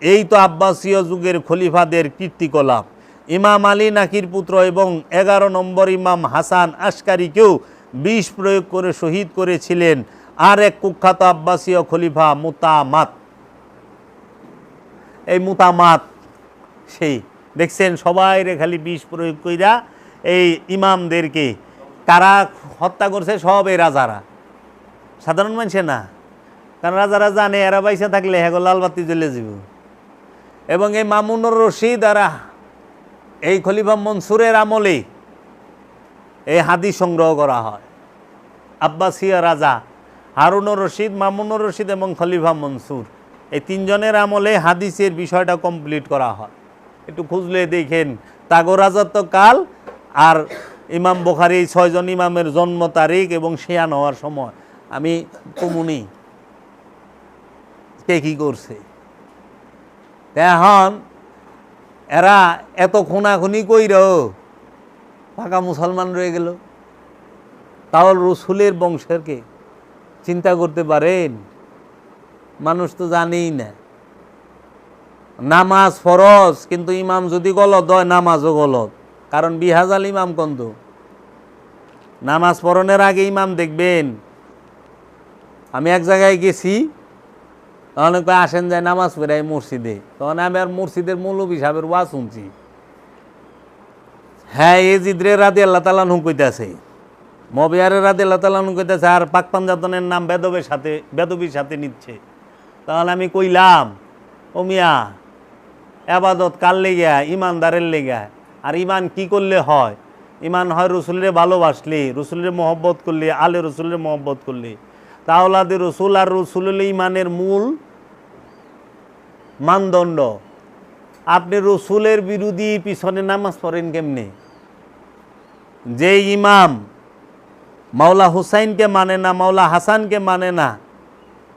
এই তো আব্বাসীয় যুগের খলিফাদের কীর্তিকলাপ। ইমাম আলী নাকির পুত্র এবং 11 নম্বর ইমাম হাসান আশকারীকেও বিষ প্রয়োগ করে শহীদ করেছিলেন আর এক কুখ্যাত আব্বাসীয় খলিফা মুতামাত। এই মুতামাত সেই দেখছেন সবাই রে খালি বিষ প্রয়োগ কইরা এই ইমামদেরকে কারা হত্যা করছে, সব এই রাজারা, সাধারণ মানুষে না। কারণ রাজারা জানে এরা বাইসা থাকলে হ্যাঁ লালবাতি জ্বলে যাব। এবং এই মামুনুর রশিদ আর এই খলিফা মনসুরের আমলে এই হাদিস সংগ্রহ করা হয়। আব্বাসীয় রাজা হারুনুর রশিদ, মামুনুর রশিদ এবং খলিফা মনসুর, এই 3 জনের আমলে হাদিসের বিষয়টা কমপ্লিট করা হয়। একটু খুঁজলে দেখেন তাগো রাজত্বকাল আর ইমাম বুখারী 6 জন ইমামের জন্ম তারিখ এবং শিয়ান হওয়ার সময়। আমি কমুনি কে কী করছে। এখন এরা এত খুনাখুনি কইরও পাকা মুসলমান রয়ে গেল। তাও রসুলের বংশেরকে চিন্তা করতে পারেন? মানুষ তো জানেই না। নামাজ ফরজ, কিন্তু ইমাম যদি গলত হয় নামাজও গলত। কারণ বিহাজাল ইমাম কন্ত নামাজ পড়নের আগে ইমাম দেখবেন। আমি এক জায়গায় গেছি, তখন আসেন যায় নামাজ পড়াই মসজিদে, তখন আমি আর মসজিদের মৌলবী সাহেবের ওয়াজ শুনছি। হ্যাঁ, এজিদরে রাদি আল্লাহ তাআলা কইতাছে, মবিয়ারের রাদি আল্লাহ তাআলা কইতাছে, আর পাক পাঞ্জাতনের নাম বেদবির সাথে নিচ্ছে। তখন আমি কইলাম, ও মিয়া, আবাদত কার লেগে? ইমানদারের লেগে। আর ইমান কি করলে হয়? ইমান হয় রসুলের ভালোবাসলে, রসুলের মহব্বত করলে, আলে রসুলের মহব্বত করলে। তাওলাদে রসুল আর রসুলের ইমানের মূল মানদণ্ড। আপনি রসুলের বিরোধী পিছনে নামাজ পড়েন কেমনে? যে ইমাম মাওলা হুসাইনকে মানে না, মাওলা হাসানকে মানে না,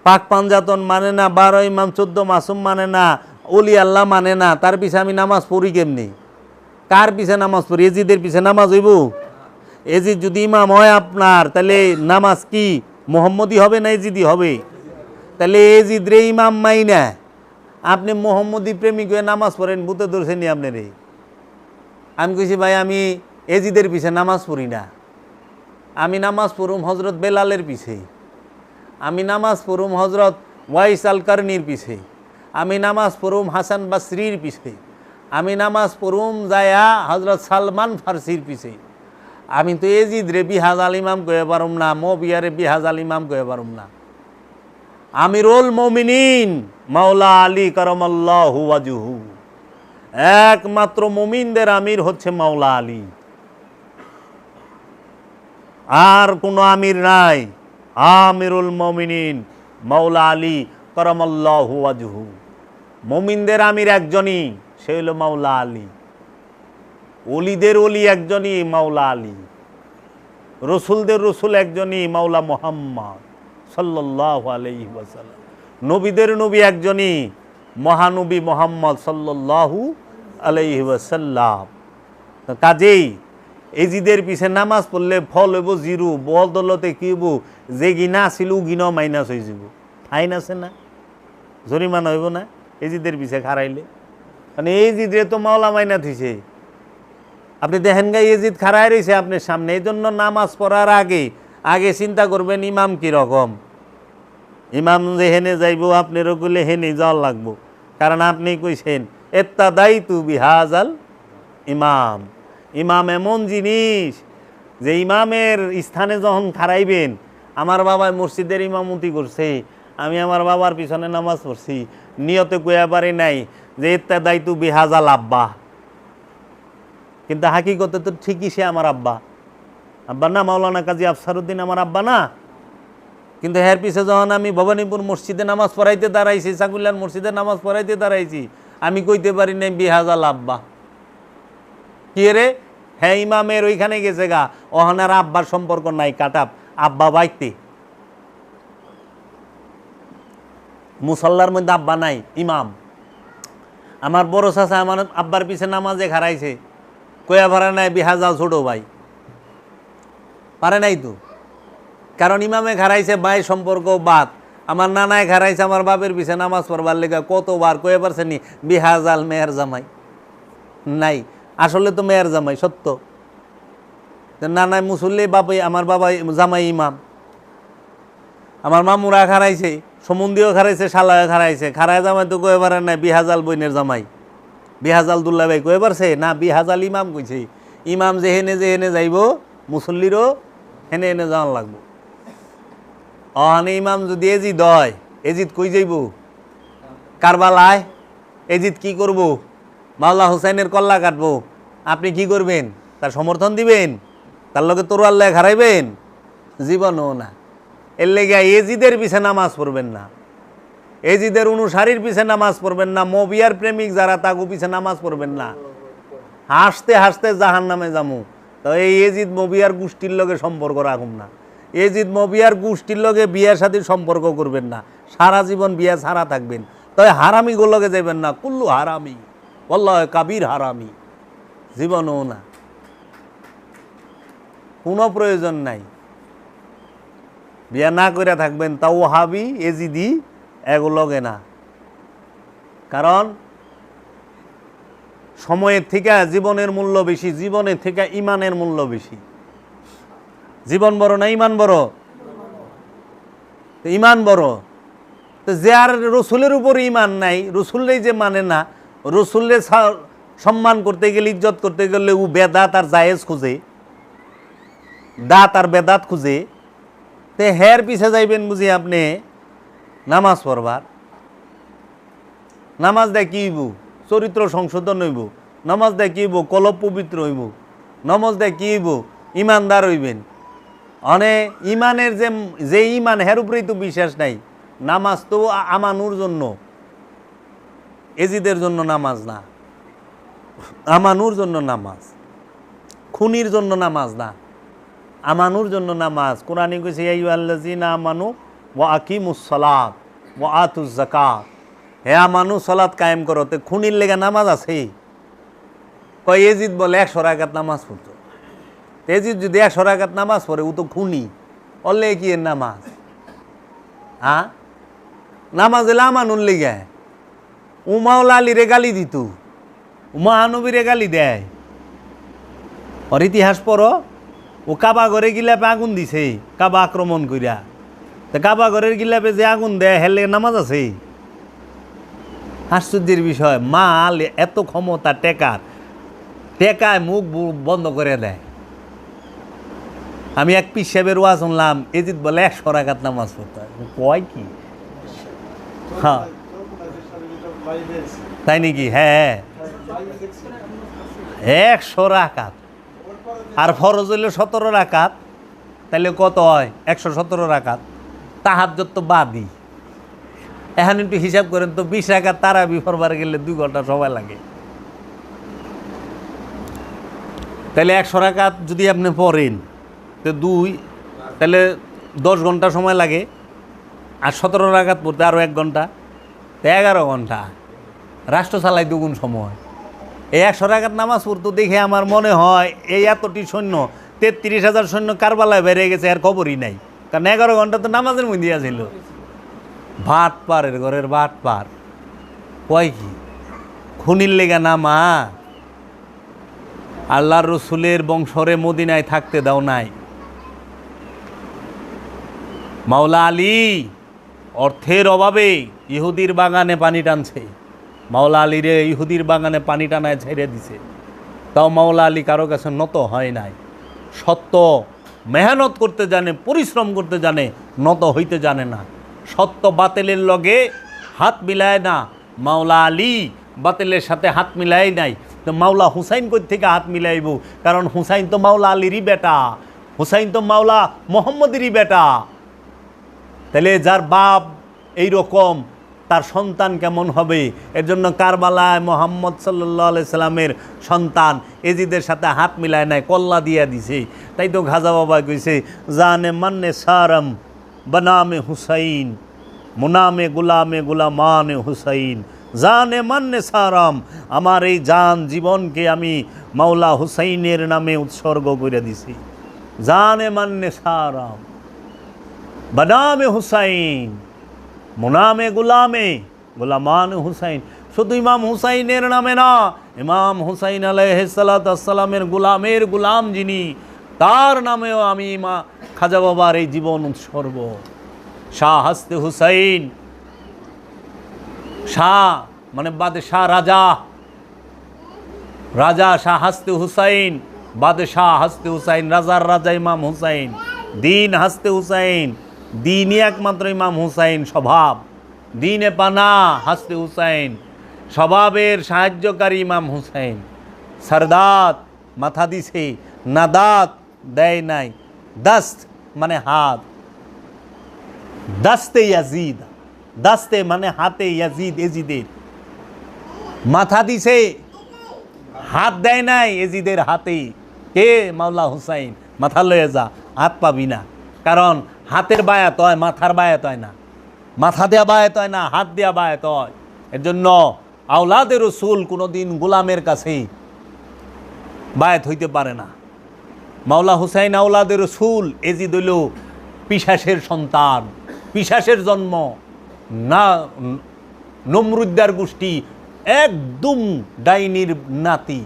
পাক পাঞ্জাতন মানে না, 12 ইমাম 14 মাসুম মানে না, ওলি আল্লাহ মানে না, তার পিছে আমি নামাজ পড়ি কেমনি? কার পিছে নামাজ পড়ি? এজিদের পিছে নামাজ হইব? এজিদ যদি ইমাম হয় আপনার, তাহলে নামাজ কি মোহাম্মদী হবে না এজিদি হবে? তাহলে এজিদ রে ইমাম মাই না, আপনি মোহাম্মদী প্রেমিক হয়ে নামাজ পড়েন, ভূতে ধরছেনি আপনার। আমি কইছি ভাই আমি এজিদের পিছে নামাজ পড়ি না, আমি নামাজ পড়ুম হজরত বেলালের পিছে, আমি নামাজ পড়ুম হজরত ওয়াইস আল কারনির পিছে, আমি নামাজ পড়ুম হাসান বাসরির পিছে, আমি নামাজ পড়ুম যায়া হজরত সালমান ফার্সির পিছে। আমি তো এজিদ রে বিহাজ আল ইমাম কয়ে পারুম না, বিয়ারে বিহাজ আল ইমাম কয়ে পারুম না। আমিরুল মুমিনিন মাওলা আলী কারামাল্লাহু ওয়াজহু, একমাত্র মুমিনদের আমির হচ্ছে মাওলা আলী, আর কোনো আমির নাই। আমিরুল মুমিনিন মাওলা আলী কারামাল্লাহু ওয়াজহু, মুমিনদের আমির একজনই, সে হলো মাওলা আলী। ওলিদের ওলি একজনই মাওলা আলী, রসুলদের রসুল একজনই মাওলা মুহাম্মদ সাল্লাল্লাহু আলাইহি ওয়াসাল্লাম, নবীদের নবী একজনই মহানবী মুহাম্মদ সাল্লাল্লাহু আলাইহি ওয়াসাল্লাম। কাজেই এজিদের পিছে নামাজ পড়লে ফল হইব জিরো, বদলতে কি হইব? যে গিনা ছিল গিনা মাইনাস হয়ে যাব। ফাইন আছে না, জরিমানা হইব না এজিদের পিছে খারাইলে? মানে এজিদরে তো মাওলা মাইনা থইছে, আপনি দেখেন গাই এজিদ খারাই রয়েছে আপনার সামনে। এই জন্য নামাজ পড়ার আগে আগে চিন্তা করবেন ইমাম কীরকম। ইমাম যে হেনে যাইব আপনারও গেলে হেনে যাওয়ার লাগবো, কারণ আপনি কইছেন ইত্তাদাইতু বিহাজাল ইমাম। ইমাম এমন জিনিস যে ইমামের স্থানে যখন খারাইবেন, আমার বাবাই মসজিদের ইমামতি করছে, আমি আমার বাবার পিছনে নামাজ পড়ছি, নিয়তে কইয়া পারি নাই যে ইত্তাদাইতু বিহাজাল আব্বা, কিন্তু হাকিকতে তো ঠিকই সে আমার আব্বা। আব্বা না মাওলানা কাজী আফসারউদ্দিন আমার আব্বা না, কিন্তু এর পিছে যখন আমি ভবানীপুর মসজিদে নামাজ পড়াইতে দাঁড়াইছি, সাকুল্লার মসজিদে নামাজ পড়াইতে দাঁড়াইছি, আমি কইতে পারি নাই বিহাজাল আব্বা। কি রে? হ্যাঁ ইমামের ওইখানে গেছে গা, ওখানের আব্বার সম্পর্ক নাই, কাটাপ আব্বা বাইতে, মুসল্লার মধ্যে আব্বা নাই ইমাম। আমার বড় চাচা আমার আব্বার পিছে নামাজে খারাইছে, কয়া পারে নাই বিহাজাল ছোট ভাই, পারে নাই তো, কারণ ইমামে খারাইছে ভাই সম্পর্ক বাদ। আমার নানায় খারাইছে আমার বাপের পিছে নামাজ পড়বার লেগা, কতবার কয়ে পারছে নি বিহাজাল মেয়ের জামাই নাই, আসলে তো মেয়ের জামাই সত্য। নানায় মুসল্লি, বাপে আমার বাবা জামাই ইমাম। আমার মামুরা খারাইছে, সমুন্দিও খারাইছে, শালায় খারাইছে, খারায় জামাই তো কয়ে পারে নাই বিহাজাল বইনের জামাই, বিহাজাল দুল্লা ভাই কয়ে পারছে না, বিহাজাল ইমাম কইছে। ইমাম যে হেনে যাইব, মুসল্লিরও হেনে হেনে যাওয়ার লাগবো। অহানে ইমাম যদি এজিদ হয়, এজিদ কই যাইব? কারবালায়। এজিদ কি করব? মাওলা হুসাইনের কল্লা কাটবো। আপনি কি করবেন? তার সমর্থন দিবেন? তার লগে তরোয়াল লয়ে খারাইবেন? জীবনও না। এর লেগে এজিদের পিছে নামাজ পড়বেন না, এজিদের অনুসারীর পিছে নামাজ পড়বেন না, মবিয়ার প্রেমিক যারা তাগু পিছে নামাজ পড়বেন না। হাসতে হাসতে জাহান নামে যামু। তো এই এজিদ মবিয়ার গোষ্ঠীর লগে সম্পর্ক রাখুন না, এজিদ মবিয়ার গোষ্ঠীর লগে বিয়ার সাথে সম্পর্ক করবেন না, সারা জীবন বিয়া ছাড়া থাকবেন। তবে হারামি গোলগে যাবেন না, কুল্লু হারামি ওয়াল্লাহি কাবির হারামি, জীবনও না, কোনো প্রয়োজন নাই। বিয়া না করে থাকবেন, তাও হাবি এজিদি এগুলোগে না, কারণ সময়ের থেকে জীবনের মূল্য বেশি, জীবনের থেকে ইমানের মূল্য বেশি। জীবন বড় না ইমান বড়? ইমান বড়। তো যে আর রসুলের উপর ইমান নাই, রসুলরাই যে মানে না, রসুলরে সম্মান করতে গেলে, ইজ্জত করতে গেলে ও বেদাত আর জায়েজ খুঁজে, দাঁত আর বেদাত খুঁজে, তে হের পিছে যাইবেন বুঝি আপনি নামাজ পড়বার? নামাজ দেয় কি হইব? চরিত্র সংশোধন হইব। নামাজ দেয় কি হইব? কলব পবিত্র হইব। নামাজ দেয় কি হইব? ইমানদার হইবেন। অনে ইমানের যে ইমান, হের উপরেই তো বিশ্বাস নাই। নামাজ তো আমানুর জন্য, এজিদের জন্য নামাজ না, আমানুর জন্য নামাজ। খুনির জন্য নামাজ না, আমানুর জন্য নামাজ। কোরআনে কইছে ইয়া আইয়ুহাল্লাযীনা আমানু ওয়া আকিমুস সালাত ওয়া আতুজ যাকাত, হে আমানু সালাত কায়েম করো। তে খুনির লেগে নামাজ আছে? কয় এজিদ বলে 100 রাকাত নামাজ পড়তো। এজিদ যদি 100 রাকাত নামাজ পড়ে, ও তো খুনি, অল্লে কি এর নামাজ? হ্যাঁ, নামাজ এলে আমানুর লেগে। উমাউলা আলীরে গালি দিত, মহানবীরে গালি দেয়। ওর ইতিহাস পড়ো, ও কাবা ঘরে গিলাপে আগুন দিছে, কাবা আক্রমণ কইরা। তা কাবা ঘরের গিলাপে যে আগুন দেয়, হেলে নামাজ আছে? আশ্চর্যের বিষয়, মাল এত ক্ষমতা টেকার, টেকায় মুখ বন্ধ করে দেয়। আমি এক পীর সাহেবের ওয়াজ শুনলাম, এজিদ বলে 100 রাকাত নামাজ পড়তে হয়। কয় কি? হ্যাঁ, তাই নাকি? হ্যাঁ, 100 রাকাত। আর ফরজ হইল 17 রাকাত, তাহলে কত হয়? 117 রাকাত। তাহাজ্জুদ তো বাদই। এখন একটু হিসাব করেন তো, 20 রাকাত তারাবি পড়বার গেলে 2 ঘন্টা সময় লাগে। তাহলে 100 রাকাত যদি আপনি পড়েন, তো 2, তাহলে 10 ঘন্টা সময় লাগে। আর 17 রাকাত পড়তে আরও 1 ঘন্টা, তো 11 ঘন্টা। রাষ্ট্র চালাই 2 গুণ সময়। এই 100 রাকাত নামাজ পড়তো দেখে আমার মনে হয় এই এতটি সৈন্য, 33,000 সৈন্য কারবালায় বেড়ে গেছে, আর খবরই নাই। কারণ 11 ঘন্টা তো নামাজের মধ্যে আছিল। ভাট পারের ঘরের ভাট পার কয় কি? খুনির লেগা নামা? আল্লাহর রসুলের বংশরে মদিনায় থাকতে দাও নাই। মাওলা আলী অর্থের অভাবে ইহুদির বাগানে পানি টানছে। মাওলা আলীরে ইহুদির বাগানে পানি টানায় ছেড়ে দিছে, তাও মাওলা আলী কারো কাছে নত হয় নাই। সত্য মেহনত করতে জানে, পরিশ্রম করতে জানে, নত হইতে জানে না। সত্য বাতিলের লগে হাত মিলায় না। মাওলা আলী বাতিলের সাথে হাত মিলাই নাই, তো মাওলা হুসাইন কই থেকে হাত মিলাইব? কারণ হুসাইন তো মাওলা আলীরই বেটা, হুসাইন তো মাওলা মোহাম্মদেরই বেটা। তাহলে যার বাপ এই রকম, তার সন্তান কেমন হবে? এর জন্য কারবালায় মোহাম্মদ সাল্লাল্লাহু আলাইহি সাল্লামের সন্তান এজিদের সাথে হাত মিলায় নাই, কল্লা দিয়া দিছে। তাই তো খাজা বাবা কইছে, জানে মান্নে সারম বনামে হুসাইন, মুনামে গুলামে গুলামানে হুসাইন, জানে মান্নে সারম, আমার এই জান জীবনকে আমি মাওলা হুসাইনের নামে উৎসর্গ করে দিছি। জানে মান্নে সারম বনামে হুসাইন, মুনামে গুলামে গুলামান হুসাইন। শুধু ইমাম হুসাইনের নামে না, ইমাম হুসাইন আলাইহিস সালাতু ওয়াস সালামের গুলামের গুলাম যিনি, তার নামেও আমি মা খাজা বাবার এই জীবন উৎসর্গ। শাহ হাসতে হুসাইন, শাহ মানে বাদশাহ, রাজা, রাজা শাহ হাসতে হুসাইন, বাদশাহ হাসতে হুসাইন, রাজার রাজা ইমাম হুসাইন, দিন হাসতে হুসাইন, দিনই একমাত্র ইমাম হুসাইন, স্বভাব দিনে পানা হাসতে হুসাইন, স্বভাবের সাহায্যকারী ইমাম হুসাইন। সরদাত মাথা দিছে, নাদাত দেয় নাই, দস্ত মানে হাত, দস্তে ইয়াজিদ, দস্তে মানে হাতে, ইয়াজিদ এজিদের মাথা দিছে, হাত দেয় নাই এজিদের হাতে। কে? মাওলা হুসাইন। মাথা লয়ে যা, হাত পাবি না। কারণ হাতের বায়াত হয়, মাথার বায়াত হয় না। মাথা দেওয়া বায়াত হয় না, হাত দেওয়া বায়াত হয়। এর জন্য আওলাদে রসুল কোনোদিন গোলামের কাছে বায়াত হইতে পারে না। মাওলা হুসাইন আওলাদে রসুল, এজিদ হইল পিশাসের সন্তান, পিশাসের জন্ম, না নমরুদ্দার গোষ্ঠী, একদম ডাইনির নাতি।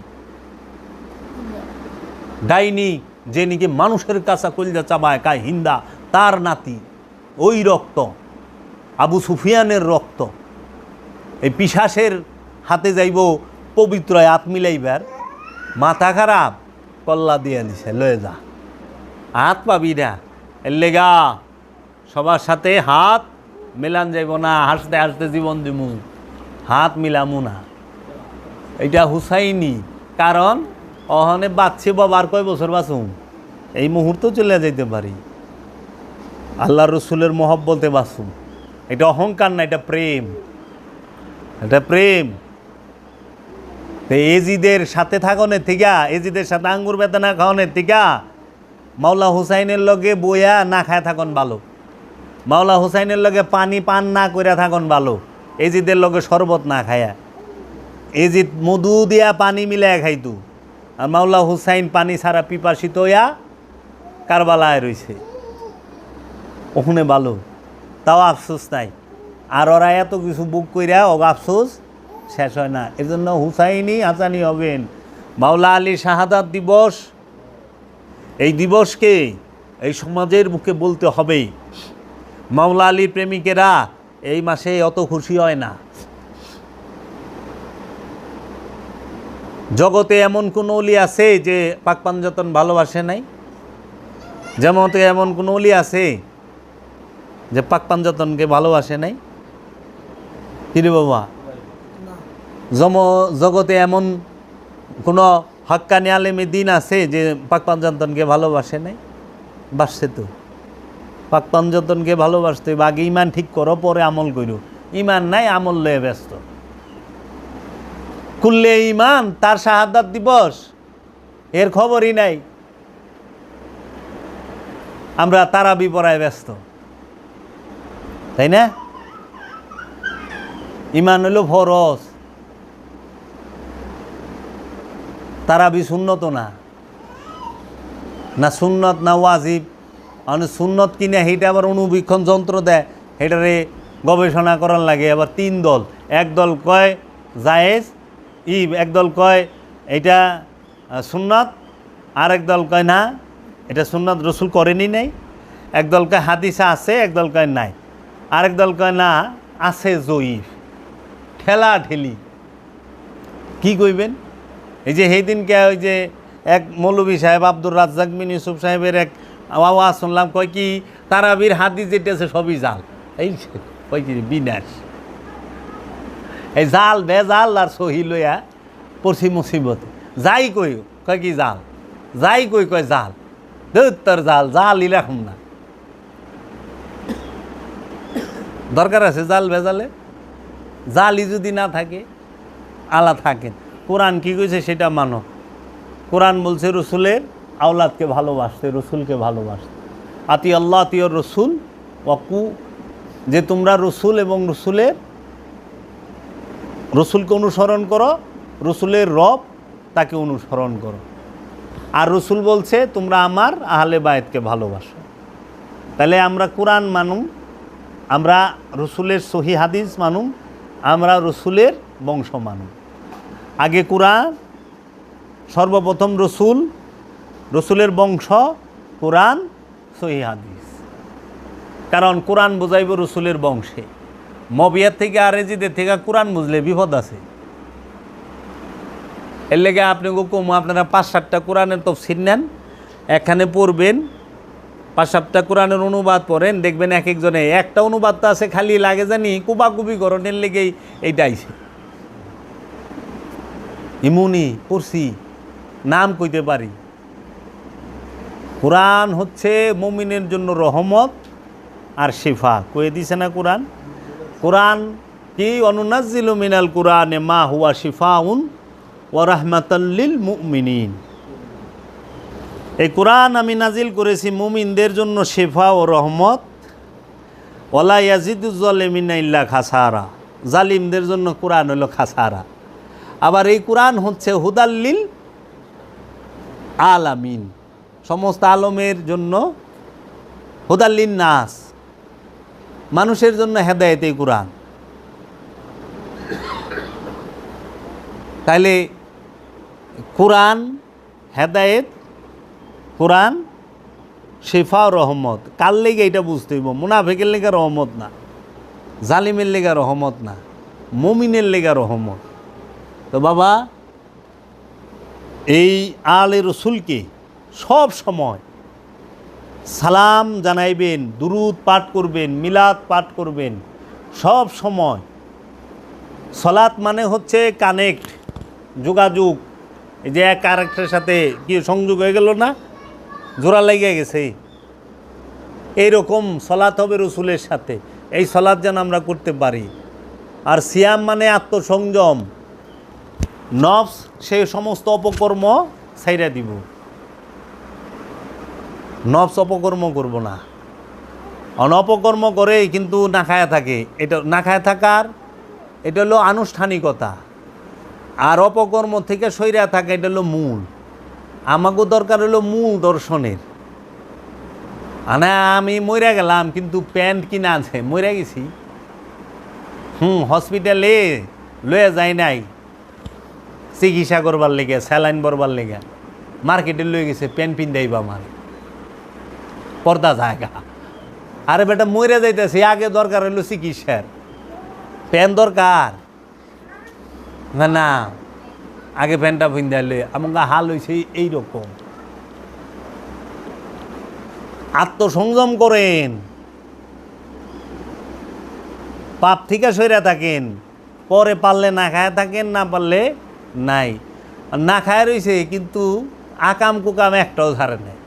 ডাইনি যে নাকি মানুষের কাছে কলজা চাবায় কায়, হিন্দা, তার নাতি। ওই রক্ত আবু সুফিয়ানের রক্ত। এই পিশাসের হাতে যাইব পবিত্র হাত মিলাইবার, মাথা খারাপ, কল্লা দিয়ে দিছে, লয়ে যা, হাত পাবি না। এর লেগা সবার সাথে হাত মেলান যাইব না, হাসতে হাসতে জীবন দিমু, হাত মিলামু না। এটা হুসাইনি। কারণ অহনে বাচ্চে বাবার কয় বছর বাঁচুম, এই মুহূর্ত চলে যাইতে পারি, আল্লাহ রসুলের মহব্বতে বাঁচুম। এটা অহংকার না, এটা প্রেম, এটা প্রেম। তো এজিদের সাথে থাকনের থেকে, এজিদের সাথে আঙ্গুর বেদানা খাওয়ানোর থেকে মাওলা হুসাইনের লগে বইয়া না খায় থাকুন ভালো। মাওলা হুসাইনের লগে পানি পান না কইরা থাকুন ভালো এজিদের লগে শরবত না খায়া। এজিদ মধু দিয়া পানি মিলাইয়া খাইতু, আর মাওলা হুসাইন পানি ছাড়া পিপাসিত হইয়া কারবালায় রইছে, ওখানে ভালো। তাও আফসোস নাই, আর ওরা এত কিছু বুক কইরা ও আফসোস শেষ হয় না। এর জন্য হুসাইনি হাসানি হবেন। মাওলা আলী শাহাদাত দিবস, এই দিবসকে এই সমাজের মুখে বলতে হবে। মাওলা আলীর প্রেমিকেরা এই মাসে অত খুশি হয় না। জগতে এমন কোন ওলি আছে যে পাক পাঞ্জাতন ভালোবাসে নাই? যেমন এমন কোন ওলি আছে যে পাক পাঞ্জাতনকে ভালোবাসে নাই? কিরে বাবা, জগতে এমন কোন হক্কানি আলেমে দিন আছে যে পাক পাঞ্জাতনকে ভালোবাসে নাই? বাসছে তো। পাক পাঞ্জাতনকে ভালোবাসতে আগে ইমান ঠিক করো, পরে আমল করো। ইমান নাই, আমল লয়ে ব্যস্ত। কুল্লে ইমান তার শাহাদাত দিবস এর খবরই নাই। আমরা তারাবি পড়ায় ব্যস্ত, তাই না? ইমান হইল ফরজ, তারাবি সুন্নত না, না সুন্নত না ওয়াজিব। মানে সুন্নত কিনে সেইটা আবার অনুবীক্ষণ যন্ত্র দেয়, সেটারে গবেষণা করার লাগে। আবার তিন দল, এক দল কয় জায়েজ এক দল কয় এটা সুন্নত, আর এক দল কয় না এটা সুন্নত রসুল করেনি নাই। এক দল কয় হাদিসা আছে, এক দল কয় নাই, আরেক দল কয় না আছে জয়ীফ। ঠেলা ঠেলি কি কইবেন? এই যে সেই দিনকে ওই যে এক মৌলভী সাহেব আব্দুর রাজ্জাক বিন ইউসুফ সাহেবের এক আওয়াজ শুনলাম, কয় কি তারাবির হাদিস যেটা আছে সবই জাল। এই কয় কি বিনাশ, এই জাল বেজাল আর সহি লইয়া পড়ছি মুসিবতে। যাই কই কয় কি জাল, যাই কই কয় জাল, তোর জাল জাল এরকম না। দরকার আছে জাল বেজালে? জালই যদি না থাকে আলা থাকেন। কোরআন কি কইছে সেটা মানো। কোরআন বলছে রসুলের আওলাদকে ভালোবাসতে, রসুলকে ভালোবাসতে। আতি আল্লাহ আতিয়র রসুল ওয়াকু, যে তোমরা রসুল এবং রসুলকে অনুসরণ করো, রসুলের রব তাকে অনুসরণ করো। আর রসুল বলছে তোমরা আমার আহলে বায়েতকে ভালোবাসো। তাহলে আমরা কোরআন মানুম, আমরা রসুলের সহি হাদিস মানুম, আমরা রসুলের বংশ মানুম। আগে কোরআন, সর্বপ্রথম রসুল, রসুলের বংশ, কোরআন, সহি হাদিস। কারণ কোরআন বোঝাইব রসুলের বংশে। মবিয়ার থেকে আর এজিদের থেকে কোরআন বুঝলে বিপদ আছে। এর লেগে আপনি কম আপনারা 5-7টা কোরআনের তাফসীর নেন, এখানে পড়বেন, 5-7টা কোরআনের অনুবাদ পড়েন, দেখবেন এক একজনে একটা অনুবাদ তো আছে খালি লাগে জানি কুবাকুবি করণের লেগেই এইটা আইছে। ইমুনি পড়ছি, নাম কইতে পারি। কোরআন হচ্ছে মুমিনের জন্য রহমত আর শিফা, কয়ে দিছে না কোরআন? কোরআন কি অনুনাজ্জিলু মিনাল কোরআনে মা হুয়া শিফাউন ওয়া রাহমাতাল লিল মুমিনিন। এই কোরআন আমি নাজিল করেছি মুমিনদের জন্য শিফা ও রহমত। ওয়ালা ইয়াজিদুজ জালিমিনা ইল্লা খাসারা, জালিমদের জন্য কোরআন হলো খাসারা। আবার এই কোরআন হচ্ছে হুদাল্লিল আলামিন, সমস্ত আলমের জন্য, হুদাল্লিন নাস, মানুষের জন্য হেদায়েত এই কোরআন। তাইলে কোরআন হেদায়েত, কোরআন শিফা ও রহমত। কার লেগে এটা বুঝতে হইব? মুনাফিকের লেগে রহমত না, জালিমের লেগে রহমত না, মুমিনের লেগে রহমত। তো বাবা, এই আলে রসুলকে সব সময় সালাম জানাইবেন, দুরুদ পাঠ করবেন, মিলাদ পাঠ করবেন সব সময়। সলাত মানে হচ্ছে কানেক্ট, যোগাযোগ। এই যে এক আরেকটার সাথে কি সংযোগ হয়ে গেল না, জোড়া লেগে গেছে, এইরকম সলাত হবে রসুলের সাথে। এই সলাত যেন আমরা করতে পারি। আর সিয়াম মানে আত্মসংযম, নফস সেই সমস্ত অপকর্ম ছাইরা দিব, নফস অপকর্ম করব না। অপকর্ম করে কিন্তু না খায়া থাকে, এটা না খায়া থাকার এটা হলো আনুষ্ঠানিকতা, আর অপকর্ম থেকে সইরা থাকা এটা হলো মূল। আমাকেও দরকার হলো মূল দর্শনের। আমি মইরা গেলাম কিন্তু প্যান্ট কিনা আছে, মইরা গেছি, হসপিটালে লয়ে যাই নাই চিকিৎসা করবার লেগে, স্যালাইন করবার লেগে, মার্কেটে লয়ে গেছে প্যান্ট পিন্দাইবা আমার পর্দা জায়গা। আরে বেটা মইরা যাইতেছি, আগে দরকার হলো চিকিৎসার, প্যান দরকার না, আগে প্যান্টটা পিন্দাইলে আমাকে হাল হয়েছে এইরকম। আত্মসংযম করেন, পাপ থেকে সইরা থাকেন, পরে পারলে না খায়া থাকেন, না পারলে নাই। না খায়া রয়েছে কিন্তু আকাম কুকাম একটাও ধারে নেই।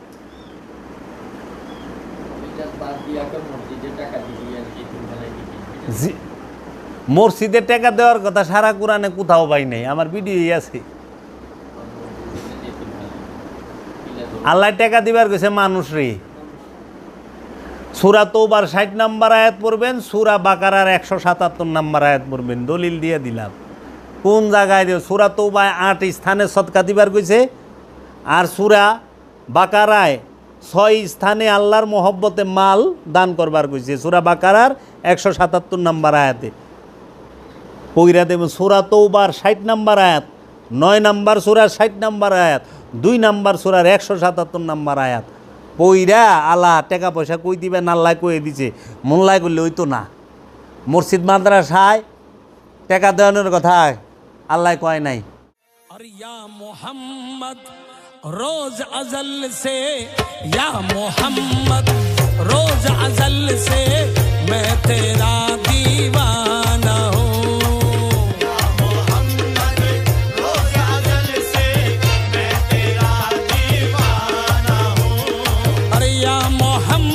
মসজিদের টাকা দেওয়ার কথা সারা কোরআনে কোথাও পাই নাই, আমার ভিডিও আছে। আল্লাহ টাকা দিবার গেছে মানুষ রে। সূরা তওবার 60 নম্বর আয়াত পড়বেন, সূরা বাকারার 177 নম্বর আয়াত পড়বেন, দলিল দিয়ে দিলাম। কোন জায়গায় দিয়ে সূরা তওবায় 8 স্থানে সদকা দিবার কইছে, আর সূরা বাকারায় 6 স্থানে আল্লাহর মহব্বতে মাল দান করবার কইছে। সূরা বাকারার 177 নম্বর আয়াতে পইরা দেবেন। সূরা তওবার 60 নম্বর আয়াত, 9 নম্বর সূরার 60 নম্বর আয়াত, 2 নম্বর সূরার 177 নম্বর আয়াত পইরা আল্লাহ টাকা পয়সা কই দিবেন আল্লাহ কয়ে দিছে। মোল্লায় করলে হইতো না, মসজিদ মাদ্রাসায় টাকা দেওয়ানোর কথা আল্লাহ কয় নাই। और या मोहम्मद रोज अजल से, या मोहम्मद रोज अजल से मैं तेरा दीवाना हूँ। या मोहम्मद रोज अजल से मैं तेरा दीवाना हूँ। अरे या मोहम्मद